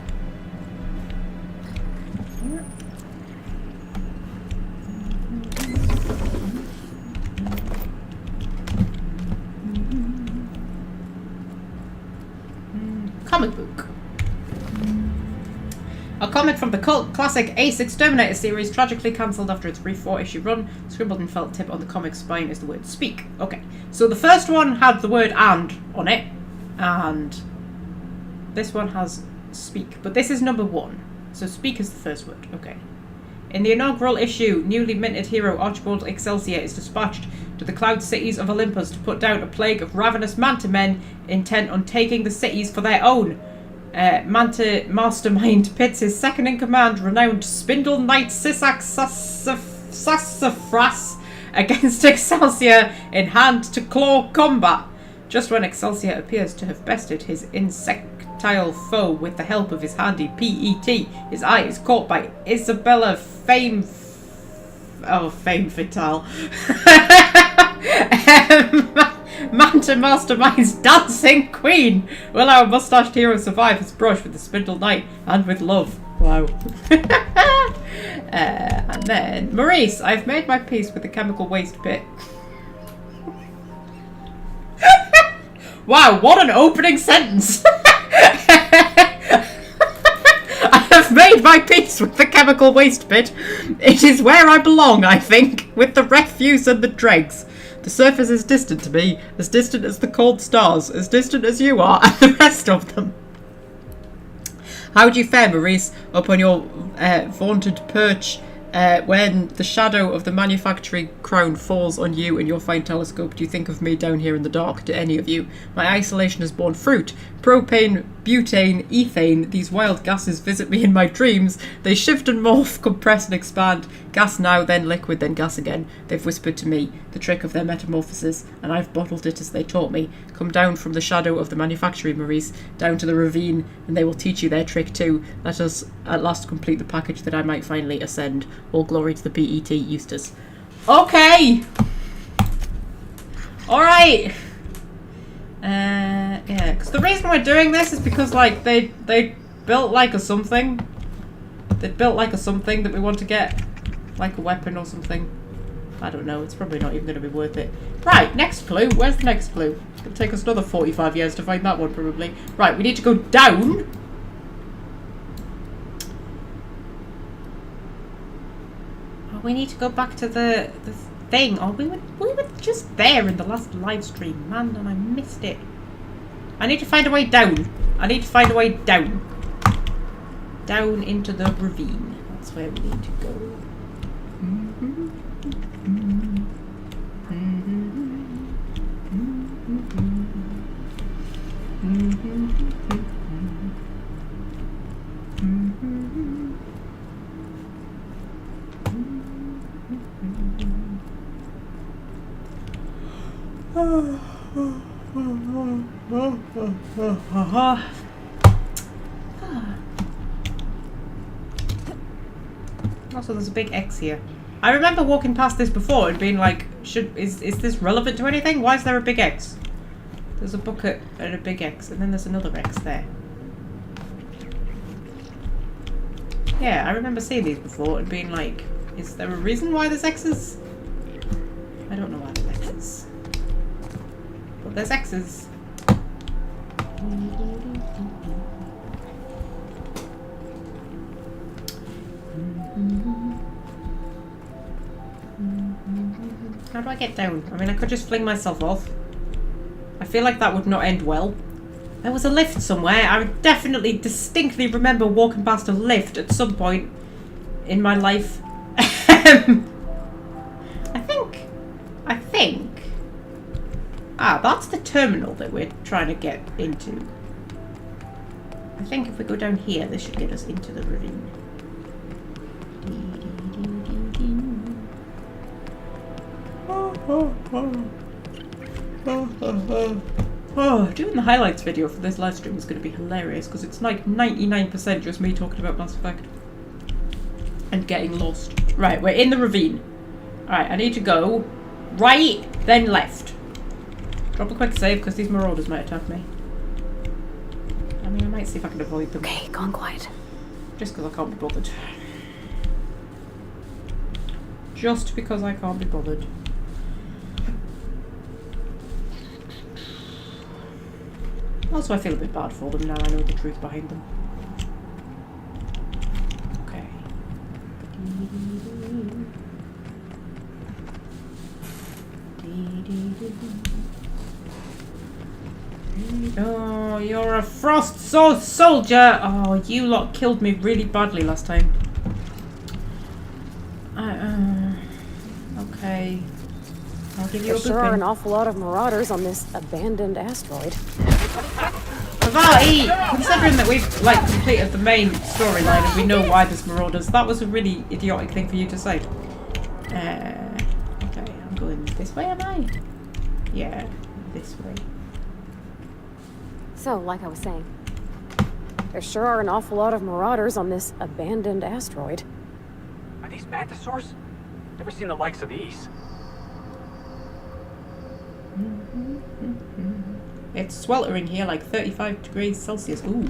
Comic book. A comic from the cult classic Ace Exterminator series, tragically cancelled after its brief 4-issue run. Scribbled in felt tip on the comic's spine is the word speak. Okay, so the first one had the word and on it, and this one has speak, but this is number 1. So speak is the first word. Okay. In the inaugural issue, newly minted hero Archibald Excelsior is dispatched to the cloud cities of Olympus to put down a plague of ravenous manta men intent on taking the cities for their own. Manta mastermind pits his second-in-command, renowned Spindle Knight Sisak Sassafras against Excelsior in hand-to-claw combat. Just when Excelsior appears to have bested his insectile foe with the help of his handy PET, his eye is caught by Isabella Fame Fatale. Manta Mastermind's dancing queen. Will our mustached hero survive his brush with the Spindle Knight and with love? Wow. And then, Maurice, I've made my peace with the chemical waste pit. Wow, what an opening sentence. I have made my peace with the chemical waste pit. It is where I belong, I think, with the refuse and the dregs. The surface is distant to me, as distant as the cold stars, as distant as you are, and the rest of them. How do you fare, Maurice, up on your vaunted perch when the shadow of the manufacturing crown falls on you and your fine telescope? Do you think of me down here in the dark? Do any of you? My isolation has borne fruit. Propane, butane, ethane, these wild gases visit me in my dreams. They shift and morph, compress and expand. Gas now, then liquid, then gas again. They've whispered to me the trick of their metamorphosis, and I've bottled it as they taught me. Come down from the shadow of the manufactory, Maurice, down to the ravine, and they will teach you their trick too. Let us at last complete the package that I might finally ascend. All glory to the PET, Eustace. Okay! Alright! Yeah, because the reason we're doing this is because, like, they built, like, a something. They built, like, a something that we want to get. Like a weapon or something. I don't know, it's probably not even going to be worth it. Right, next clue. Where's the next clue? It's going to take us another 45 years to find that one, probably. Right, we need to go down. Oh, we need to go back to the thing. Oh, we were just there in the last live stream, man, and I missed it. I need to find a way down. I need to find a way down. Down into the ravine. That's where we need to go. Also, there's a big X here. I remember walking past this before and being like, is this relevant to anything? Why is there a big X? There's a bucket and a big X, and then there's another X there. Yeah, I remember seeing these before and being like, is there a reason why there's X's? I don't know why there's X's. But there's X's. How do I get down? I mean, I could just fling myself off. I feel like that would not end well. There was a lift somewhere. I definitely, distinctly remember walking past a lift at some point in my life. I think. Ah, that's the terminal that we're trying to get into. I think if we go down here, this should get us into the ravine. Oh, doing the highlights video for this live stream is going to be hilarious because it's like 99% just me talking about Mass Effect and getting lost. Right, we're in the ravine. Alright, I need to go right, then left. Drop a quick save because these marauders might attack me. I mean, I might see if I can avoid them. Okay, gone quiet. Just because I can't be bothered. Just because I can't be bothered. Also, I feel a bit bad for them now I know the truth behind them. Okay. Oh, you're a frost soldier! Oh, you lot killed me really badly last time. Okay. I'll give you There a sure are an booping. awful lot of marauders on this abandoned asteroid. Considering that we've like completed the main storyline and we know why there's marauders, that was a really idiotic thing for you to say. Okay, I'm going this way, am I? Yeah, this way. So, like I was saying, there sure are an awful lot of marauders on this abandoned asteroid. Are these mantisaurs? Never seen the likes of these. It's sweltering here, like 35 degrees Celsius. Ooh.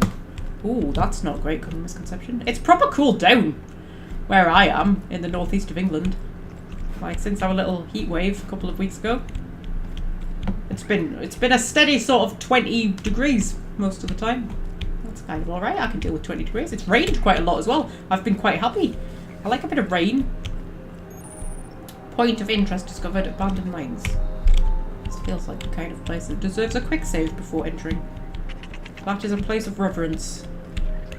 Ooh, that's not great, common misconception. It's proper cooled down where I am, in the northeast of England. Like, since our little heat wave a couple of weeks ago. It's been a steady sort of 20 degrees most of the time. That's kind of alright, I can deal with 20 degrees. It's rained quite a lot as well. I've been quite happy. I like a bit of rain. Point of interest discovered, abandoned mines. This feels like the kind of place that deserves a quick save before entering. That is a place of reverence.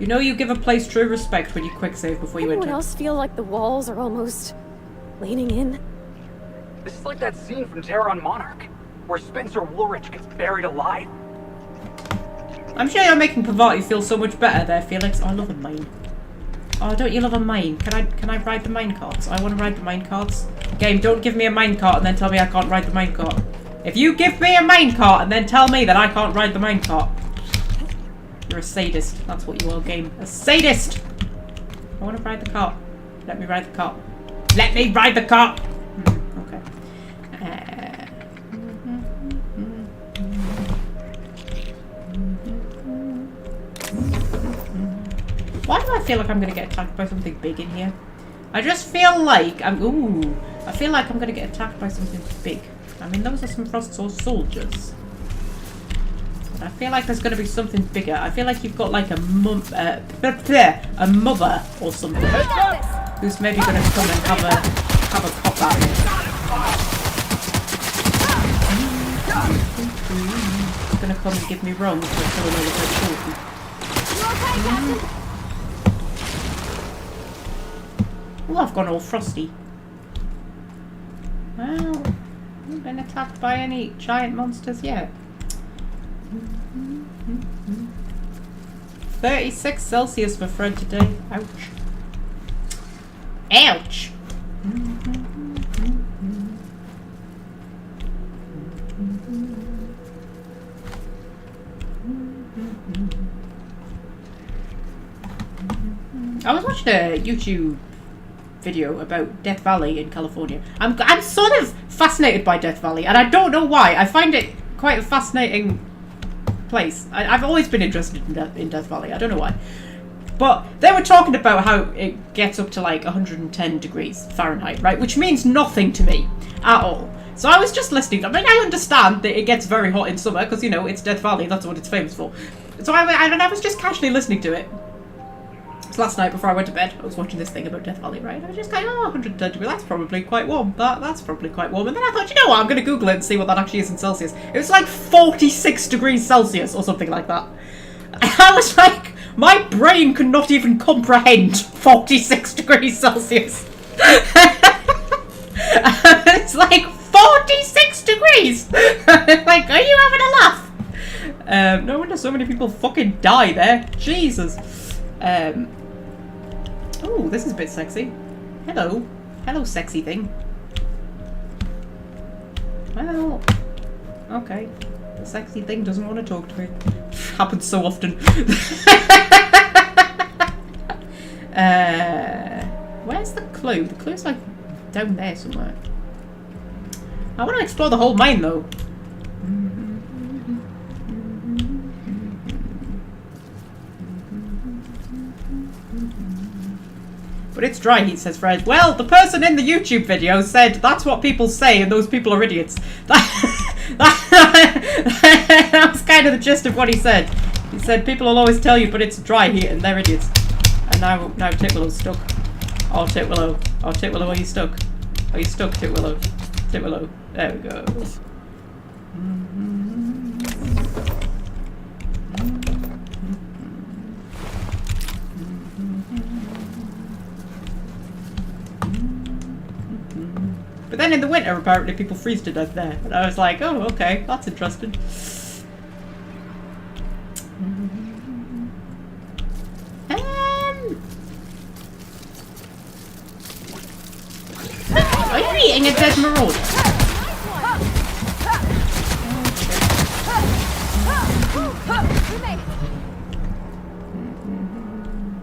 You know you give a place true respect when you quick save before you Anyone enter. else feel like the walls are almost leaning in? This is like that scene from Terror on Monarch, where Spencer Woolrich gets buried alive. I'm sure you're making Pavati feel so much better there, Felix. Oh, I love a mine. Oh, don't you love a mine? Can I ride the mine carts? I want to ride the mine carts. Game, don't give me a mine cart and then tell me I can't ride the mine cart. If you give me a mine cart and then tell me that I can't ride the mine cart, you're a sadist. That's what you are, game. A sadist! I want to ride the cart. Let me ride the cart. Let me ride the cart! Okay. Why do I feel like I'm going to get attacked by something big in here? I just feel like I feel like I'm going to get attacked by something big. I mean, those are some frost soldiers. But I feel like there's going to be something bigger. I feel like you've got like a mother or something who's maybe going to come and have a pop at me. He's going to come and give me runs for killing all of her children. Oh, I've gone all frosty. Well, I haven't been attacked by any giant monsters yet. 36 Celsius for Fred today. Ouch. Ouch! I was watching a YouTube video about Death Valley in California. I'm sort of fascinated by Death Valley, and I don't know why. I find it quite a fascinating place. I've always been interested in Death Valley. I don't know why. But they were talking about how it gets up to like 110 degrees Fahrenheit, right? Which means nothing to me at all. So I was just listening. I mean, I understand that it gets very hot in summer because, you know, it's Death Valley. That's what it's famous for. So I was just casually listening to it. So last night before I went to bed, I was watching this thing about Death Valley, right? I was just going, oh, 110 degrees, that's probably quite warm. That's probably quite warm. And then I thought, you know what, I'm going to Google it and see what that actually is in Celsius. It was like 46 degrees Celsius or something like that. And I was like, My brain cannot even comprehend 46 degrees Celsius. It's like 46 degrees. Like, are you having a laugh? No wonder so many people fucking die there. Jesus. Oh, this is a bit sexy. Hello. Hello, sexy thing. Well, okay. The sexy thing doesn't want to talk to me. Happens so often. Where's the clue? The clue's like down there somewhere. I want to explore the whole mine though. But it's dry heat, says Fred. Well, the person in the YouTube video said that's what people say and those people are idiots. That was kind of the gist of what he said. He said people will always tell you, but it's dry heat and they're idiots. And now Titwillow's stuck. Oh, Titwillow. Oh, Titwillow, are you stuck? Are you stuck, Titwillow? Titwillow. There we go. But then in the winter, apparently, people freeze to death there. And I was like, oh, okay, that's interesting. Are you eating a dead marauder?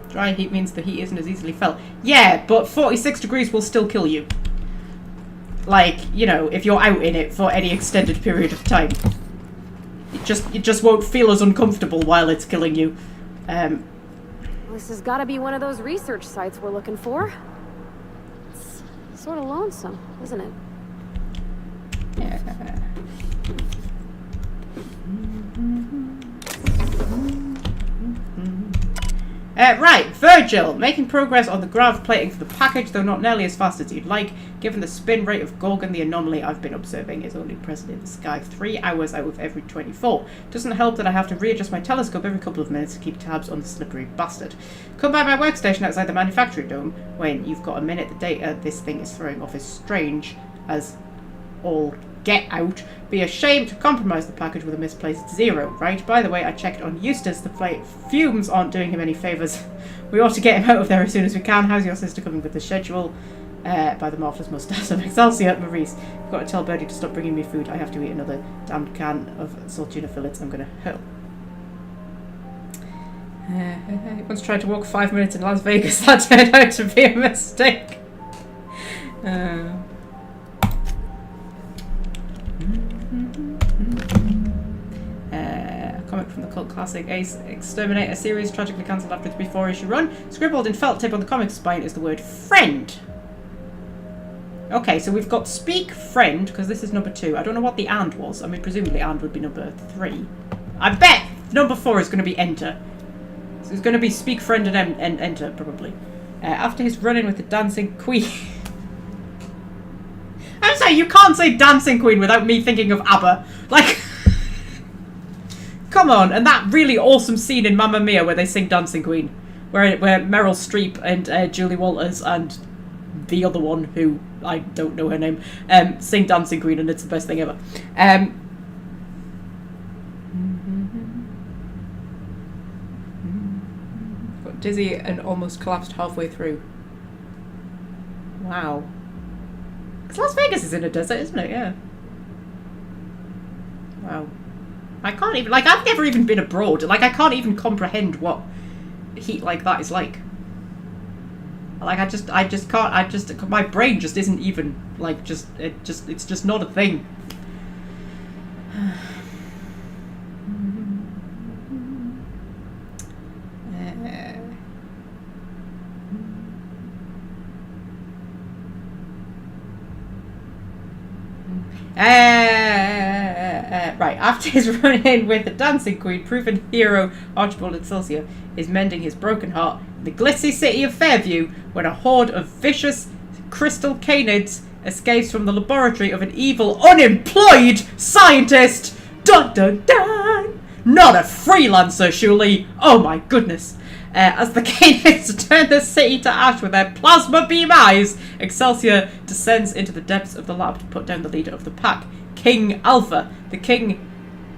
Dry heat means the heat isn't as easily felt. Yeah, but 46 degrees will still kill you. Like, you know, if you're out in it for any extended period of time. It just won't feel as uncomfortable while it's killing you. This has got to be one of those research sites we're looking for. It's sort of lonesome, isn't it? Yeah. Right, Virgil, making progress on the grav plating for the package, though not nearly as fast as you'd like, given the spin rate of Gorgon. The anomaly I've been observing is only present in the sky 3 hours out of every 24. Doesn't help that I have to readjust my telescope every couple of minutes to keep tabs on the slippery bastard. Come by my workstation outside the manufacturing dome when you've got a minute. The data this thing is throwing off is strange as all get out. Be ashamed to compromise the package with a misplaced 0, right? By the way, I checked on Eustace. The fumes aren't doing him any favours. We ought to get him out of there as soon as we can. How's your sister coming with the schedule? By the marvellous moustache of Excelsior. Maurice, I've got to tell Birdie to stop bringing me food. I have to eat another damned can of salt tuna fillets. I'm going to hurl. He once tried to walk 5 minutes in Las Vegas. That turned out to be a mistake. Comic from the cult classic Ace Exterminator series, tragically cancelled after its before issue run. Scribbled in felt tip on the comic spine is the word friend. Okay, so we've got speak friend, because this is number 2. I don't know what the and was. I mean, presumably and would be number 3. I bet number 4 is going to be enter. So it's going to be speak friend and enter, probably. After his run-in with the dancing queen. I'm sorry, you can't say dancing queen without me thinking of ABBA. Like... Come on, and that really awesome scene in Mamma Mia where they sing Dancing Queen, where Meryl Streep and Julie Walters and the other one, who I don't know her name, sing Dancing Queen, and it's the best thing ever. Got dizzy and almost collapsed halfway through. Wow. Because Las Vegas is in a desert, isn't it? Yeah. Wow. I can't even, like, I've never even been abroad. Like, I can't even comprehend what heat like that is like. Like, I just can't, my brain just isn't even, like, it's just not a thing. Right, after his run-in with the Dancing Queen, proven hero Archibald Excelsior is mending his broken heart in the glitzy city of Fairview when a horde of vicious crystal canids escapes from the laboratory of an evil, unemployed scientist. Dun dun dun! Not a freelancer, surely! Oh my goodness! As the Canaanites turn the city to ash with their plasma beam eyes, Excelsior descends into the depths of the lab to put down the leader of the pack, King Alpha. The King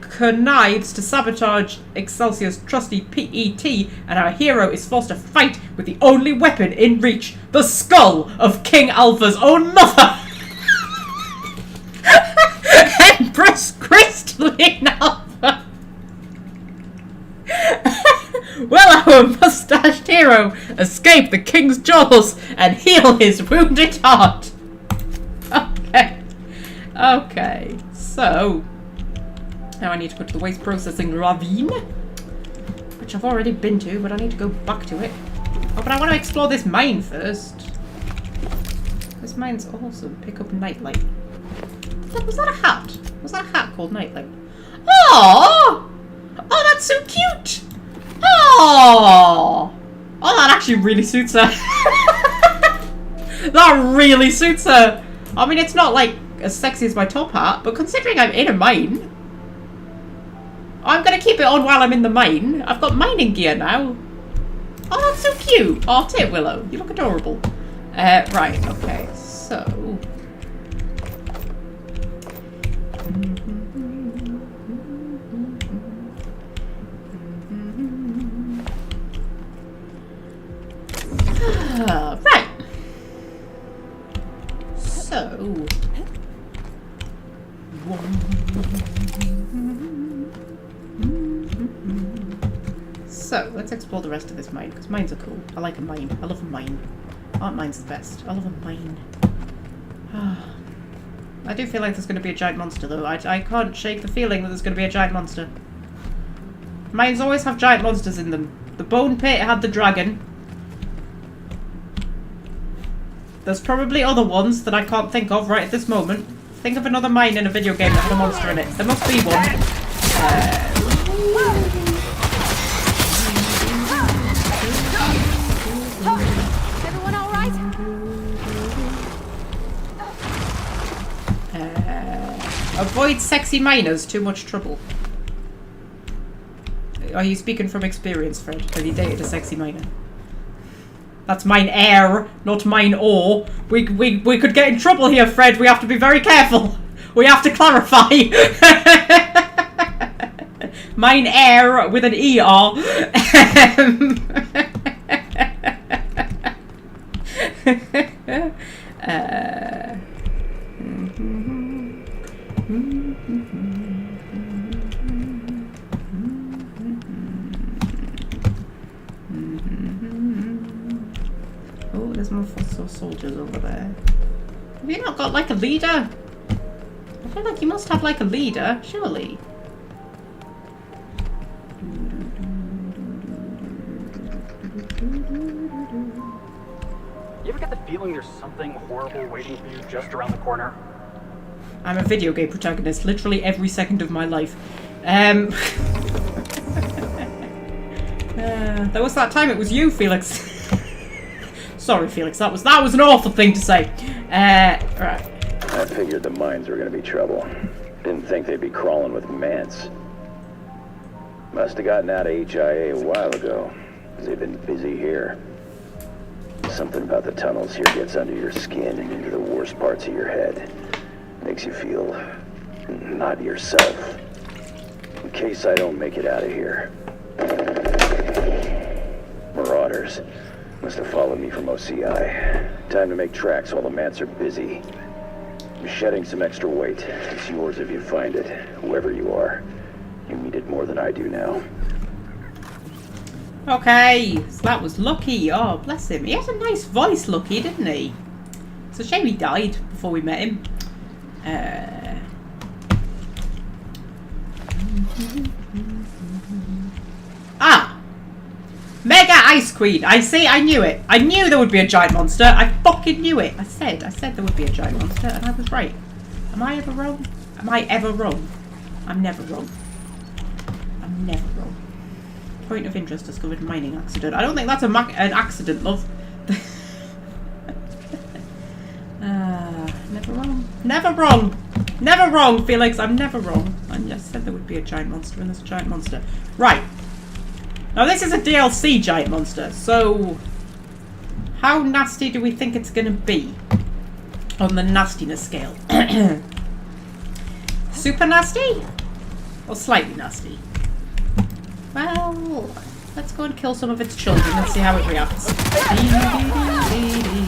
connives to sabotage Excelsior's trusty PET, and our hero is forced to fight with the only weapon in reach, the skull of King Alpha's own mother! Empress Crystalline Alpha! Will our mustached hero escape the king's jaws and heal his wounded heart? Okay, so now I need to go to the waste processing ravine, which I've already been to, but I need to go back to it. Oh, but I want to explore this mine first. This mine's awesome. Pick up nightlight. Was that a hat? Was that a hat called nightlight? Oh! Oh, that's so cute! Oh! Oh, that actually really suits her. That really suits her. I mean, it's not like as sexy as my top hat, but considering I'm in a mine, I'm gonna keep it on while I'm in the mine. I've got mining gear now. Oh, that's so cute. Oh, Titwillow, you look adorable. Right, okay, so... right. So, let's explore the rest of this mine, because mines are cool. I like a mine. I love a mine. Aren't mines the best? I love a mine. I do feel like there's going to be a giant monster, though. I can't shake the feeling that there's going to be a giant monster. Mines always have giant monsters in them. The bone pit had the dragon. There's probably other ones that I can't think of right at this moment. Think of another mine in a video game that had a monster in it. There must be one. Everyone all right? Avoid sexy miners. Too much trouble. Are you speaking from experience, Fred? Have you dated a sexy miner? That's mine air, not mine ore. We could get in trouble here, Fred. We have to be very careful. We have to clarify. Mine air with an ER. Oh, there's more fossil soldiers over there. Have you not got like a leader? I feel like you must have like a leader, surely. You ever get the feeling there's something horrible waiting for you just around the corner? I'm a video game protagonist literally every second of my life. There was that time it was you, Felix. Sorry, Felix, that was an awful thing to say. Right. I figured the mines were gonna be trouble. Didn't think they'd be crawling with mants. Must have gotten out of HIA a while ago, because they've been busy here. Something about the tunnels here gets under your skin and into the worst parts of your head. Makes you feel not yourself. In case I don't make it out of here. Marauders. Must have followed me from OCI. Time to make tracks while the mants are busy. I'm shedding some extra weight. It's yours if you find it, whoever you are. You need it more than I do now. Okay, so that was Lucky. Oh, bless him. He had a nice voice, Lucky, didn't he? It's a shame he died before we met him. Mega Ice Queen. I knew it. I knew there would be a giant monster. I fucking knew it. I said there would be a giant monster, and I was right. Am I ever wrong? Am I ever wrong? I'm never wrong. I'm never wrong. Point of interest discovered mining accident. I don't think that's an accident, love. Never wrong. Never wrong. Never wrong, Felix. I'm never wrong. And I said there would be a giant monster, and there's a giant monster. Right. Now this is a DLC giant monster, so how nasty do we think it's going to be on the nastiness scale? Super nasty? Or slightly nasty? Well, let's go and kill some of its children and see how it reacts.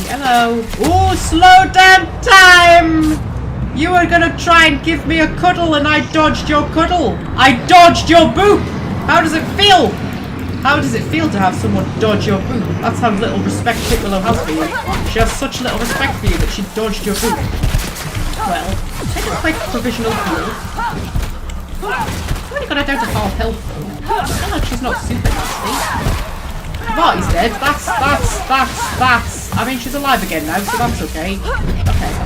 Hello. Oh, slow down time! You were gonna try and give me a cuddle and I dodged your cuddle. I dodged your boop! How does it feel? How does it feel to have someone dodge your boop? That's how little respect Titwillow has for you. She has such little respect for you that she dodged your boop. Well, take a quick provisional heal. I've already got her down to half health though. I feel like she's not super nasty. Varty's dead. That's. I mean, she's alive again now, so that's okay. Okay.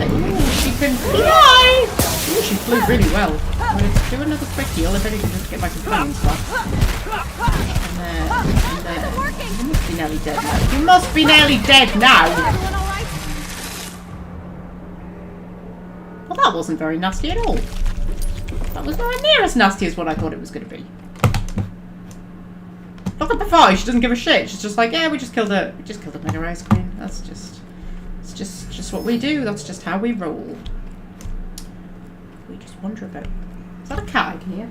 Ooh, she can fly! Ooh, she flew really well. I'm going to do another quick heal if anything, just to get my companions back. And then. You must be nearly dead now. You must be nearly dead now! Well, that wasn't very nasty at all. That was nowhere near as nasty as what I thought it was going to be. Look at the fight, she doesn't give a shit. She's just like, yeah, we just killed a mega ice queen. That's just, it's just what we do. That's just how we roll. We just wander about. Is that a cat I can hear?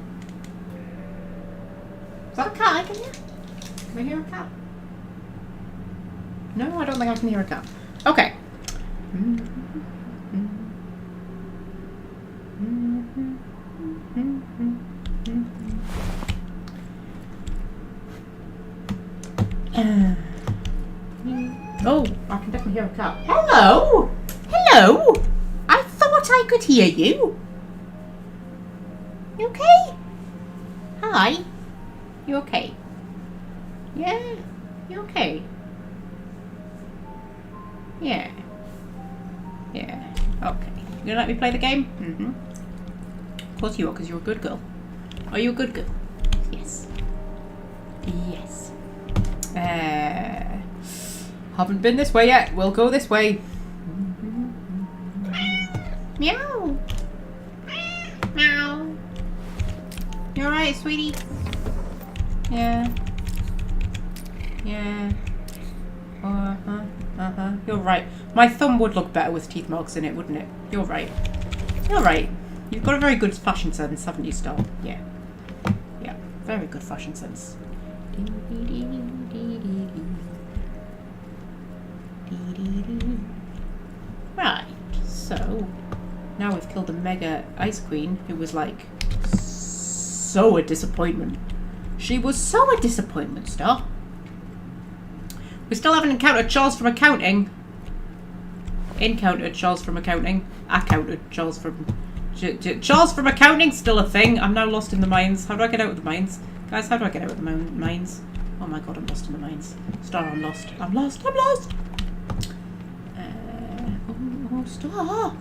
Is that a cat I can hear? Can I hear a cat? No, I don't think I can hear a cat. Okay. Oh, I can definitely hear a cat. Hello! Hello! I thought I could hear you. You okay? Hi. You okay? Yeah? You okay? Yeah. Yeah. Okay. You gonna let me play the game? Mm-hmm. Of course you are, because you're a good girl. Are you a good girl? Yes. Yes. Haven't been this way yet. We'll go this way. Meow. Meow. You alright, sweetie? Yeah. Yeah. You're right. My thumb would look better with teeth marks in it, wouldn't it? You're right. You're right. You've got a very good fashion sense, haven't you, Star? Yeah. Yeah. Very good fashion sense. Right, so now we've killed the mega ice queen who was like so a disappointment. She was so a disappointment, Star. We still haven't encountered Charles from accounting. Encountered Charles from accounting. Accounted Charles from Charles from accounting, still a thing. I'm now lost in the mines. How do I get out of the mines? Guys, how do I get out of the mines? Oh my god, I'm lost in the mines. Star, I'm lost. I'm lost. I'm lost. Oh, Star.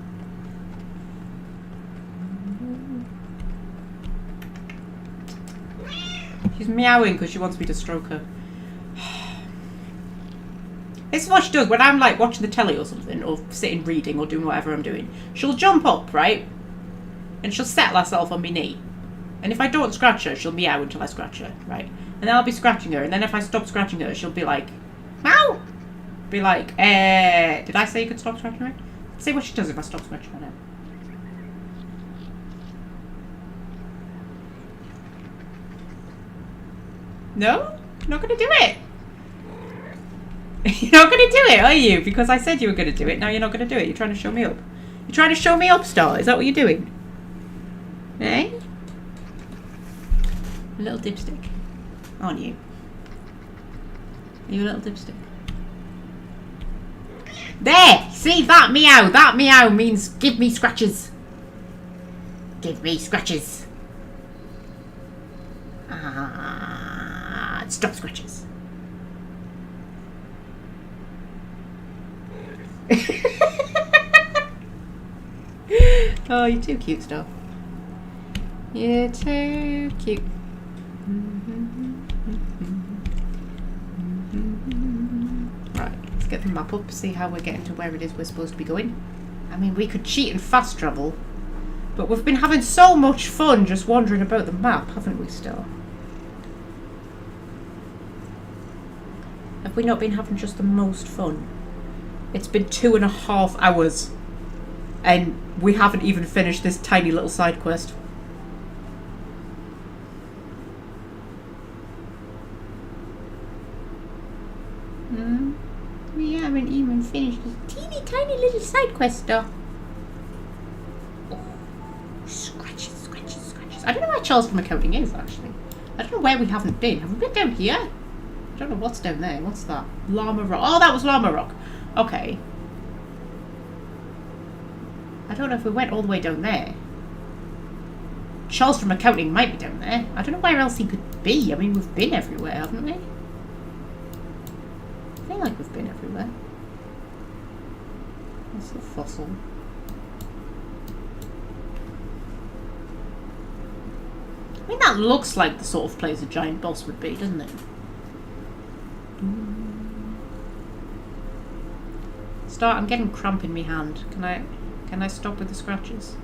She's meowing because she wants me to stroke her. This is what she does when I'm like watching the telly or something, or sitting reading or doing whatever I'm doing. She'll jump up, right? And she'll settle herself on my knee. And if I don't scratch her, she'll meow until I scratch her, right? And then I'll be scratching her, and then if I stop scratching her, she'll be like, meow! Be like, did I say you could stop scratching her? See what she does if I stop scratching her now. No? You're not going to do it? You're not going to do it, are you? Because I said you were going to do it, now you're not going to do it. You're trying to show me up. You're trying to show me up, Star? Is that what you're doing? Eh? A little dipstick. Aren't you? Are you a little dipstick? There! See, that meow! That meow means give me scratches. Give me scratches. Stop scratches. Oh, you're too cute, Star. You're too cute. Right, Let's get the map up, see how we're getting to where it is we're supposed to be going. I mean, we could cheat and fast travel, but we've been having so much fun just wandering about the map, haven't we, Star? Have we not been having just the most fun? It's been 2.5 hours, and we haven't even finished this tiny little side quest. We haven't even finished this teeny tiny little side quest stuff. Oh, scratches. I don't know where Charleston Accounting is, actually. I don't know where we haven't been. Have we been down here? I don't know what's down there. What's that? Llama Rock. Oh, that was Llama Rock. Okay. I don't know if we went all the way down there. Charleston Accounting might be down there. I don't know where else he could be. I mean, we've been everywhere, haven't we? I feel like we've been everywhere. That's a fossil. I mean, that looks like the sort of place a giant boss would be, doesn't it? Start. I'm getting cramp in my hand. Can I stop with the scratches?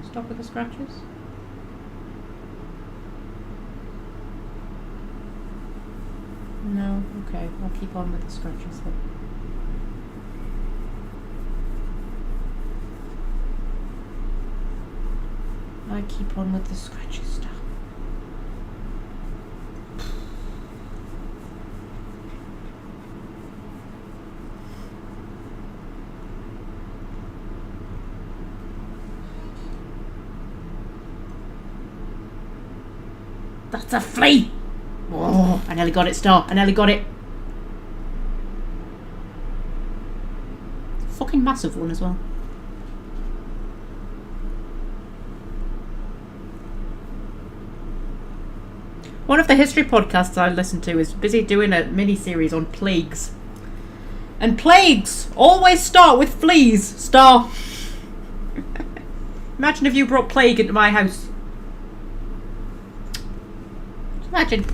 Stop with the scratches? No? Okay, I'll keep on with the scratches then. I keep on with the scratches stuff. That's a flea! Oh, I nearly got it, Star. I nearly got it. It's a fucking massive one as well. One of the history podcasts I listen to is busy doing a mini-series on plagues. And plagues always start with fleas, Star. Imagine if you brought plague into my house. Imagine.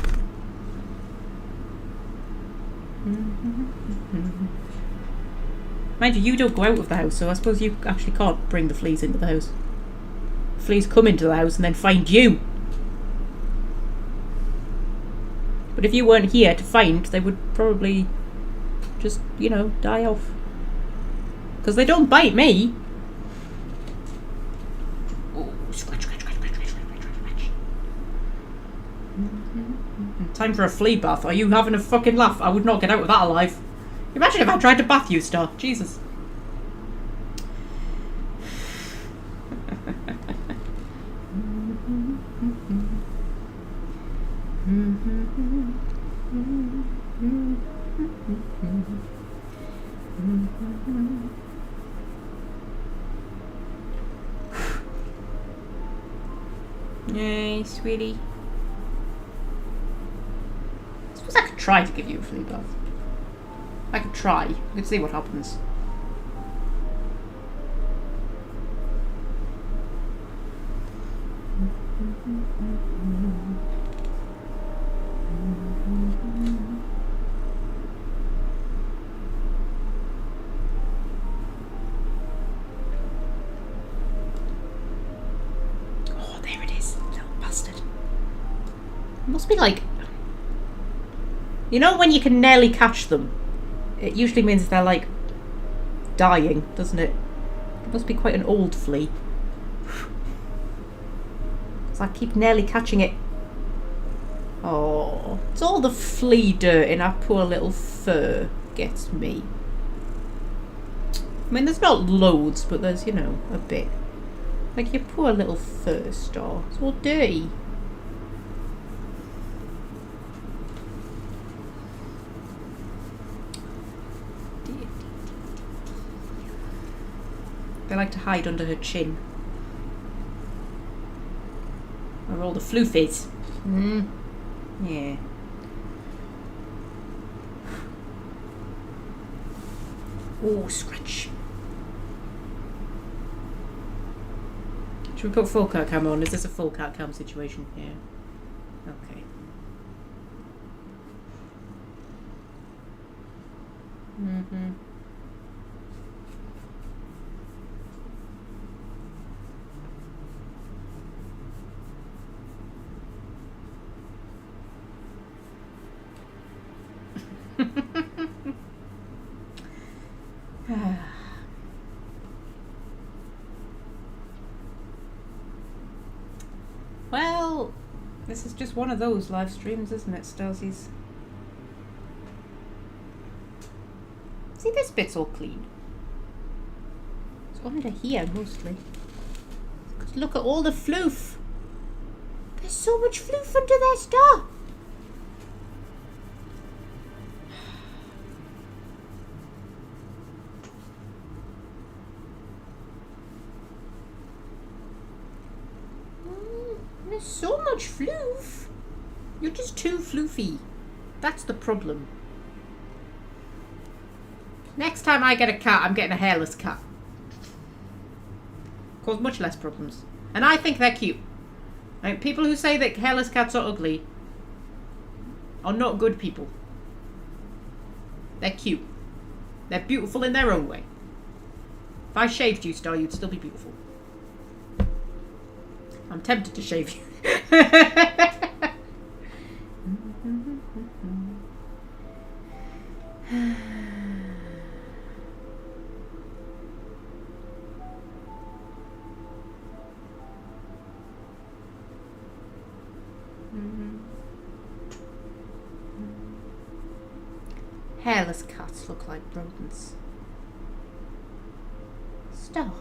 Mind you, you don't go out of the house, so I suppose you actually can't bring the fleas into the house. Fleas come into the house and then find you. But if you weren't here to find, they would probably just, you know, die off. Because they don't bite me. Oh, scratch. Time for a flea bath. Are you having a fucking laugh? I would not get out of that alive. Imagine if I tried to bath you, Star. Jesus. Yay, sweetie. I suppose I could try to give you a flea bath. I could try. I could see what happens. Oh, there it is, little bastard. It must be like... You know when you can nearly catch them? It usually means they're like dying, doesn't it? It must be quite an old flea. So I keep nearly catching it. Oh, it's all the flea dirt in our poor little fur gets me. I mean, there's not loads, but there's, you know, a bit. Like your poor little fur, Star. It's all dirty. They like to hide under her chin. Or all the floofies. Yeah. Oh, scratch. Should we put full cat cam on? Is this a full cat cam situation? Yeah. Okay. Well, this is just one of those live streams, isn't it, Stasies? See, this bit's all clean. It's under here, mostly. Because look at all the floof. There's so much floof under their stuff. There's so much floof. You're just too floofy. That's the problem. Next time I get a cat, I'm getting a hairless cat. Cause much less problems. And I think they're cute. Like, people who say that hairless cats are ugly are not good people. They're cute. They're beautiful in their own way. If I shaved you, Star, you'd still be beautiful. I'm tempted to shave you. Hairless cats look like rodents. Stop.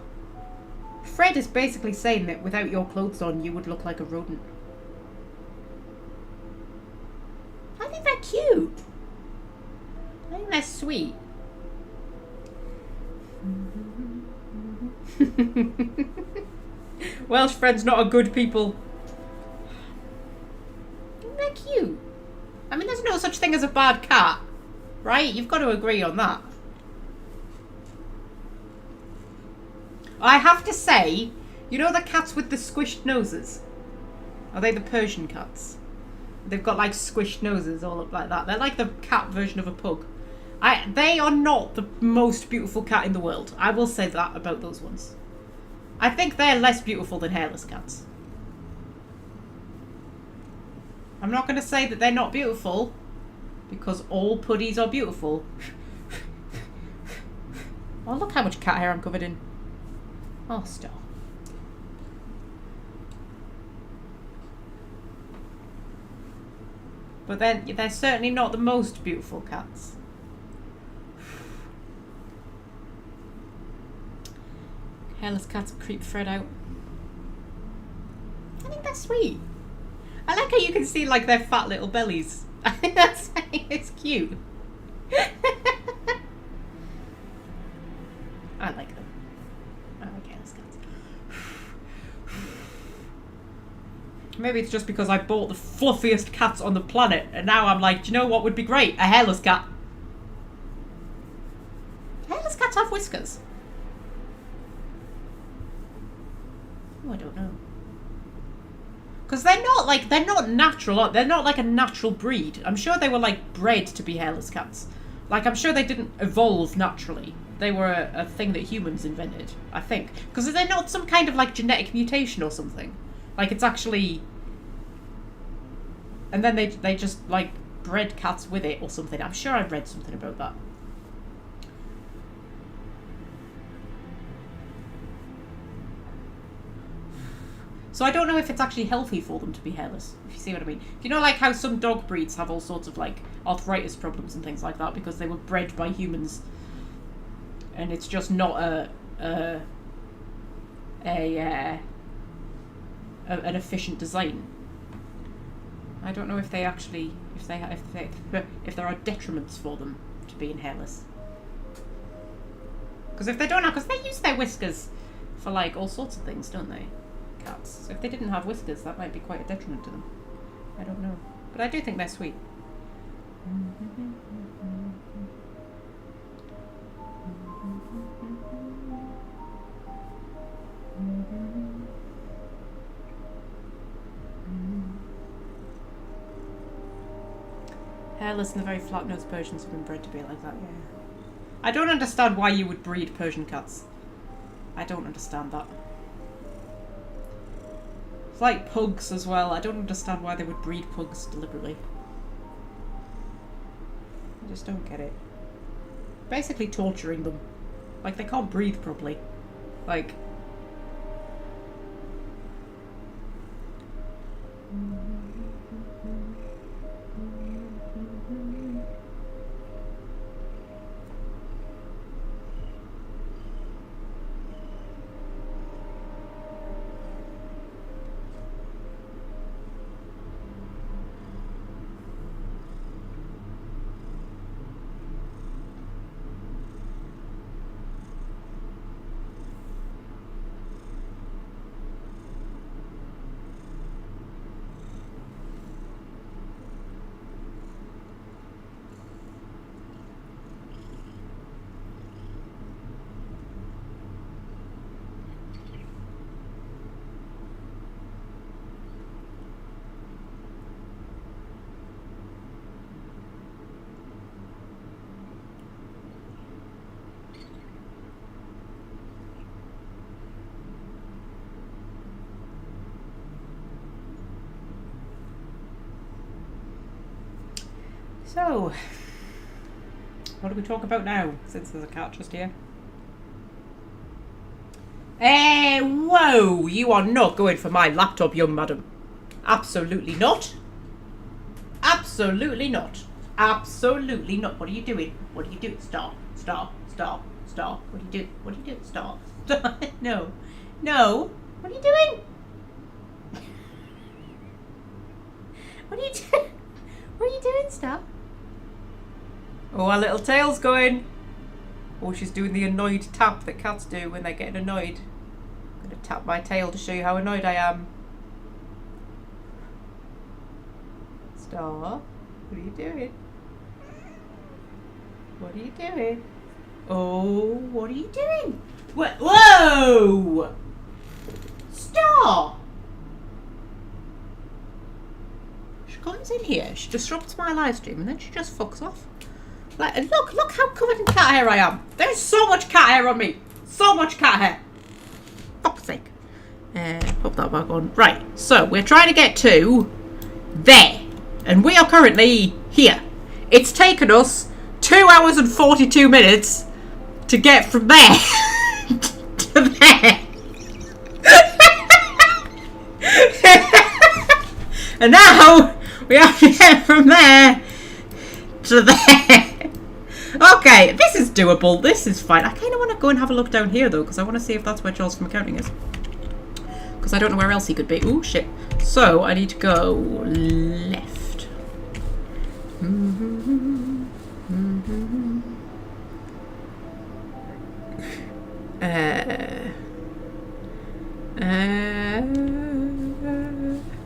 Fred is basically saying that without your clothes on, you would look like a rodent. I think they're cute. I think they're sweet. Welsh Fred's not a good people. I think they're cute. I mean, there's no such thing as a bad cat, right? You've got to agree on that. I have to say, you know the cats with the squished noses? Are they the Persian cats? They've got like squished noses all up like that. They're like the cat version of a pug. They are not the most beautiful cat in the world. I will say that about those ones. I think they're less beautiful than hairless cats. I'm not going to say that they're not beautiful, because all puddies are beautiful. Oh, look how much cat hair I'm covered in. Oh, stop. But then they're certainly not the most beautiful cats. Hairless cats creep Fred out. I think that's sweet. I like how you can see like their fat little bellies. I think that's it's cute. I like them. I like hairless cats. Maybe it's just because I bought the fluffiest cats on the planet, and now I'm like, do you know what would be great? A hairless cat. Hairless cats have whiskers. Oh, I don't know. Because they're not natural. They're not like a natural breed. I'm sure they were like bred to be hairless cats. Like, I'm sure they didn't evolve naturally. They were a thing that humans invented, I think. Because they're not some kind of like genetic mutation or something. Like, it's actually... And then they just like bred cats with it or something. I'm sure I've read something about that. So I don't know if it's actually healthy for them to be hairless, if you see what I mean. You know, like how some dog breeds have all sorts of like arthritis problems and things like that because they were bred by humans, and it's just not an efficient design. I don't know if they actually if there are detriments for them to being hairless. Because if they don't have, because they use their whiskers for like all sorts of things, don't they? Cats. So if they didn't have whiskers, that might be quite a detriment to them. I don't know. But I do think they're sweet. Hairless and the very flat-nosed Persians have been bred to be like that, yeah. I don't understand why you would breed Persian cats. I don't understand that. It's like pugs as well. I don't understand why they would breed pugs deliberately. I just don't get it. Basically torturing them. Like, they can't breathe properly. Like... So, what do we talk about now, since there's a cat just here? Whoa! You are not going for my laptop, young madam. Absolutely not. Absolutely not. Absolutely not. What are you doing? What are you doing? Stop. Stop. Stop. Stop. What are you doing? What are you doing? Stop. Stop. No. No. What are you doing? What are you doing? What are you doing? Stop. Oh, our little tail's going. Oh, she's doing the annoyed tap that cats do when they're getting annoyed. I'm going to tap my tail to show you how annoyed I am. Stop. What are you doing? What are you doing? Oh, what are you doing? What? Whoa! Stop! She comes in here, she disrupts my live stream, and then she just fucks off. Like, look how covered in cat hair I am. There's so much cat hair on me. So much cat hair. Fuck's sake. Put that back on. Right, so we're trying to get to there. And we are currently here. It's taken us 2 hours and 42 minutes to get from there to there. And now we have to get from there to there. Okay, this is doable. This is fine. I kind of want to go and have a look down here, though, because I want to see if that's where Charles from accounting is. Because I don't know where else he could be. Ooh, shit. So, I need to go left.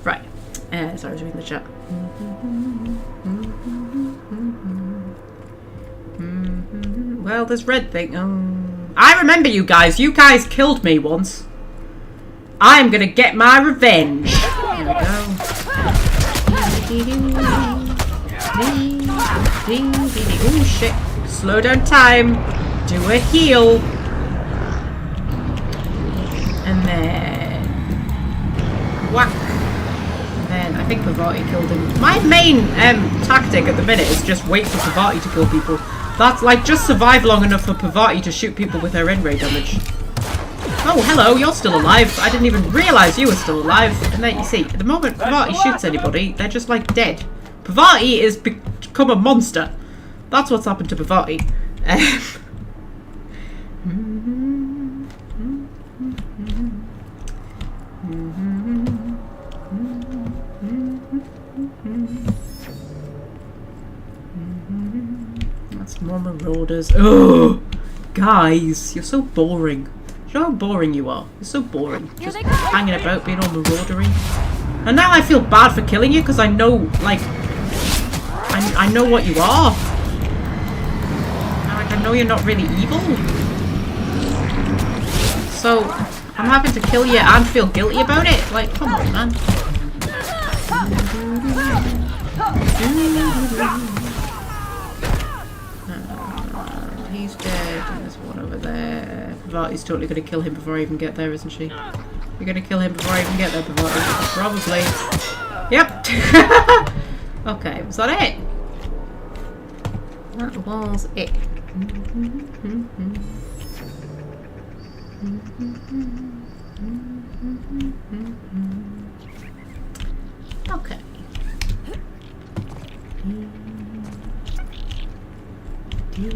Right. Sorry, I was reading the chat. Well, this red thing. I remember you guys. You guys killed me once. I'm gonna get my revenge. There we go. Oh shit. Slow down time. Do a heal. And then whack. And then I think Pavati killed him. My main tactic at the minute is just wait for Pavati to kill people. That's like just survive long enough for Pavati to shoot people with her in-ray damage. Oh, hello, you're still alive. I didn't even realise you were still alive. And then you see, at the moment Pavati shoots anybody, they're just like dead. Pavati is become a monster. That's what's happened to Pavati. That's more marauders. Oh, guys, you're so boring. Do you know how boring you are? You're so boring. Just hanging about, being all maraudery. And now I feel bad for killing you because I know, like, I know what you are. Like, I know you're not really evil. So, I'm having to kill you and feel guilty about it? Like, come on, man. He's dead. And there's one over there. Pavati's totally going to kill him before I even get there, isn't she? You're going to kill him before I even get there, Pavati? Probably. Yep. Okay, was that it? That was it. Okay. Have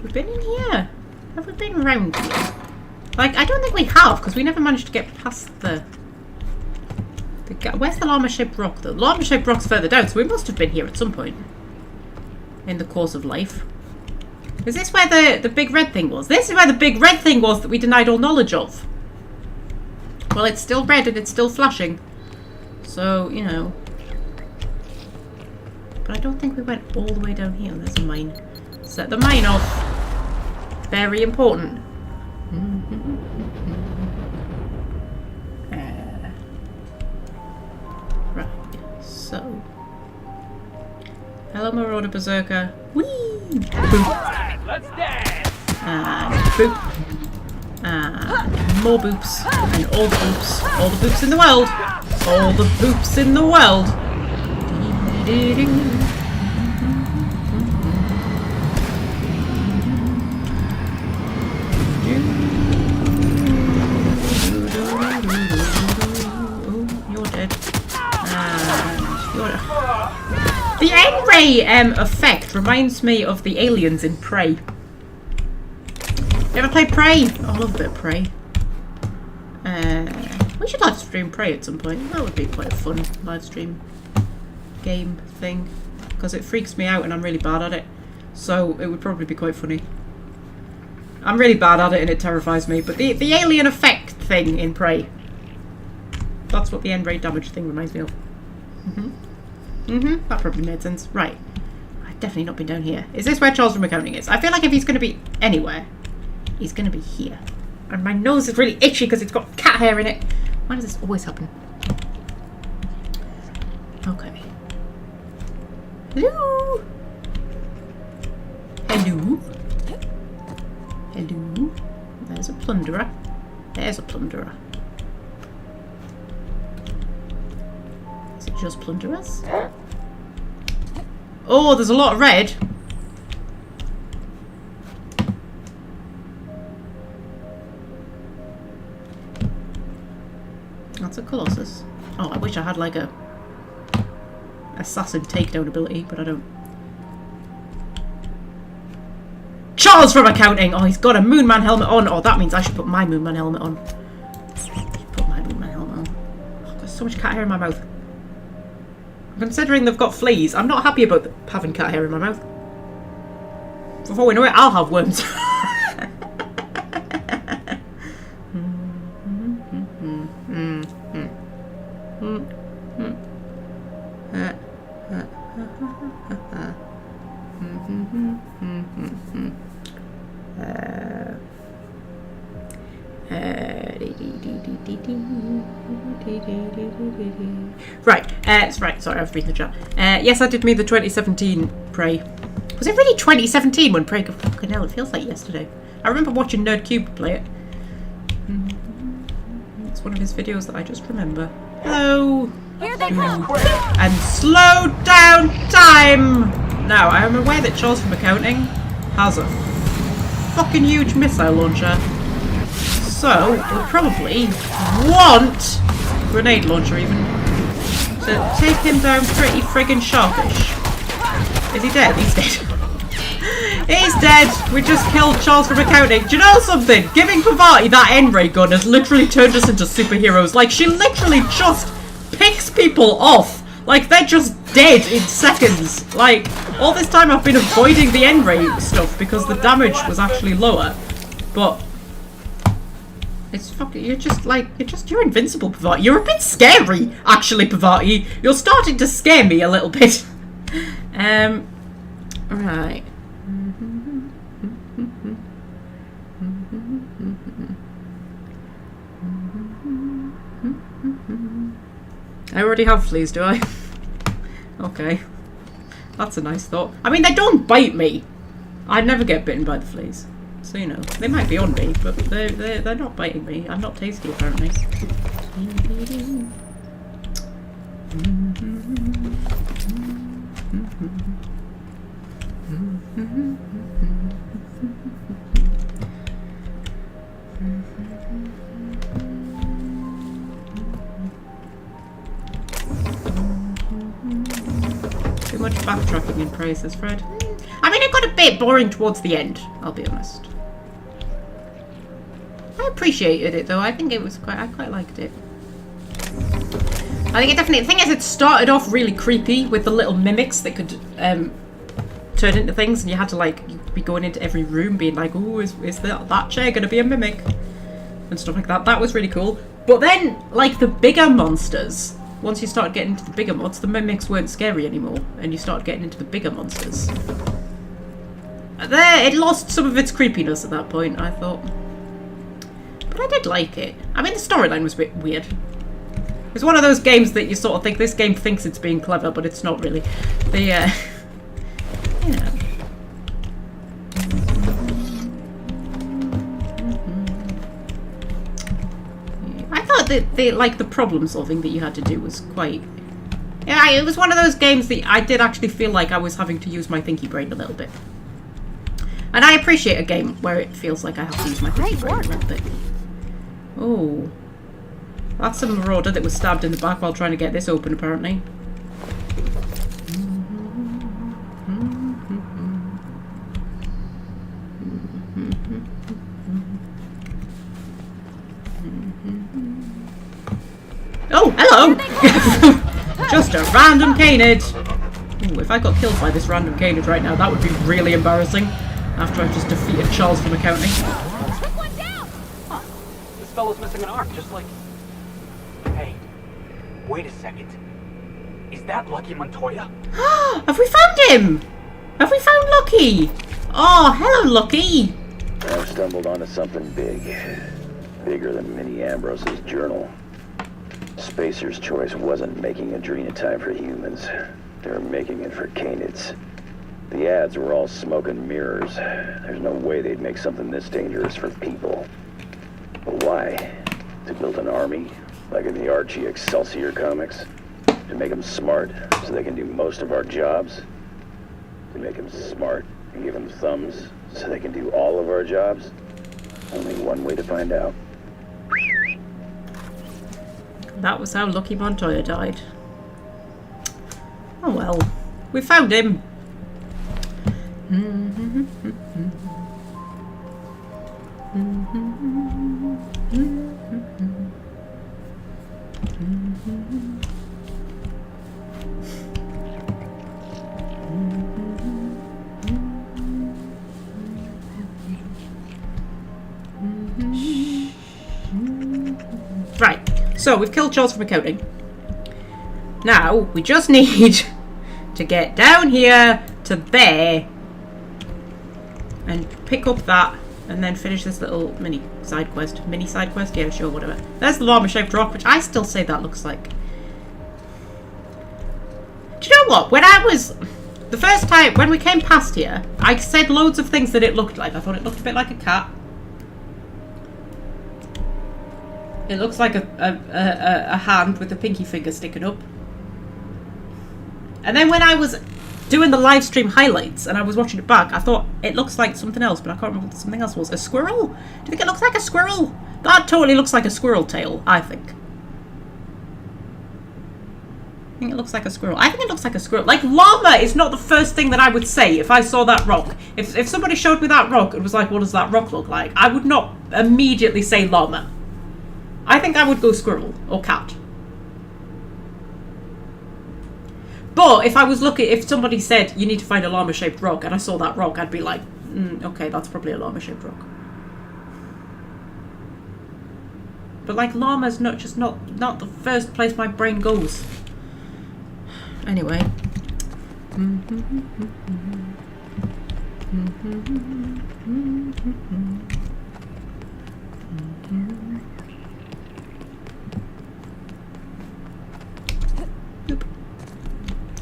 we been in here? Have we been around here? Like, I don't think we have, because we never managed to get past the where's the llama-shaped rock, though? The llama-shaped rock's further down, so we must have been here at some point in the course of life. Is this where the big red thing was? This is where the big red thing was that we denied all knowledge of. Well, it's still red and it's still flashing. So, you know. But I don't think we went all the way down here. There's a mine. Set the mine off. Very important. Right. So. Hello, Marauder Berserker. Whee! Boop. Alright, let's dance! And boop. And more boops. And all the boops. All the boops in the world. All the boops in the world. You're dead. And you're... The N-ray effect reminds me of the aliens in Prey. You ever play Prey? Oh, I love a bit of Prey. We should live stream Prey at some point. That would be quite a fun live stream game thing. Because it freaks me out and I'm really bad at it. So it would probably be quite funny. I'm really bad at it and it terrifies me. But the alien effect thing in Prey. That's what the end rate damage thing reminds me of. That probably made sense. Right. I've definitely not been down here. Is this where Charles from Accounting is? I feel like if he's going to be anywhere, he's going to be here. And my nose is really itchy because it's got cat hair in it. Why does this always happen? Okay. Hello? Hello? Hello? There's a plunderer. There's a plunderer. Is it just plunderers? Oh, there's a lot of red. That's a Colossus. Oh, I wish I had like a assassin takedown ability, but I don't. Charles from Accounting! Oh, he's got a Moonman helmet on. Oh, that means I should put my Moonman helmet on. Put my Moonman helmet on. Oh, I've got so much cat hair in my mouth. Considering they've got fleas, I'm not happy about having cat hair in my mouth. Before we know it, I'll have worms. Right, sorry, I've read the chat. Yes, I did mean the 2017 Prey. Was it really 2017 when Prey... Fucking hell, it feels like yesterday. I remember watching NerdCube play it. It's one of his videos that I just remember. Hello! Here they come! And slow down time! Now, I am aware that Charles from Accounting has a fucking huge missile launcher. So, we'll probably want... grenade launcher even. So take him down pretty friggin' sharpish. Is he dead? He's dead. He's dead. We just killed Charles from Accounting. Do you know something? Giving Pavati that N-ray gun has literally turned us into superheroes. Like, she literally just picks people off. Like, they're just dead in seconds. Like, all this time I've been avoiding the N-ray stuff because the damage was actually lower. But... it's fucking, you're invincible, Pavati. You're a bit scary, actually, Pavati. You're starting to scare me a little bit. Right. I already have fleas, do I? Okay. That's a nice thought. I mean, they don't bite me. I'd never get bitten by the fleas. So, you know, they might be on me, but they're not biting me. I'm not tasty, apparently. Too much backtracking in praise, says Fred. I mean, it got a bit boring towards the end, I'll be honest. I appreciated it though. I think it was I quite liked it. I think it definitely, the thing is, it started off really creepy with the little mimics that could turn into things, and you had to like, you'd be going into every room being like, oh, is that chair gonna be a mimic? And stuff like that. That was really cool. But then, like, the bigger monsters, once you started getting into the bigger mods, the mimics weren't scary anymore, and you started getting into the bigger monsters. It lost some of its creepiness at that point, I thought. But I did like it. I mean, the storyline was a bit weird. It's one of those games that you sort of think, this game thinks it's being clever, but it's not really. Yeah. I thought that the problem solving that you had to do was quite... Yeah, it was one of those games that I did actually feel like I was having to use my thinky brain a little bit. And I appreciate a game where it feels like I have to use my thinky brain a little bit. Oh. That's a marauder that was stabbed in the back while trying to get this open, apparently. Oh, hello! Just a random canid. Ooh, if I got killed by this random canid right now, that would be really embarrassing. After I've just defeated Charles from accounting. Took one down! Huh. This fellow's missing an arm, just like... Hey, wait a second. Is that Lucky Montoya? Have we found him? Have we found Lucky? Oh, hello, Lucky. I've stumbled onto something big. Bigger than Minnie Ambrose's journal. Spacer's Choice wasn't making adrenotime for humans. They were making it for canids. The ads were all smoke and mirrors. There's no way they'd make something this dangerous for people. But why? To build an army? Like in the Archie Excelsior comics? To make them smart so they can do most of our jobs? To make them smart and give them thumbs so they can do all of our jobs? Only one way to find out. That was how Lucky Montoya died. Oh well. We found him. Right, so we've killed Charles from accounting. Now, we just need to get down here to there and pick up that and then finish this little mini side quest. Yeah, sure, whatever. There's the llama-shaped rock, which I still say that looks like... Do you know what? When I was... The first time, when we came past here, I said loads of things that it looked like. I thought it looked a bit like a cat. It looks like a hand with a pinky finger sticking up. And then when I was doing the live stream highlights and I was watching it back, I thought it looks like something else, but I can't remember what something else was. A squirrel? Do you think it looks like a squirrel? That totally looks like a squirrel tail, I think. I think it looks like a squirrel. I think it looks like a squirrel. Like, llama is not the first thing that I would say if I saw that rock. If somebody showed me that rock and was like, what does that rock look like? I would not immediately say llama. I think I would go squirrel or cat. But if I was looking, if somebody said you need to find a llama-shaped rock and I saw that rock, I'd be like, okay, that's probably a llama-shaped rock. But like, llama's not the first place my brain goes. Anyway.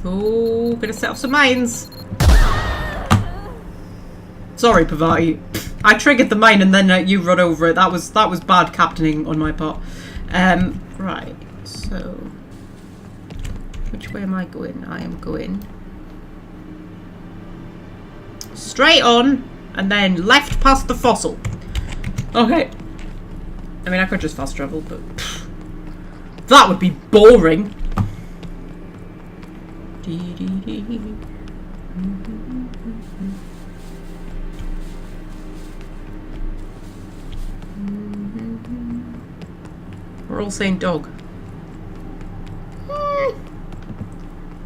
Oh, gonna set off some mines. Sorry, Pavati. I triggered the mine and then you run over it. That was bad captaining on my part. Right. So, which way am I going? I am going straight on and then left past the fossil. Okay. I mean, I could just fast travel, but that would be boring. We're all saying dog.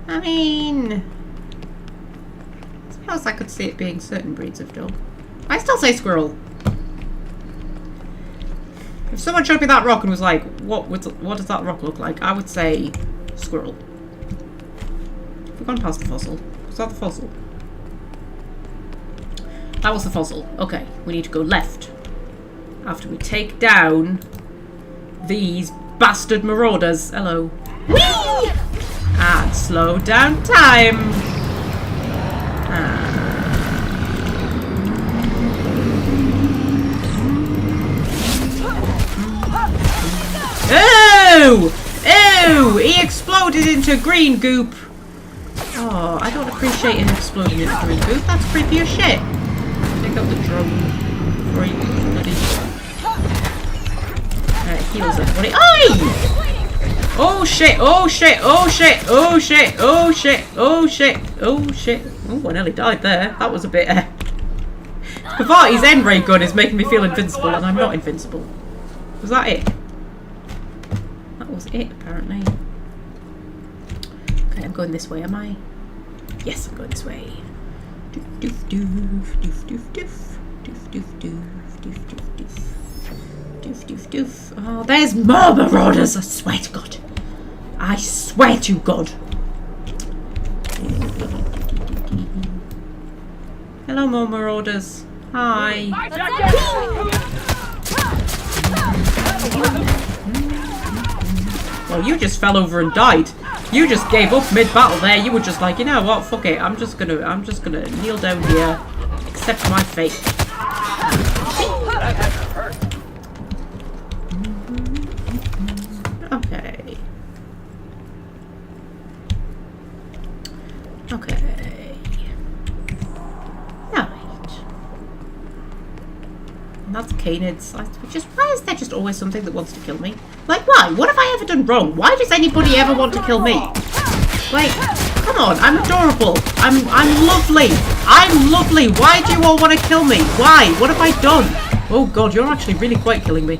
I mean, I suppose I could see it being certain breeds of dog. I still say squirrel. If someone showed me that rock and was like, what does that rock look like? I would say squirrel. We've gone past the fossil. Was that the fossil? That was the fossil. Okay, we need to go left. After we take down these bastard marauders. Hello. Whee! And slow down time. Oh! Oh! He exploded into green goop. Oh, I don't appreciate him exploding into green goop. That's creepy as shit. Pick up the drone. Right, bloody. Heals everybody. Oi! Oh shit! Oh shit! Oh shit! Oh shit! Oh shit! Oh shit! Oh shit! Oh, I nearly died there. That was a bit. Pavati's end ray gun is making me feel invincible, and I'm not invincible. Was that it? That was it, apparently. Okay, I'm going this way, am I? Yes, I'm going this way. Doof doof doof doof doof doof doof doof doof doof doof doof doof doof doof. Oh, there's more marauders! I swear to God. I swear to God. Hello, more marauders. Hi. Well, you just fell over and died. You just gave up mid-battle there. You were just like, you know what? Fuck it. I'm just gonna kneel down here, accept my fate. Okay. Okay. Right. And that's canids. Why is there just always something that wants to kill me? Like, why? What have I ever done wrong? Why does anybody ever want to kill me? Like, come on, I'm adorable. I'm lovely. I'm lovely. Why do you all want to kill me? Why? What have I done? Oh God, you're actually really quite killing me.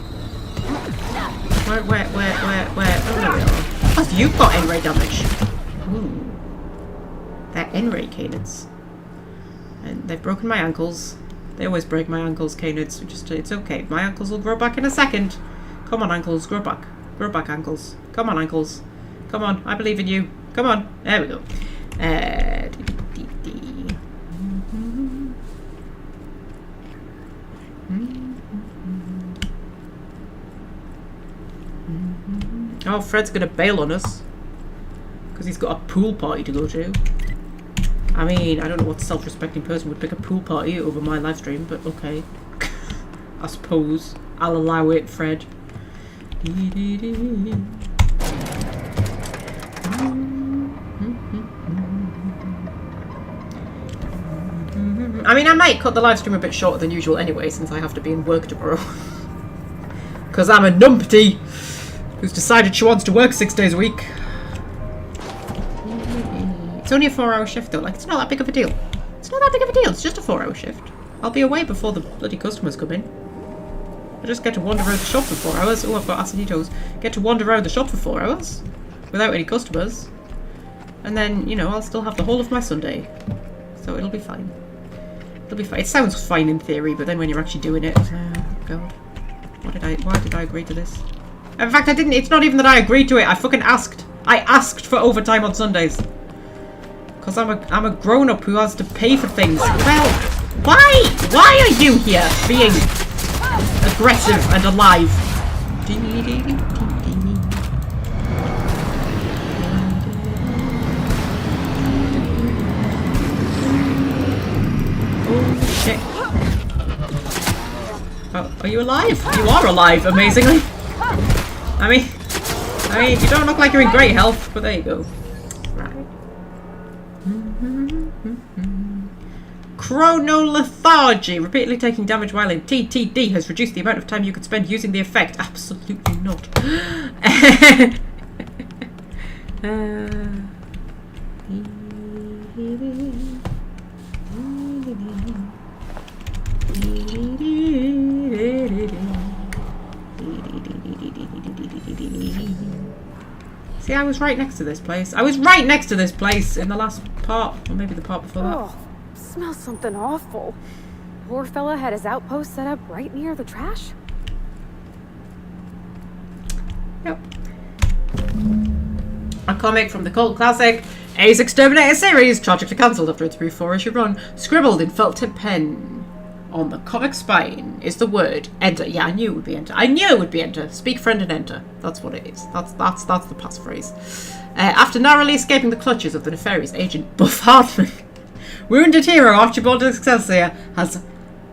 Where? Oh, there we are. Plus, you've got N-ray damage. Ooh. They're N-ray canids. And they've broken my ankles. They always break my ankles, canids. It's okay. My ankles will grow back in a second. Come on, ankles, grow back. Grow back, ankles. Come on, ankles. Come on, I believe in you. Come on. There we go. Oh, Fred's gonna bail on us. Because he's got a pool party to go to. I mean, I don't know what self-respecting person would pick a pool party over my live stream, but okay. I suppose. I'll allow it, Fred. I mean, I might cut the live stream a bit shorter than usual anyway, since I have to be in work tomorrow. Because I'm a numpty who's decided she wants to work 6 days a week. It's only a 4-hour shift though, like it's not that big of a deal. It's not that big of a deal, it's just a 4-hour shift. I'll be away before the bloody customers come in. I just get to wander around the shop for 4 hours. Oh, I've got aciditos. Get to wander around the shop for 4 hours without any customers. And then, you know, I'll still have the whole of my Sunday. So it'll be fine. It'll be fine. It sounds fine in theory, but then when you're actually doing it, oh God. Why did I agree to this? In fact, I didn't. It's not even that I agreed to it. I fucking asked. I asked for overtime on Sundays. Because I'm a grown-up who has to pay for things. Well, why are you here being aggressive and alive? Oh shit. Oh, are you alive? You are alive, amazingly. I mean, you don't look like you're in great health, but there you go. Right. Chronolethargy. Repeatedly taking damage while in TTD has reduced the amount of time you could spend using the effect. Absolutely not. See, I was right next to this place. I was right next to this place in the last part, or maybe the part before that. Oh, smells something awful. Poor fella had his outpost set up right near the trash. Yep. A comic from the cult classic A's Exterminator series, tragically cancelled after its brief 4-issue run. Scribbled in felt tip pen on the comic spine is the word enter. Yeah, I knew it would be enter. I knew it would be enter. Speak, friend, and enter. That's what it is. That's the passphrase. After narrowly escaping the clutches of the nefarious agent Buff Hartman, wounded hero Archibald Excelsior has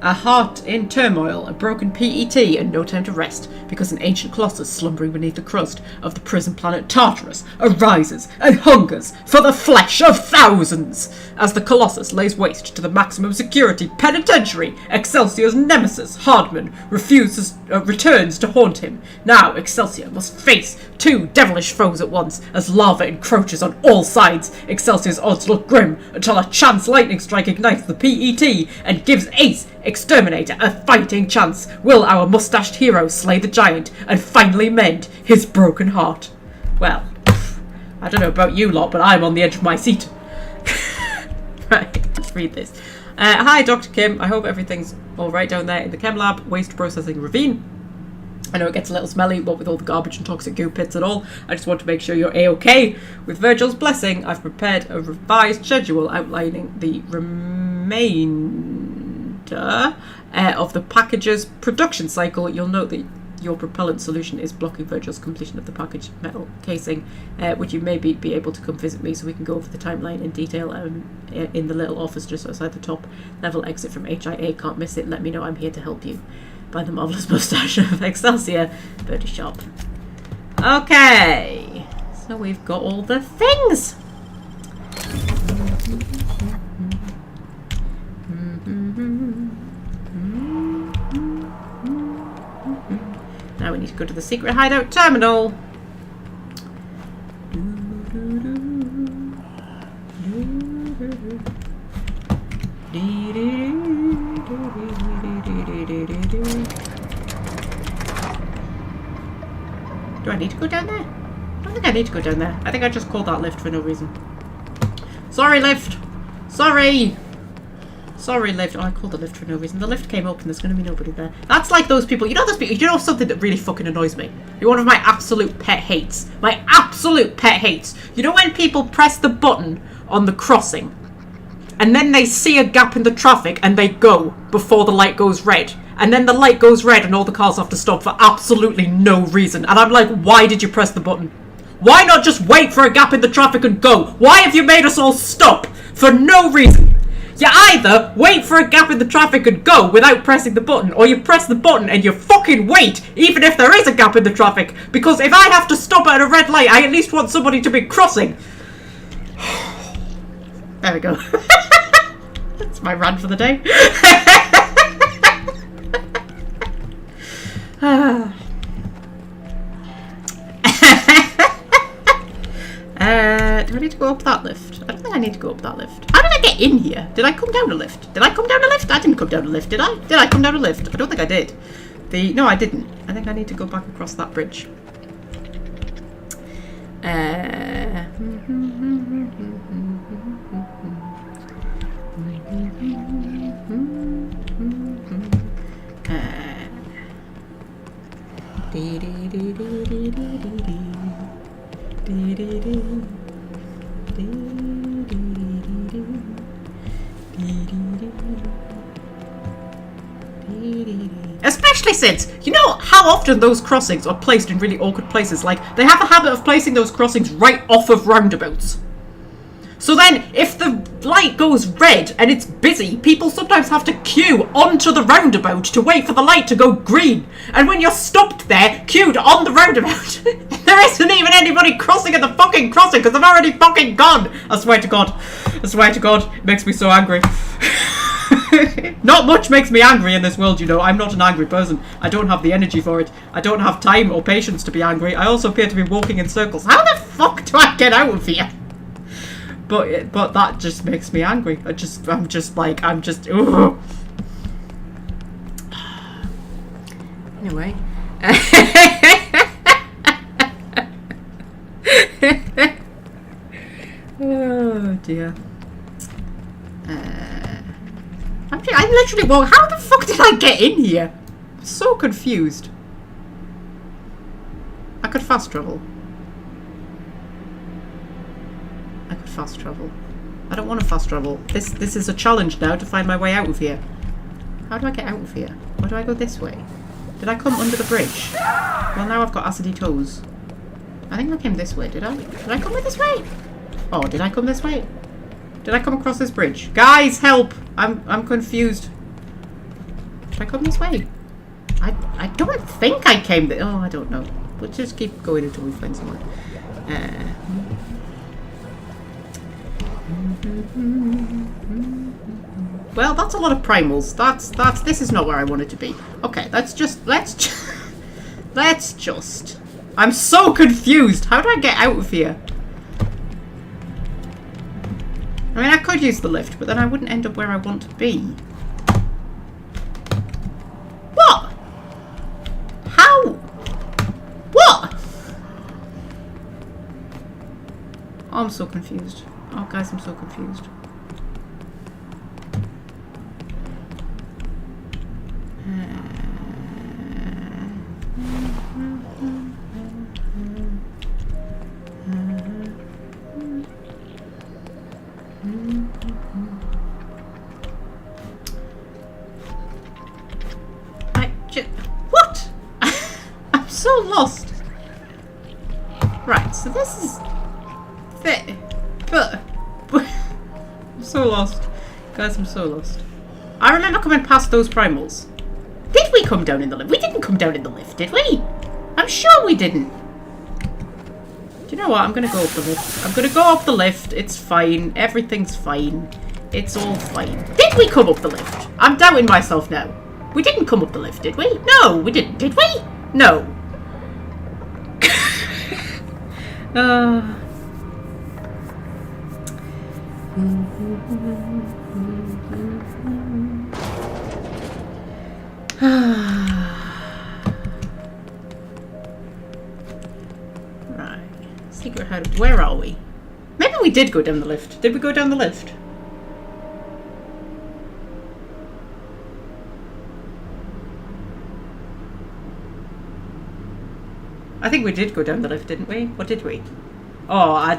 a heart in turmoil, a broken PET, and no time to rest, because an ancient colossus slumbering beneath the crust of the prison planet Tartarus arises and hungers for the flesh of thousands. As the colossus lays waste to the maximum security penitentiary, Excelsior's nemesis, Hardman, returns to haunt him. Now Excelsior must face two devilish foes at once, as lava encroaches on all sides. Excelsior's odds look grim until a chance lightning strike ignites the PET and gives Ace Exterminator a fighting chance. Will our mustached hero slay the giant and finally mend his broken heart? Well, I don't know about you lot, but I'm on the edge of my seat. Right, let's read this. Hi, Dr. Kim. I hope everything's alright down there in the chem lab, waste processing ravine. I know it gets a little smelly, what with all the garbage and toxic goo pits and all. I just want to make sure you're A-okay. With Virgil's blessing, I've prepared a revised schedule outlining the remainder of the package's production cycle. You'll note that your propellant solution is blocking Virgil's completion of the package metal casing. Would you maybe be able to come visit me so we can go over the timeline in detail in the little office just outside the top level exit from HIA? Can't miss it. Let me know. I'm here to help you. By the marvellous moustache of Excelsior, Birdie Shop. Okay, so we've got all the things. Now we need to go to the secret hideout terminal. Do I need to go down there? I don't think I need to go down there. I think I just called that lift for no reason. Sorry, lift! Sorry! Sorry, lift. Oh, I called the lift for no reason. The lift came up and there's going to be nobody there. That's like those people. You know those people. You know something that really fucking annoys me? You're one of my absolute pet hates. My absolute pet hates. You know when people press the button on the crossing and then they see a gap in the traffic and they go before the light goes red. And then the light goes red and all the cars have to stop for absolutely no reason. And I'm like, why did you press the button? Why not just wait for a gap in the traffic and go? Why have you made us all stop for no reason? You either wait for a gap in the traffic and go without pressing the button, or you press the button and you fucking wait, even if there is a gap in the traffic. Because if I have to stop at a red light, I at least want somebody to be crossing. There we go. That's my rant for the day. Do I need to go up that lift? I don't think I need to go up that lift. How did I get in here? Did I come down a lift? Did I come down a lift? I didn't come down a lift, did I? Did I come down a lift? I don't think I did. No, I didn't. I think I need to go back across that bridge. Especially since, you know how often those crossings are placed in really awkward places. Like, they have a habit of placing those crossings right off of roundabouts. So then, if the light goes red and it's busy, people sometimes have to queue onto the roundabout to wait for the light to go green. And when you're stopped there, queued on the roundabout, there isn't even anybody crossing at the fucking crossing because they've already fucking gone. I swear to God. I swear to God. It makes me so angry. Not much makes me angry in this world, you know. I'm not an angry person. I don't have the energy for it. I don't have time or patience to be angry. I also appear to be walking in circles. How the fuck do I get out of here? But that just makes me angry. I'm just ugh. Anyway. Oh dear. I'm literally well, how the fuck did I get in here? I'm so confused. I could fast travel. Fast travel. I don't want to fast travel. This is a challenge now to find my way out of here. How do I get out of here? Or do I go this way? Did I come under the bridge? Well, now I've got acidy toes. I think I came this way, did I? Did I come this way? Oh, did I come this way? Did I come across this bridge? Guys, help! I'm confused. Should I come this way? I don't think I came this. Oh, I don't know. We'll just keep going until we find somewhere. Well, that's a lot of primals. This is not where I wanted to be. Okay, let's just I'm so confused. How do I get out of here? I mean, I could use the lift, but then I wouldn't end up where I want to be. What? How? What? Oh, I'm so confused. Oh, guys, I'm so confused. What? I'm so lost. Right, so this is... I'm so lost. Guys, I'm so lost. I remember coming past those primals. Did we come down in the lift? We didn't come down in the lift, did we? I'm sure we didn't. Do you know what? I'm going to go up the lift. I'm going to go up the lift. It's fine. Everything's fine. It's all fine. Did we come up the lift? I'm doubting myself now. We didn't come up the lift, did we? No, we didn't. Did we? No. Right. Secret hideout. Where are we? Maybe we did go down the lift. Did we go down the lift? I think we did go down the lift, didn't we? Or did we? Oh, I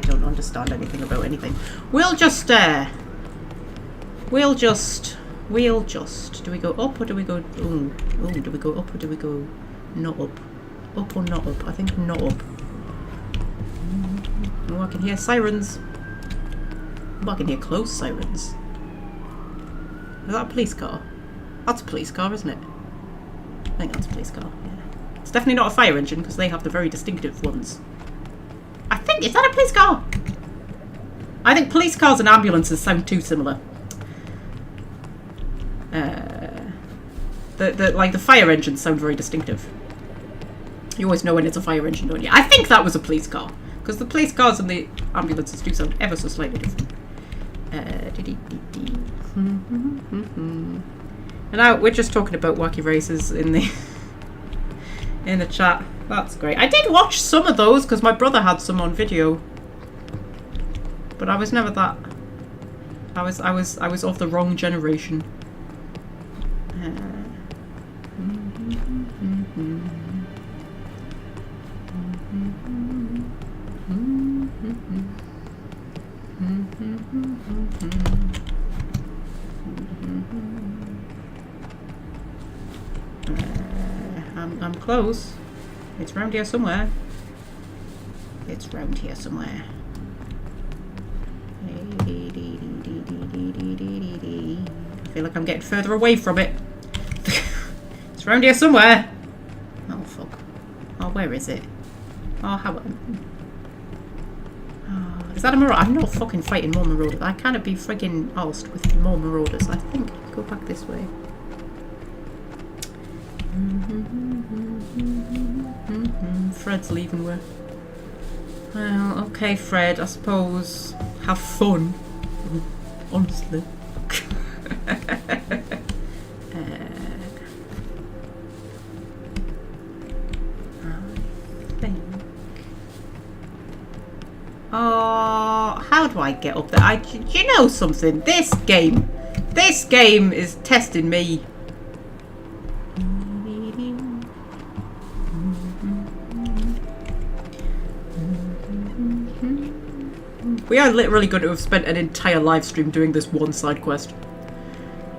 don't understand anything about anything. We'll just, do we go up or do we go, do we go up or do we go not up? Up or not up? I think not up. Oh, I can hear sirens. Oh, I can hear close sirens. Is that a police car? That's a police car, isn't it? I think that's a police car, yeah. It's definitely not a fire engine because they have the very distinctive ones. I think, is that a police car? I think police cars and ambulances sound too similar. Like the fire engines sound very distinctive. You always know when it's a fire engine, don't you? I think that was a police car because the police cars and the ambulances do sound ever so slightly different. And now we're just talking about wacky races in the chat. That's great. I did watch some of those because my brother had some on video, but I was never that. I was of the wrong generation. I'm close. It's around here somewhere. It's round here somewhere. I feel like I'm getting further away from it. It's round here somewhere. Oh fuck. Oh, where is it? Oh, how? Oh, is that a marauder? I'm not fucking fighting more marauders. I cannot be friggin' arsed with more marauders. I think go back this way. Fred's leaving. Where? Well, okay, Fred. I suppose have fun. Honestly. Oh, how do I get up there? Do you know something? This game is testing me. We are literally going to have spent an entire live stream doing this one side quest.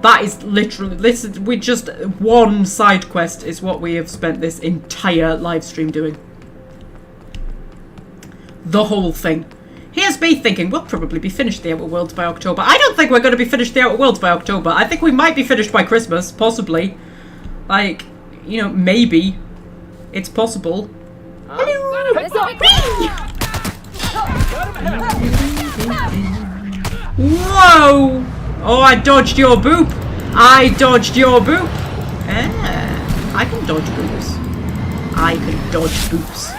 That is literally, we just, one side quest is what we have spent this entire live stream doing. The whole thing. Here's me thinking we'll probably be finished the Outer Worlds by October. I don't think we're going to be finished the Outer Worlds by October. I think we might be finished by Christmas, possibly. Like, you know, maybe. It's possible. Hello! Whoa! Oh, I dodged your boop. I dodged your boop. Ah, I can dodge boops. I can dodge boops.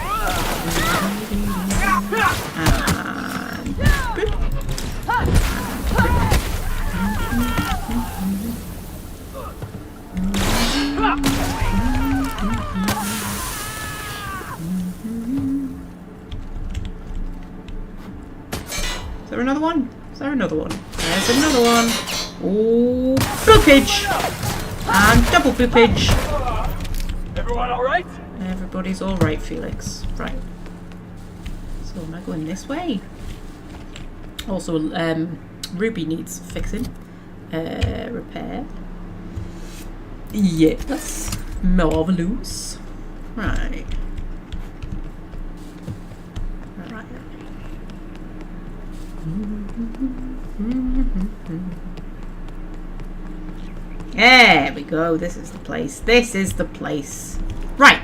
And boop. Is there another one? Is there another one? There's another one. Oh, boopage! And double boopage. Everyone alright? Everybody's alright, Felix. Right. So am I going this way? Also, Ruby needs fixing. Repair. Yes. Marvelous. Right. Right. There we go. This is the place. This is the place. Right.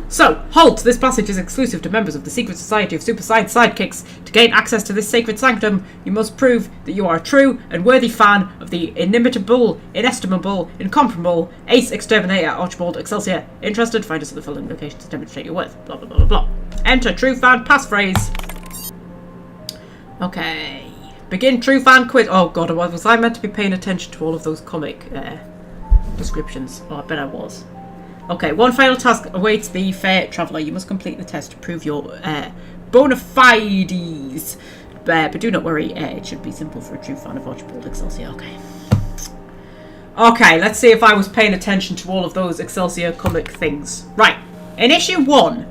So, halt! This passage is exclusive to members of the Secret Society of Super Science Sidekicks. To gain access to this sacred sanctum, you must prove that you are a true and worthy fan of the inimitable, inestimable, incomparable Ace Exterminator Archibald Excelsior. Interested? Find us at the following locations to demonstrate your worth. Blah, blah, blah, blah, blah. Enter true fan passphrase. Okay. Begin true fan quiz. Oh god, was I meant to be paying attention to all of those comic descriptions? Oh, I bet I was. Okay, one final task awaits the fair traveller. You must complete the test to prove your bona fides. But do not worry, it should be simple for a true fan of Archibald Excelsior. Okay. Okay, let's see if I was paying attention to all of those Excelsior comic things. Right, in issue 1,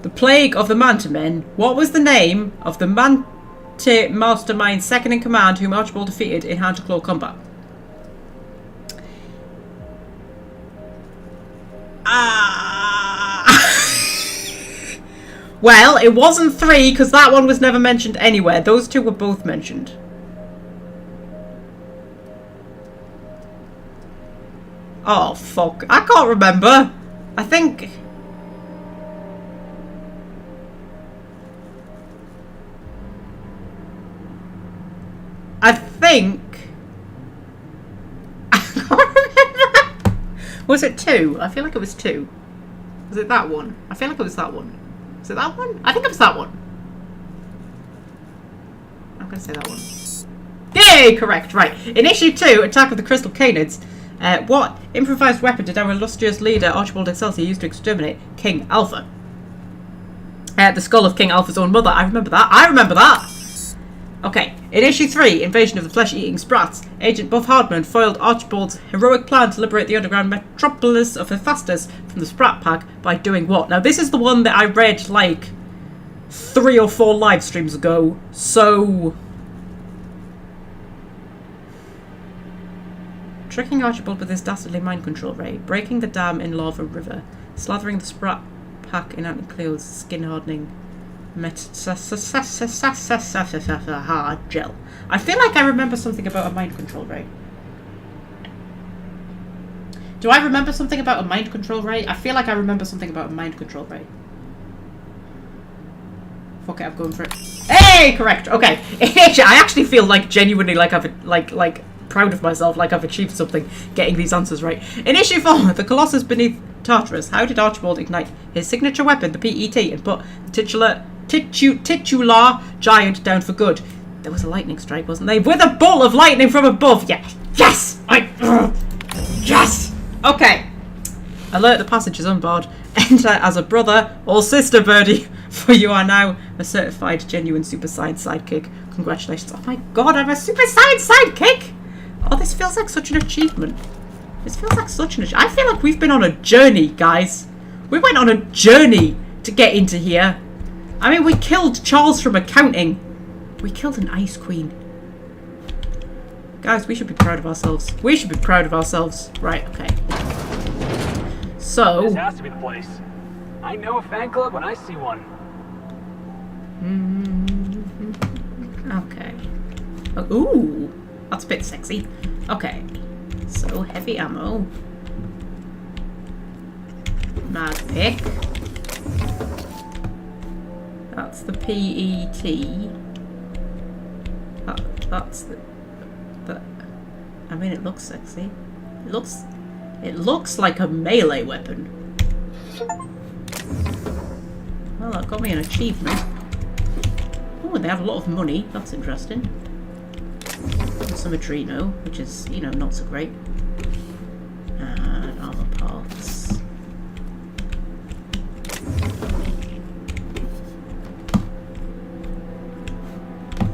The Plague of the Manta Men, what was the name of the Manta Mastermind second in command whom Archibald defeated in hand-to-claw combat? Well, it wasn't 3 because that one was never mentioned anywhere. Those two were both mentioned. Oh, fuck. I can't remember. I think... I can't remember. Was it 2? I feel like it was 2. Was it that one? I feel like it was that one. Was it that one? I think it was that one. I'm going to say that one. Yay! Correct. Right. In issue 2, Attack of the Crystal Canids, what improvised weapon did our illustrious leader Archibald Excelsior use to exterminate King Alpha? The skull of King Alpha's own mother. I remember that. I remember that! Okay. In issue 3, Invasion of the Flesh-Eating Sprats, Agent Buff Hardman foiled Archibald's heroic plan to liberate the underground metropolis of Hephaestus from the Sprat Pack by doing what? Now, this is the one that I read, like, 3 or 4 live streams ago, so... Tricking Archibald with his dastardly mind control ray, breaking the dam in Lava River, slathering the Sprat Pack in anti-clothes, skin hardening Gel. I feel like I remember something about a mind control ray. Do I remember something about a mind control ray? I feel like I remember something about a mind control ray. Fuck it, I'm going for it. Hey, correct. Okay. I actually feel like genuinely like I've like proud of myself, like I've achieved something getting these answers right. In issue 4, the Colossus beneath Tartarus. How did Archibald ignite his signature weapon, the PET, and put the titular giant down for good? There was a lightning strike, wasn't there? With a bolt of lightning from above. Yes. Yes. Yes. Okay. Alert, the passage is unbarred. Enter as a brother or sister, Birdie, for you are now a certified genuine super science sidekick. Congratulations. Oh my god, I'm a super science sidekick! Oh, this feels like such an achievement. This feels like such an achievement. I feel like we've been on a journey, guys. We went on a journey to get into here. I mean, we killed Charles from accounting. We killed an ice queen. Guys, we should be proud of ourselves. We should be proud of ourselves. Right, okay. So... This has to be the place. I know a fan club when I see one. Okay. Oh, ooh, that's a bit sexy. Okay. So, heavy ammo. Mag pick. That's the PET. That's the... I mean, it looks sexy. It looks like a melee weapon. Well, that got me an achievement. Oh, and they have a lot of money. That's interesting. And some adreno, which is, you know, not so great. And armor parts.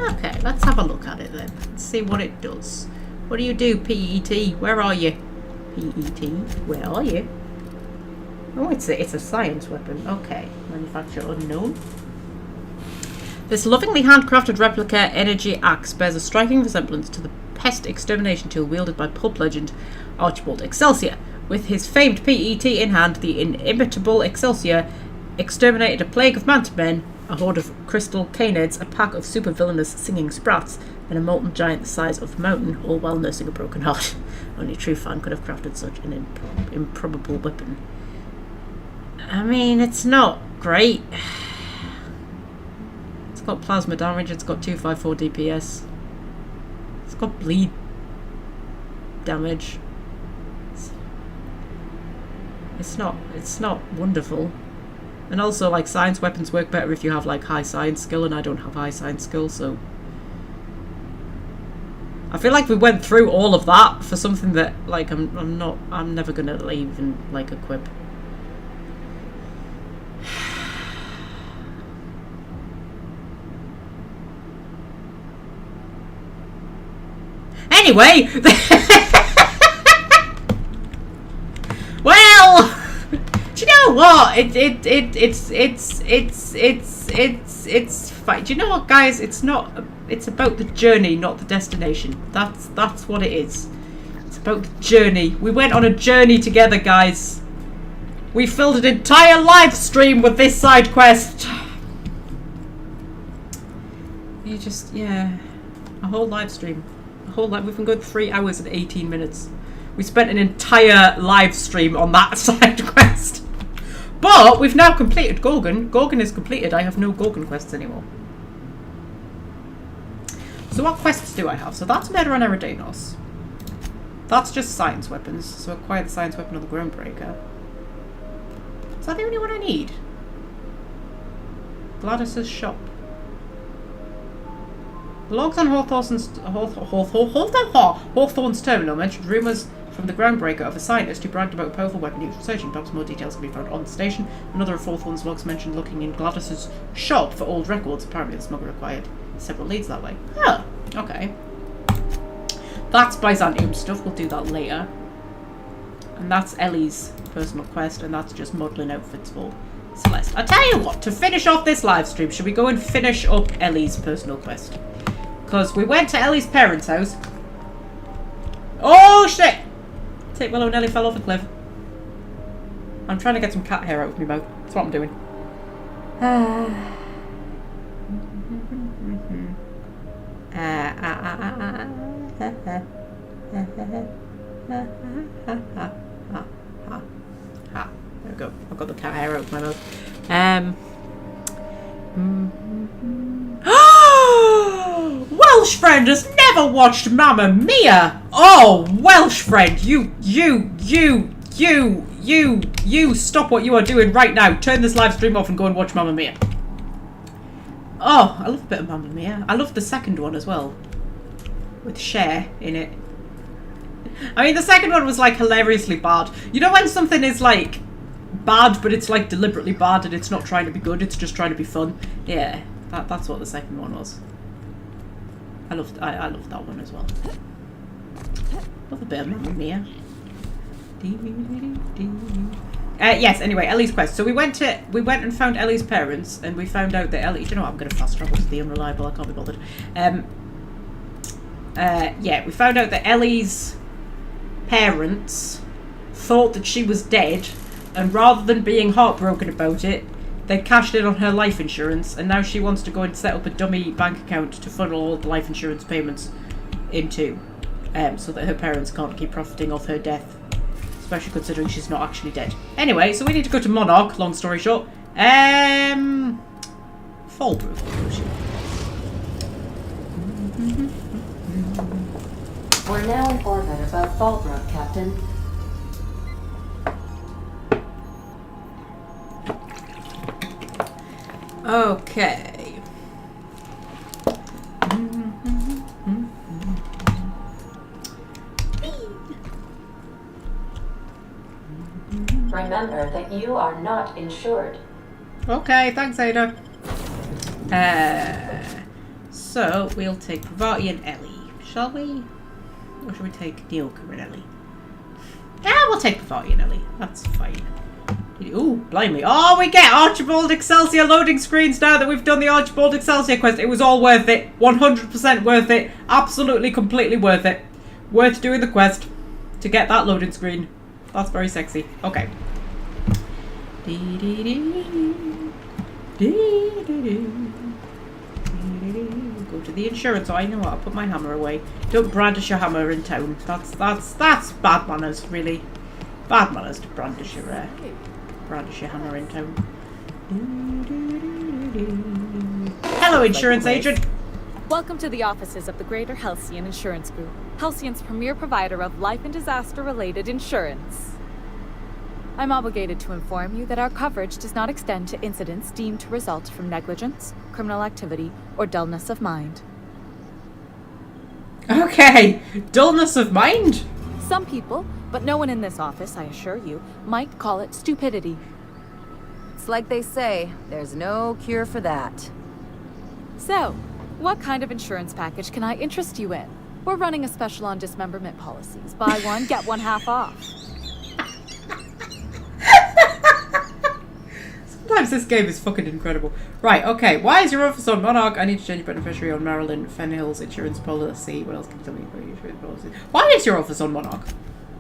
Okay, let's have a look at it then. Let's see what it does. What do you do, PET? Where are you? PET, where are you? Oh, it's a science weapon. Okay, manufacturer unknown. This lovingly handcrafted replica energy axe bears a striking resemblance to the pest extermination tool wielded by pulp legend Archibald Excelsior. With his famed PET in hand, the inimitable Excelsior exterminated a plague of man-to-men, a horde of crystal canids, a pack of super-villainous singing sprats, and a molten giant the size of a mountain, all while nursing a broken heart. Only a true fan could have crafted such an improbable weapon. I mean, it's not great. It's got plasma damage, it's got 254 DPS. It's got bleed damage. It's not wonderful. And also, like, science weapons work better if you have, like, high science skill, and I don't have high science skill, so... I feel like we went through all of that for something that, like, I'm never gonna even, like, equip. Anyway! Well! Do you know what? It's fine. Do you know what, guys? It's not. It's about the journey, not the destination. That's what it is. It's about the journey. We went on a journey together, guys. We filled an entire live stream with this side quest. You just, yeah, a whole live stream. A whole live. We've been going 3 hours and 18 minutes. We spent an entire live stream on that side quest. But we've now completed Gorgon. Gorgon is completed. I have no Gorgon quests anymore. So what quests do I have? So that's Murder on Eridanos. That's just science weapons. So acquire the science weapon of the Groundbreaker. Is that the only one I need? Gladys's shop. The logs on Hawthorne's terminal mentioned rumours from the Groundbreaker of a scientist who bragged about a powerful weapon he was researching. Perhaps more details can be found on the station. Another of Hawthorne's logs mentioned looking in Gladys's shop for old records. Apparently the smuggler acquired several leads that way. Huh, okay. That's Byzantium stuff, we'll do that later. And that's Ellie's personal quest, and that's just modelling outfits for Celeste. I tell you what, to finish off this live stream, should we go and finish up Ellie's personal quest? Because we went to Ellie's parents' house. Oh shit! Titwillow nearly fell off a cliff. I'm trying to get some cat hair out of my mouth. That's what I'm doing. There we go. I've got the cat hair out of my mouth. Welsh friend has never watched Mamma Mia. Oh, Welsh friend, you stop what you are doing right now. Turn this live stream off and go and watch Mamma Mia. Oh, I love a bit of Mamma Mia. I love the second one as well, with Cher in it. I mean, the second one was like hilariously bad. You know when something is like bad, but it's like deliberately bad and it's not trying to be good, it's just trying to be fun? Yeah, that's what the second one was. I loved that one as well. Love a bit of Mamma Mia. Yes, anyway, Ellie's quest. So we went and found Ellie's parents, and we found out that Ellie... Do you know what? I'm going to fast travel to the Unreliable. I can't be bothered. Yeah, we found out that Ellie's parents thought that she was dead, and rather than being heartbroken about it, they cashed in on her life insurance, and now she wants to go and set up a dummy bank account to funnel all the life insurance payments into, so that her parents can't keep profiting off her death. Especially considering she's not actually dead. Anyway, so we need to go to Monarch, long story short. Fallproof. We're now in orbit above Fallbrook, Captain. Okay. Remember that you are not insured. Okay, thanks, Ada. So we'll take Pravati and Ellie, shall we? Or should we take Nyoka and Ellie? Yeah, we'll take Pravati and Ellie. That's fine. Ooh, blimey. Oh, we get Archibald Excelsior loading screens now that we've done the Archibald Excelsior quest. It was all worth it. 100% worth it. Absolutely, completely worth it. Worth doing the quest to get that loading screen. That's very sexy. Okay. Go to the insurance. Oh, I know what. I'll put my hammer away. Don't brandish your hammer in town. That's bad manners, really. Bad manners to brandish your hammer in town. Hello, insurance agent. Welcome to the offices of the Greater Halcyon Insurance Group, Halcyon's premier provider of life and disaster-related insurance. I'm obligated to inform you that our coverage does not extend to incidents deemed to result from negligence, criminal activity, or dullness of mind. Okay, dullness of mind? Some people, but no one in this office, I assure you, might call it stupidity. It's like they say, there's no cure for that. So, what kind of insurance package can I interest you in? We're running a special on dismemberment policies. Buy one, get one half off. Sometimes this game is fucking incredible. Right, okay. Why is your office on Monarch? I need to change beneficiary on Marilyn Fenhill's insurance policy. What else can you tell me about your insurance policy? Why is your office on Monarch?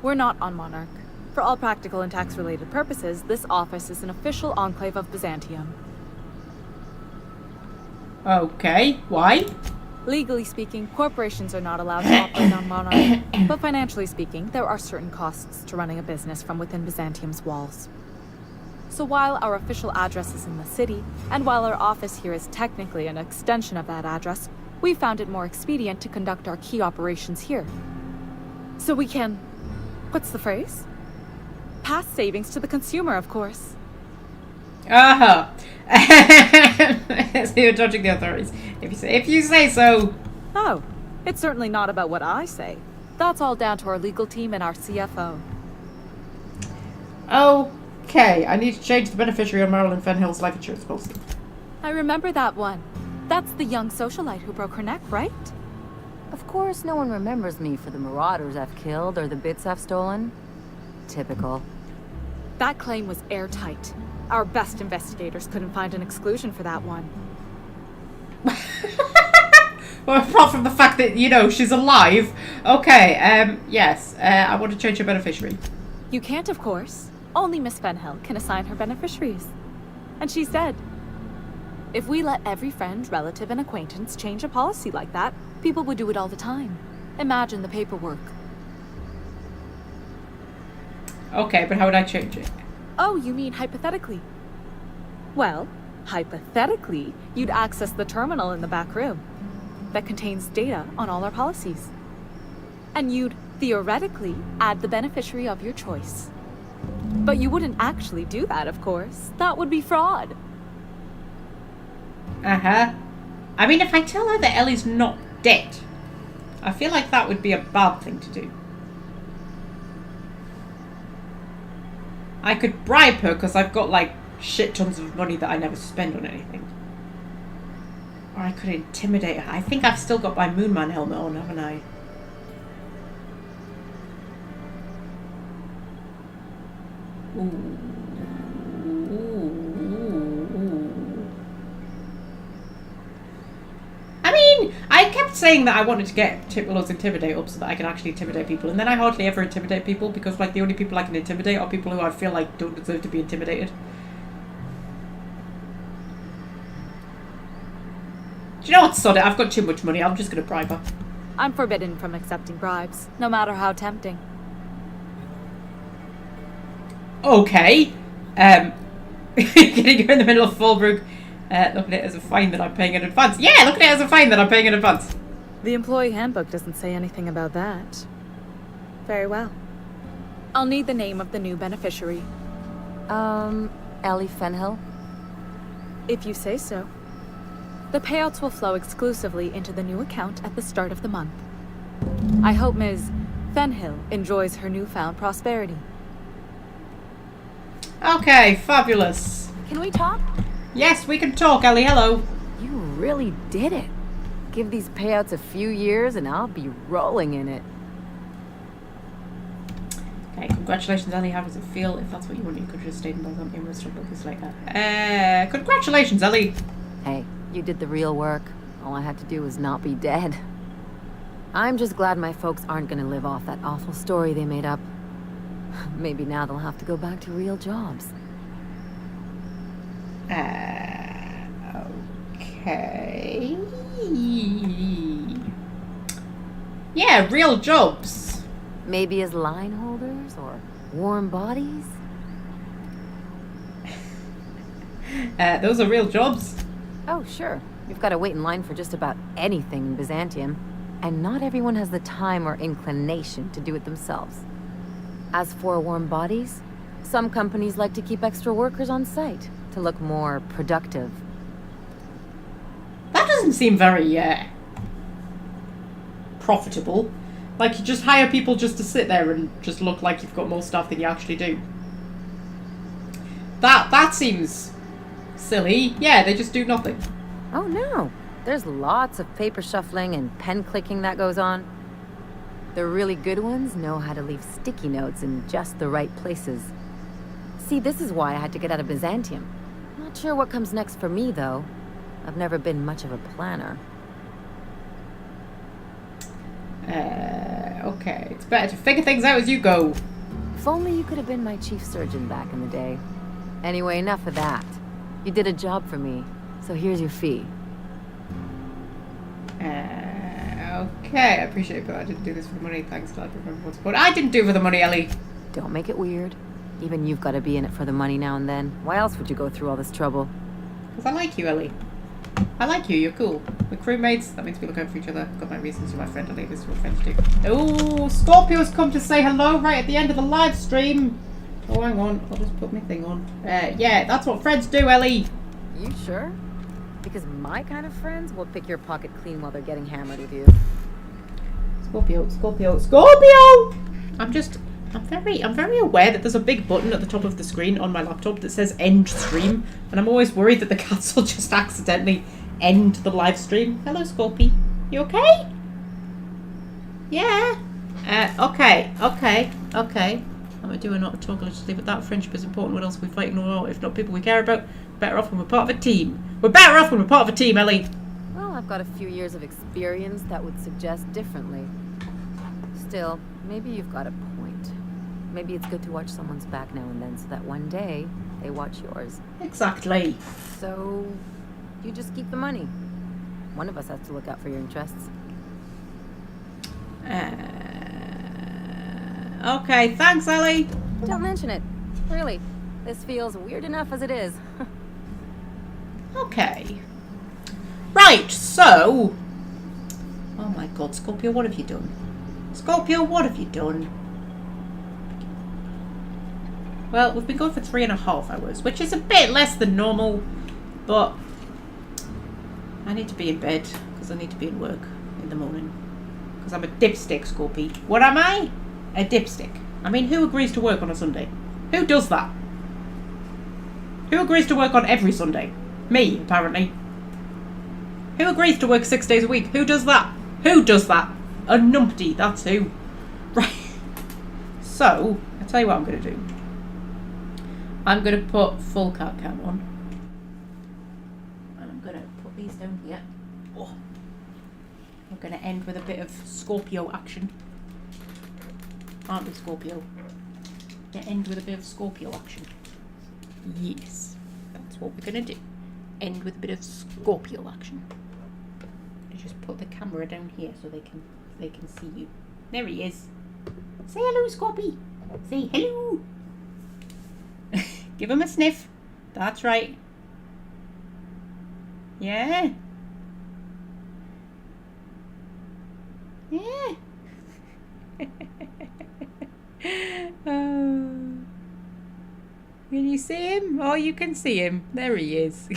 We're not on Monarch. For all practical and tax-related purposes, this office is an official enclave of Byzantium. Okay, why? Legally speaking, corporations are not allowed to operate on Monarch, but financially speaking, there are certain costs to running a business from within Byzantium's walls. So while our official address is in the city, and while our office here is technically an extension of that address, we found it more expedient to conduct our key operations here. So we can... what's the phrase? Pass savings to the consumer, of course. Uh-huh. So you're dodging the authorities. If you say so. Oh, it's certainly not about what I say. That's all down to our legal team and our CFO. Okay, I need to change the beneficiary on Marilyn Fenhill's life insurance policy. I remember that one. That's the young socialite who broke her neck, right? Of course, no one remembers me for the marauders I've killed or the bits I've stolen. Typical. That claim was airtight. Our best investigators couldn't find an exclusion for that one. Well, apart from the fact that, you know, she's alive. Okay, yes, I want to change her beneficiary. You can't, of course. Only Miss Fenhill can assign her beneficiaries. And she's dead. If we let every friend, relative, and acquaintance change a policy like that, People would do it all the time. Imagine the paperwork. Okay, but how would I change it? Oh, you mean hypothetically? Well, hypothetically, you'd access the terminal in the back room that contains data on all our policies. And you'd theoretically add the beneficiary of your choice. But you wouldn't actually do that, of course. That would be fraud. Uh-huh. I mean, if I tell her that Ellie's not dead, I feel like that would be a bad thing to do. I could bribe her because I've got like shit tons of money that I never spend on anything. Or I could intimidate her. I think I've still got my Moonman helmet on, haven't I? Ooh. I mean, I kept saying that I wanted to get Titwillow's intimidate up so that I can actually intimidate people, and then I hardly ever intimidate people because, like, the only people I can intimidate are people who I feel like don't deserve to be intimidated. Do you know what, sod it? I've got too much money. I'm just going to bribe her. I'm forbidden from accepting bribes, no matter how tempting. Okay. Getting her in the middle of Fallbrook. Look at it as a fine that I'm paying in advance. Yeah, look at it as a fine that I'm paying in advance. The employee handbook doesn't say anything about that. Very well. I'll need the name of the new beneficiary. Ellie Fenhill? If you say so. The payouts will flow exclusively into the new account at the start of the month. I hope Ms. Fenhill enjoys her newfound prosperity. Okay, fabulous. Can we talk? Yes, we can talk, Ellie. Hello. You really did it. Give these payouts a few years and I'll be rolling in it. Okay, congratulations, Ellie. How does it feel? If that's what you want, you could just stay in both in restaurant bookings later. Congratulations, Ellie. Hey, you did the real work. All I had to do was not be dead. I'm just glad my folks aren't gonna live off that awful story they made up. Maybe now they'll have to go back to real jobs. Okay. Yeah, real jobs. Maybe as line holders or warm bodies? Those are real jobs. Oh, sure. You've got to wait in line for just about anything in Byzantium. And not everyone has the time or inclination to do it themselves. As for warm bodies, some companies like to keep extra workers on site to look more productive. That doesn't seem very, profitable. Like, you just hire people just to sit there and just look like you've got more staff than you actually do. That seems silly. Yeah, they just do nothing. Oh no, there's lots of paper shuffling and pen clicking that goes on. The really good ones know how to leave sticky notes in just the right places. See, this is why I had to get out of Byzantium. Not sure what comes next for me, though. I've never been much of a planner. Okay. It's better to figure things out as you go. If only you could have been my chief surgeon back in the day. Anyway, enough of that. You did a job for me, so here's your fee. Okay, I appreciate it, but I didn't do this for the money. Thanks, glad to remember what's. But I didn't do it for the money, Ellie. Don't make it weird. Even you've got to be in it for the money now and then. Why else would you go through all this trouble? Because I like you, Ellie. I like you, you're cool. We're crewmates, that means we look out for each other. Got my reasons for my friend Ellie, this is what friends do. Oh, Scorpio's come to say hello right at the end of the live stream. Oh, hang on, I'll just put my thing on. Yeah, that's what friends do, Ellie. You sure? Because my kind of friends will pick your pocket clean while they're getting hammered with you. Scorpio, Scorpio, Scorpio! I'm very aware that there's a big button at the top of the screen on my laptop that says end stream, and I'm always worried that the cats will just accidentally end the live stream. Hello, Scorpy. You okay? Yeah. Okay. I'm gonna do a not talk. Let's just leave it that. Friendship is important. What else are we fighting for? If not people we care about, better off when we're part of a team. We're better off when we're part of a team, Ellie. Well, I've got a few years of experience that would suggest differently. Still, maybe you've got a point. Maybe it's good to watch someone's back now and then so that one day they watch yours. Exactly. So, you just keep the money. One of us has to look out for your interests. Okay, thanks, Ellie. Don't mention it. Really, this feels weird enough as it is. Okay. Right, so... Oh my god, Scorpio, what have you done? Scorpio, what have you done? Well, we've been going for 3.5 hours, which is a bit less than normal, but I need to be in bed because I need to be in work in the morning. Because I'm a dipstick, Scorpio. What am I? A dipstick. I mean, who agrees to work on a Sunday? Who does that? Who agrees to work on every Sunday? Me, apparently. Who agrees to work 6 days a week? Who does that? Who does that? A numpty, that's who. Right. So, I'll tell you what I'm going to do. I'm going to put full cat cam on. And I'm going to put these down here. Oh. I'm going to end with a bit of Scorpio action. Aren't we, Scorpio? Going to end with a bit of Scorpio action. Yes. That's what we're going to do. End with a bit of Scorpio action. I just put the camera down here so they can see you. There he is. Say hello, Scorpio. Say hello. Give him a sniff. That's right. Yeah. Yeah. Can you see him? Oh, you can see him. There he is.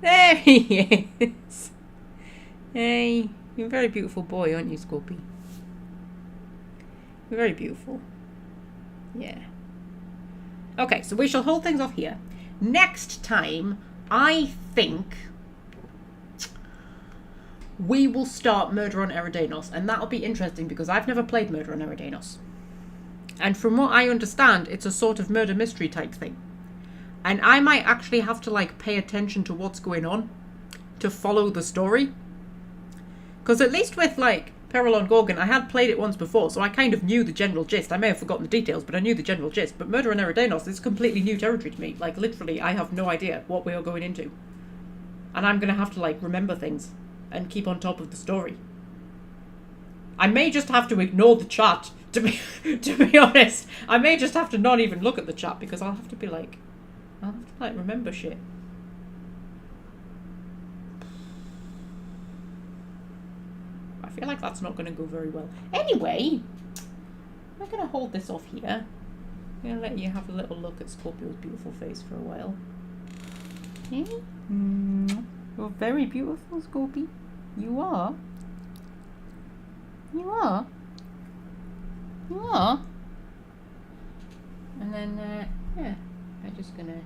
There he is. Hey, you're a very beautiful boy, aren't you, Scorpio? You're very beautiful. Yeah. Okay, so we shall hold things off here. Next time, I think we will start Murder on Eridanos, and that'll be interesting because I've never played Murder on Eridanos. And from what I understand, it's a sort of murder mystery type thing. And I might actually have to, like, pay attention to what's going on to follow the story. Because at least with, like, Peril on Gorgon, I had played it once before, so I kind of knew the general gist. I may have forgotten the details, but I knew the general gist. But Murder on Eridanos is completely new territory to me. Like, literally, I have no idea what we are going into. And I'm going to have to, like, remember things and keep on top of the story. I may just have to ignore the chat, to be honest. I may just have to not even look at the chat, because I'll have to be like... I'll have to, like, remember shit. I feel like that's not going to go very well. Anyway, I'm going to hold this off here. I'm going to let you have a little look at Scorpio's beautiful face for a while. Yeah? You're very beautiful, Scorpio. You are. You are. You are. And then, yeah, I'm just going to...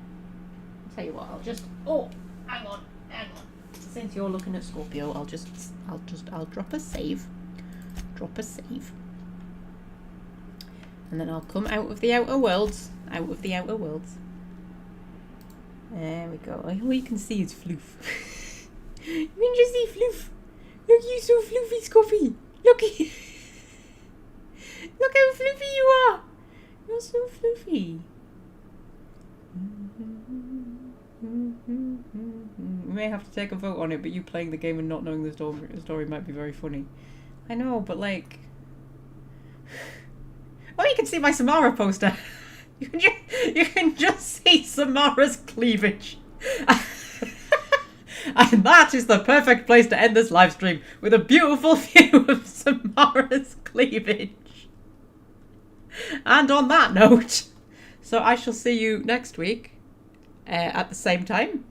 Tell you what, I'll just... Oh, hang on. Since you're looking at Scorpio, I'll drop a save. And then I'll come out of the outer worlds. There we go. All you can see is Floof. You can just see Floof. Look, you're so floofy, Scorpio. Look how floofy you are. You're so floofy. We may have to take a vote on it, but you playing the game and not knowing the story might be very funny. I know, but like... Oh, you can see my Samara poster. You can just see Samara's cleavage. And that is the perfect place to end this live stream, with a beautiful view of Samara's cleavage. And on that note, so I shall see you next week at the same time,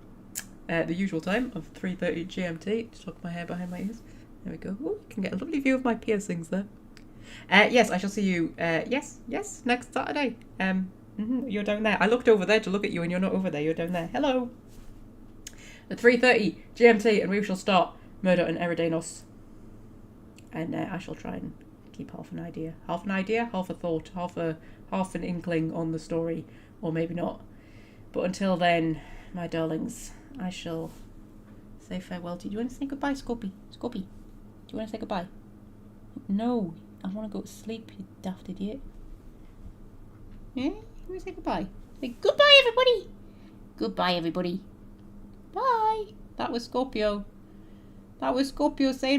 the usual time of 3:30 GMT. Just tuck my hair behind my ears. There we go. Ooh, you can get a lovely view of my piercings there. Yes, I shall see you, yes, next Saturday. You're down there. I looked over there to look at you and you're not over there. You're down there. Hello. At 3:30 GMT, and we shall start Murder on Eridanos. And I shall try and keep half an idea, half a thought, half an inkling on the story, or maybe not. But until then, my darlings, I shall say farewell to you. Do you want to say goodbye, Scorpio? Scorpio, do you want to say goodbye? No, I want to go to sleep, you daft idiot. Yeah? You want to say goodbye? Say goodbye, everybody! Goodbye, everybody. Bye! That was Scorpio. That was Scorpio saying